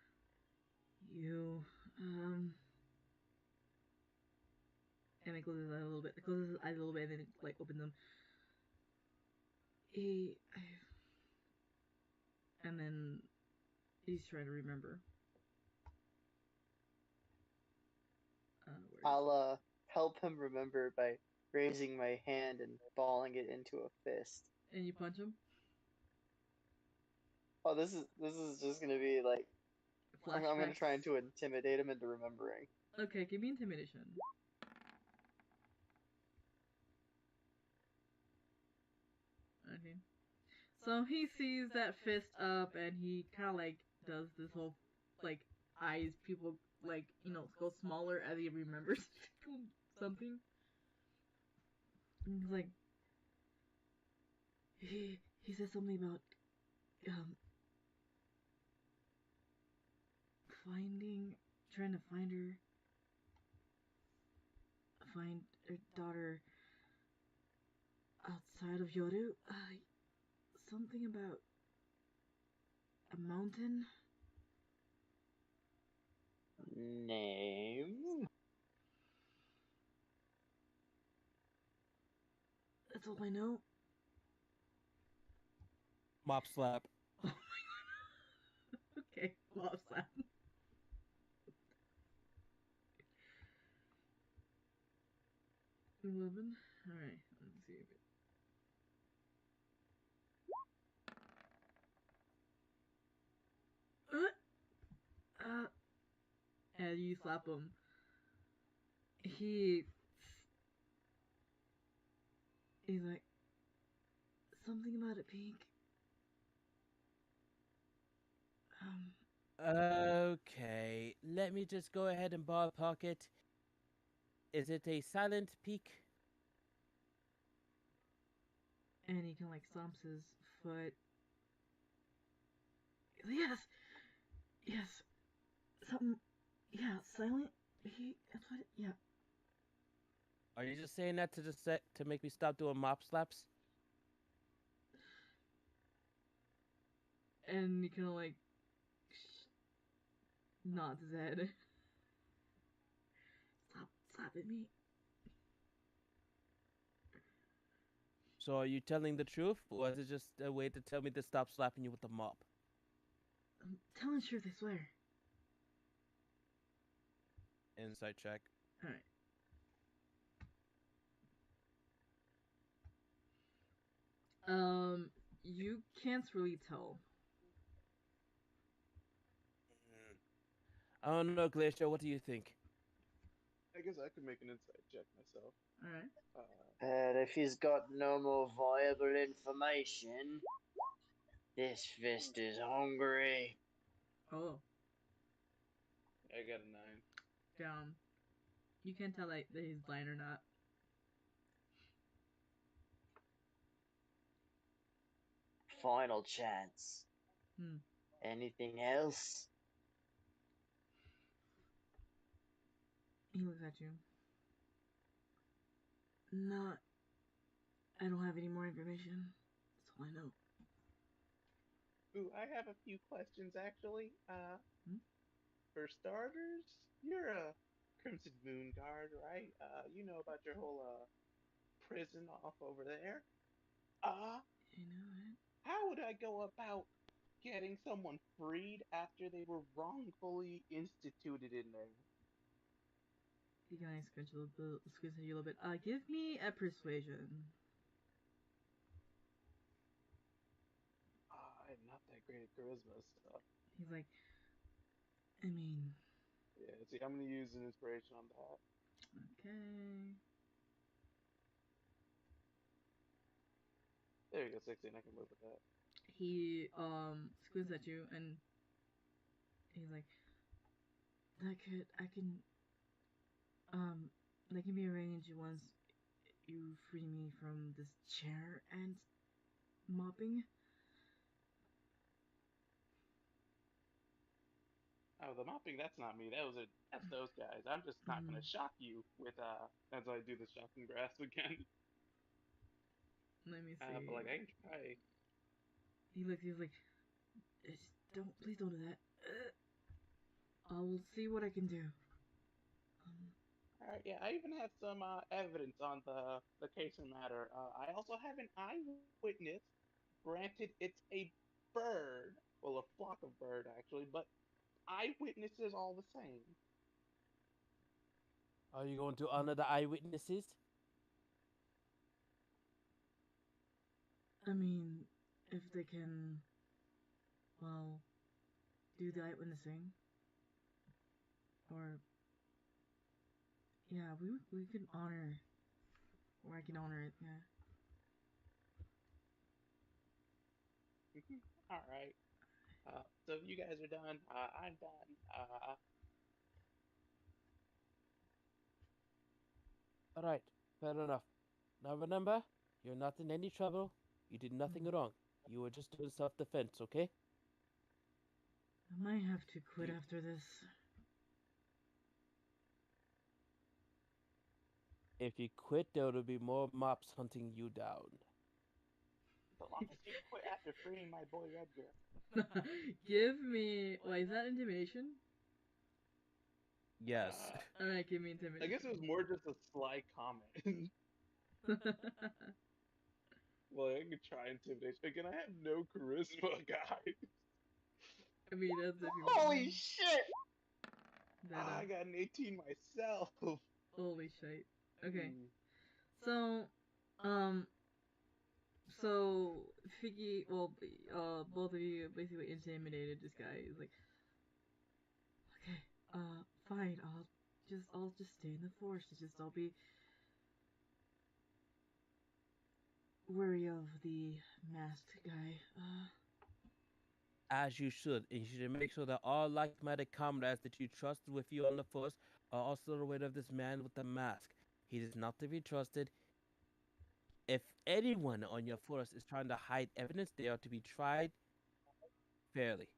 You, and it closes his eyes a little bit. It closes his eyes a little bit, and then it like opens them. And then he's trying to remember. I'll help him remember by raising my hand and balling it into a fist. And you punch him? Oh, this is just gonna be like I'm gonna try to intimidate him into remembering. Okay, give me intimidation. Okay. So he sees that fist up, and he kind of like does this whole like eyes people like go smaller as he remembers something. And he's like he says something about trying to find her daughter outside of Yoru. Something about a mountain. Name? That's all I know. Mop slap. Okay, mop slap. $11. Alright, let's see if it. As you slap him, he's like something about it pink. Okay, let me just go ahead and bar pocket. Is it a silent peak? And he kind of like stomps his foot. Yes, something. Yeah, silent. That's what. Yeah. Are you just saying that to make me stop doing mop slaps? And he kind of like nods his head. Stop slapping me. So are you telling the truth, or is it just a way to tell me to stop slapping you with the mop? I'm telling the truth, I swear. Insight check. Alright. You can't really tell. I don't know, Glacier. What do you think? I guess I could make an insight check myself. Alright. But if he's got no more viable information, this fist is hungry. Oh. I got a 9. Down. You can't tell that he's blind or not. Final chance. Anything else? He looks at you. Not. I don't have any more information. That's all I know. Ooh, I have a few questions actually. For starters, you're a Crimson Moon Guard, right? You know about your whole prison off over there. You know it. How would I go about getting someone freed after they were wrongfully instituted in there? He kind of squints you a little bit. Give me a persuasion. I'm not that great at charisma stuff. He's like, I mean. Yeah, see, I'm gonna use an inspiration on that. Okay. There you go, 16. I can live with that. He squints at you and he's like, that can be arranged once you free me from this chair and mopping. Oh, the mopping, that's not me. That's those guys. I'm just not gonna shock you with as I do the shocking grasp again. Let me see. But like I can try. He's like, please don't do that. I will see what I can do. Alright, yeah, I even have some evidence on the case of matter. I also have an eyewitness. Granted, it's a bird. Well, a flock of bird, actually, but eyewitnesses all the same. Are you going to honor the eyewitnesses? I mean, if they can, well, do the eyewitnessing. Or, yeah, we could honor, or I can honor it, yeah. Alright. So if you guys are done, I'm done. Alright, fair enough. Now remember, you're not in any trouble. You did nothing wrong. You were just doing self-defense, okay? I might have to quit after this. If you quit, there will be more mops hunting you down. So long as you quit after freeing my boy Edgar. Give me... Wait, is that intimidation? Yes. Alright, give me intimidation. I guess it was more just a sly comment. Well, I can try intimidation. Again, I have no charisma, guys. I mean, that's if you Holy shit! I got an 18 myself. Holy shit. Okay. So, so Figgy, well, both of you basically intimidated this guy. He's like, okay, fine, I'll just stay in the forest. I'll be wary of the masked guy. As you should. And you should make sure that all like-minded comrades that you trust with you on the force are also aware of this man with the mask. He is not to be trusted. If anyone on your force is trying to hide evidence, they are to be tried fairly.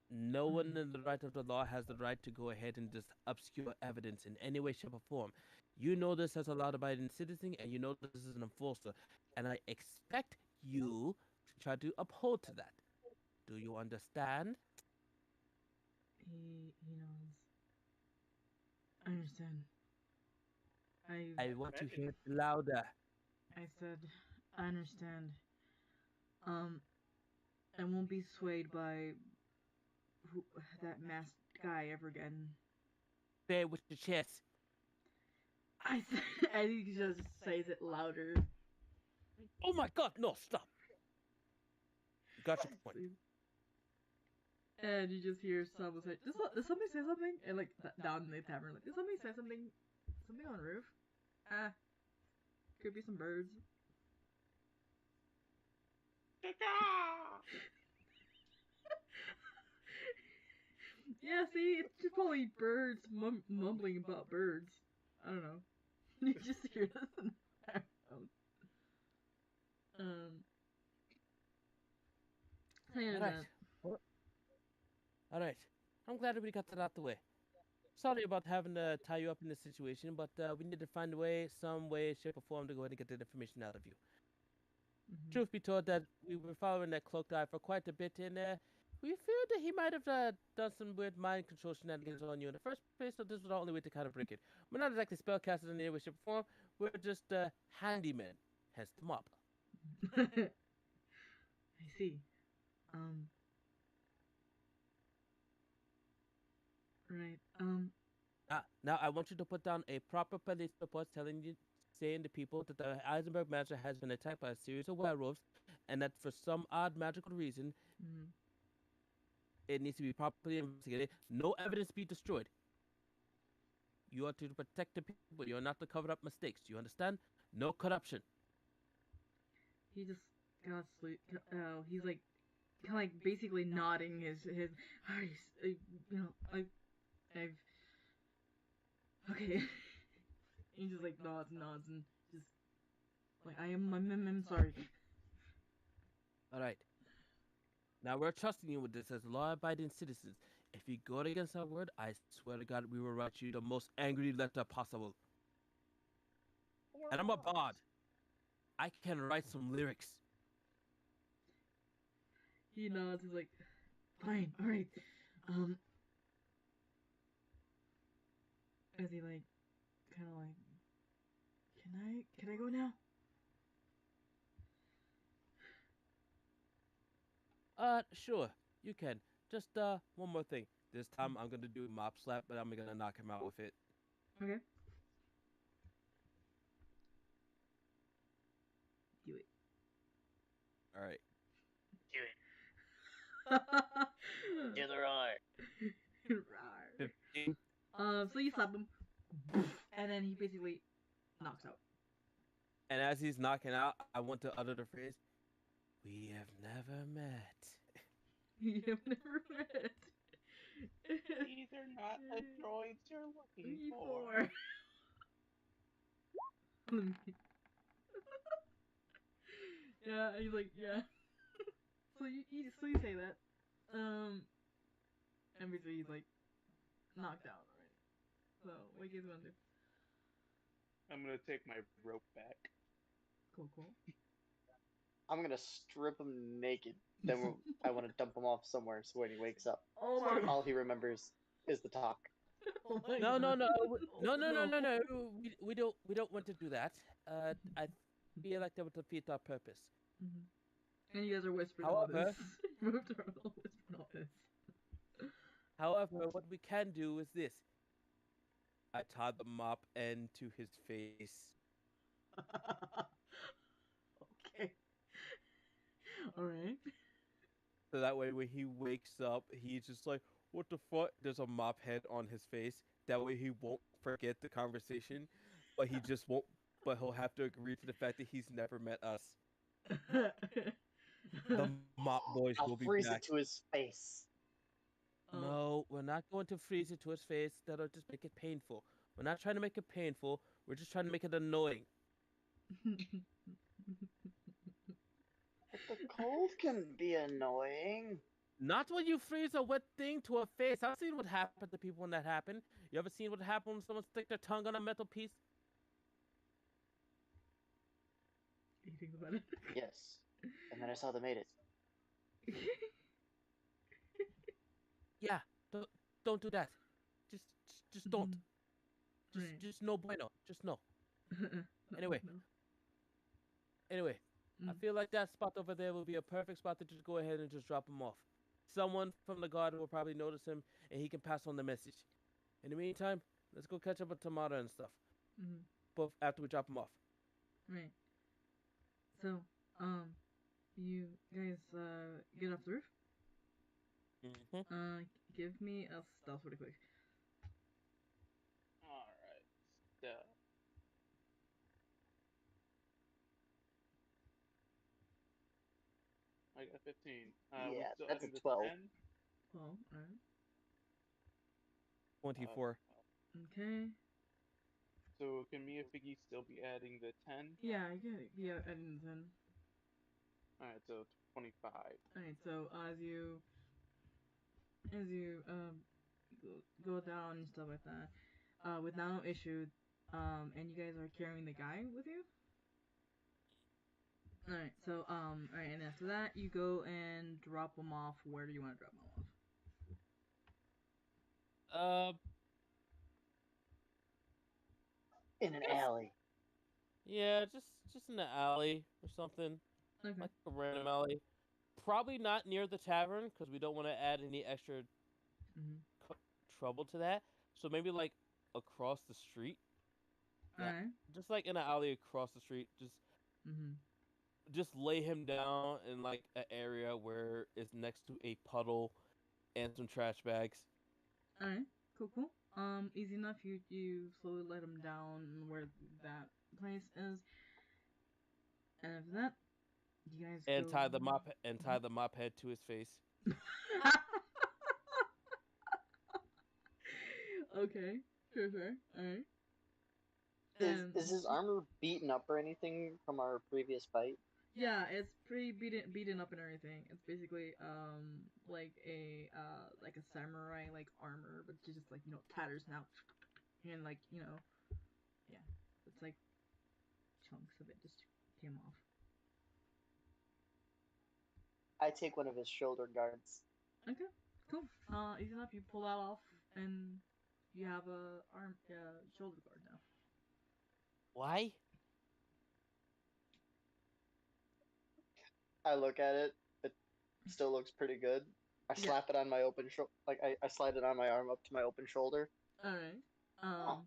No one in the right of the law has the right to go ahead and just obscure evidence in any way, shape, or form. You know this as a law-abiding citizen, and you know this is an enforcer. And I expect you to try to uphold to that. Do you understand? He knows. I understand. I want to hear it louder. I said, I understand. I won't be swayed by that masked guy ever again. Say it with your chest. I think he just says it louder. Oh my god, no, stop. Got your point. And you just hear someone say, did somebody say something? And like, down in the tavern, like, did somebody say something? Something on the roof? Could be some birds. Yeah, see, it's just probably birds mumbling about birds. I don't know. You just hear this in the background. All right. I'm glad that we got that out the way. Sorry about having to tie you up in this situation, but we need to find a way, some way, shape, or form to go ahead and get the information out of you. Mm-hmm. Truth be told, that we were following that cloaked guy for quite a bit, and we feared that he might have done some weird mind control shenanigans on you in the first place, so this was the only way to kind of break it. We're not exactly spellcasters in any way, shape, or form. We're just handymen, hence the mop. I see. Right. Now I want you to put down a proper police report saying to people that the Eisenberg mansion has been attacked by a series of werewolves, and that for some odd magical reason, it needs to be properly investigated. No evidence be destroyed. You are to protect the people. You are not to cover up mistakes. Do you understand? No corruption. He just got sleep. He's like, kind of like basically nodding his. I've. Okay. He just like nods, and just like I'm sorry. All right. Now we're trusting you with this as law-abiding citizens. If you go against our word, I swear to God, we will write you the most angry letter possible. And I'm a bard. I can write some lyrics. He nods. He's like, fine, all right. As he like, kind of like, can I go now? Sure, you can. Just one more thing. This time I'm gonna do mop slap, but I'm gonna knock him out with it. Okay. Do it. All right. Do it. Do the roar. 15. So you slap him, and then he basically knocks out. And as he's knocking out, I want to utter the phrase, "We have never met." You have never met. These are not the droids you're looking for. Yeah, he's like, yeah. So you say that, and basically he's like knocked out already. So what you guys gonna do? I'm gonna take my rope back. Cool. I'm gonna strip him naked. Then I want to dump him off somewhere so when he wakes up, Oh my God. all he remembers is the talk. Oh my No. God. No. We don't want to do that. I feel like that would defeat our purpose. Mm-hmm. And you guys are whispering all this. Moved around all whispering all this. However, what we can do is this. I tied the mop end to his face. Okay. All right. So that way when he wakes up, he's just like, what the fuck? There's a mop head on his face. That way he won't forget the conversation, but he'll have to agree to the fact that he's never met us. The mop boys will be freeze back. it to his face. No, we're not going to freeze it to his face. That'll just make it painful. We're not trying to make it painful. We're just trying to make it annoying. But the cold can be annoying. Not when you freeze a wet thing to a face. I've seen what happened to people when that happened. You ever seen what happened when someone stick their tongue on a metal piece? You think about it? Yes. And then I saw they made it. Yeah, don't do that. Just don't. Right. Just no bueno. Just no. Anyway. I feel like that spot over there will be a perfect spot to just go ahead and just drop him off. Someone from the guard will probably notice him, and he can pass on the message. In the meantime, let's go catch up with Tomato and stuff. Both after we drop him off. Right. So, you guys get off the roof. Give me a stealth really quick. Alright, stealth. I got 15. Yeah, that's a 12. 12, alright. 24. Okay. So can me and Figgy still be adding the 10? Yeah, I get it. Yeah, adding the 10. Alright, so 25. Alright, so as you go down and stuff like that, with no issue, and you guys are carrying the guy with you. Alright, so alright, and after that you go and drop him off. Where do you want to drop him off? In an alley. Yeah, just in the alley or something, Okay. like a random alley. Probably not near the tavern because we don't want to add any extra trouble to that. So maybe like across the street. Alright. Just like in an alley across the street. Just lay him down in like an area where it's next to a puddle and some trash bags. Alright, cool. Easy enough. You slowly let him down where that place is, and after that, you guys and go... tie the mop head to his face. Okay, sure. Alright. Is his armor beaten up or anything from our previous fight? Yeah, it's pretty beaten up and everything. It's basically like a samurai like armor, but just like tatters now, and like yeah, it's like chunks of it just came off. I take one of his shoulder guards. Okay, cool. Easy enough. You pull that off, and you have a shoulder guard now. Why? I look at it. It still looks pretty good. I slap it on my open shoulder. Like I slide it on my arm up to my open shoulder. All right.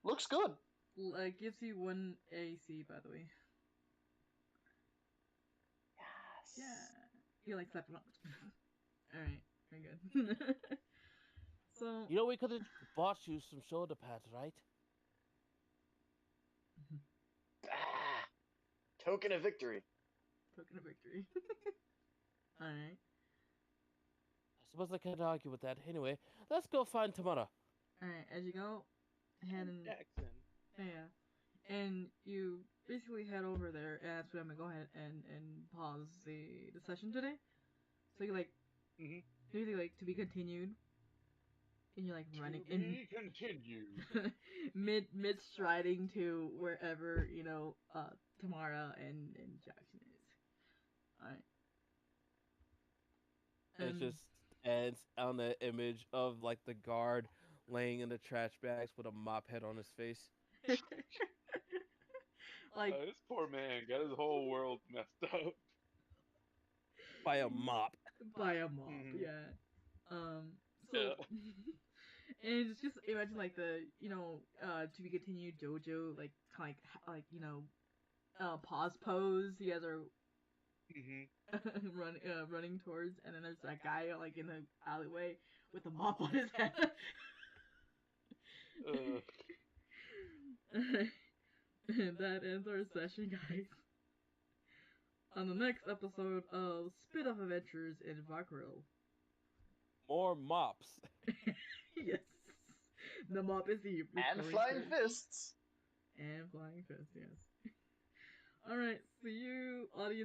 Looks good. It gives you 1 AC, by the way. Yes. Yeah. You like slap it on. All right. Very good. So. You know, we could have bought you some shoulder pads, right? Token of victory. Alright. I suppose I can't argue with that. Anyway, let's go find Tamara. Alright, as you go, head and... Jackson. Yeah. And you basically head over there, and that's when I'm gonna go ahead and pause the session today. So you basically to be continued. And you're like running to be continued. mid striding to wherever Tamara and Jackson is. Alright. It just ends on the image of like the guard laying in the trash bags with a mop head on his face. Like this poor man got his whole world messed up by a mop. Yeah. So and it's just imagine like the to be continued JoJo like kind of like pause pose. You guys are running towards, and then there's that guy like in the alleyway with a mop on his head. And that ends our session, guys. On the next episode of Spinoff Adventures in Varkaril. More mops. Yes. The mop is the and flying fists. And flying fists, yes. Alright, see you, audience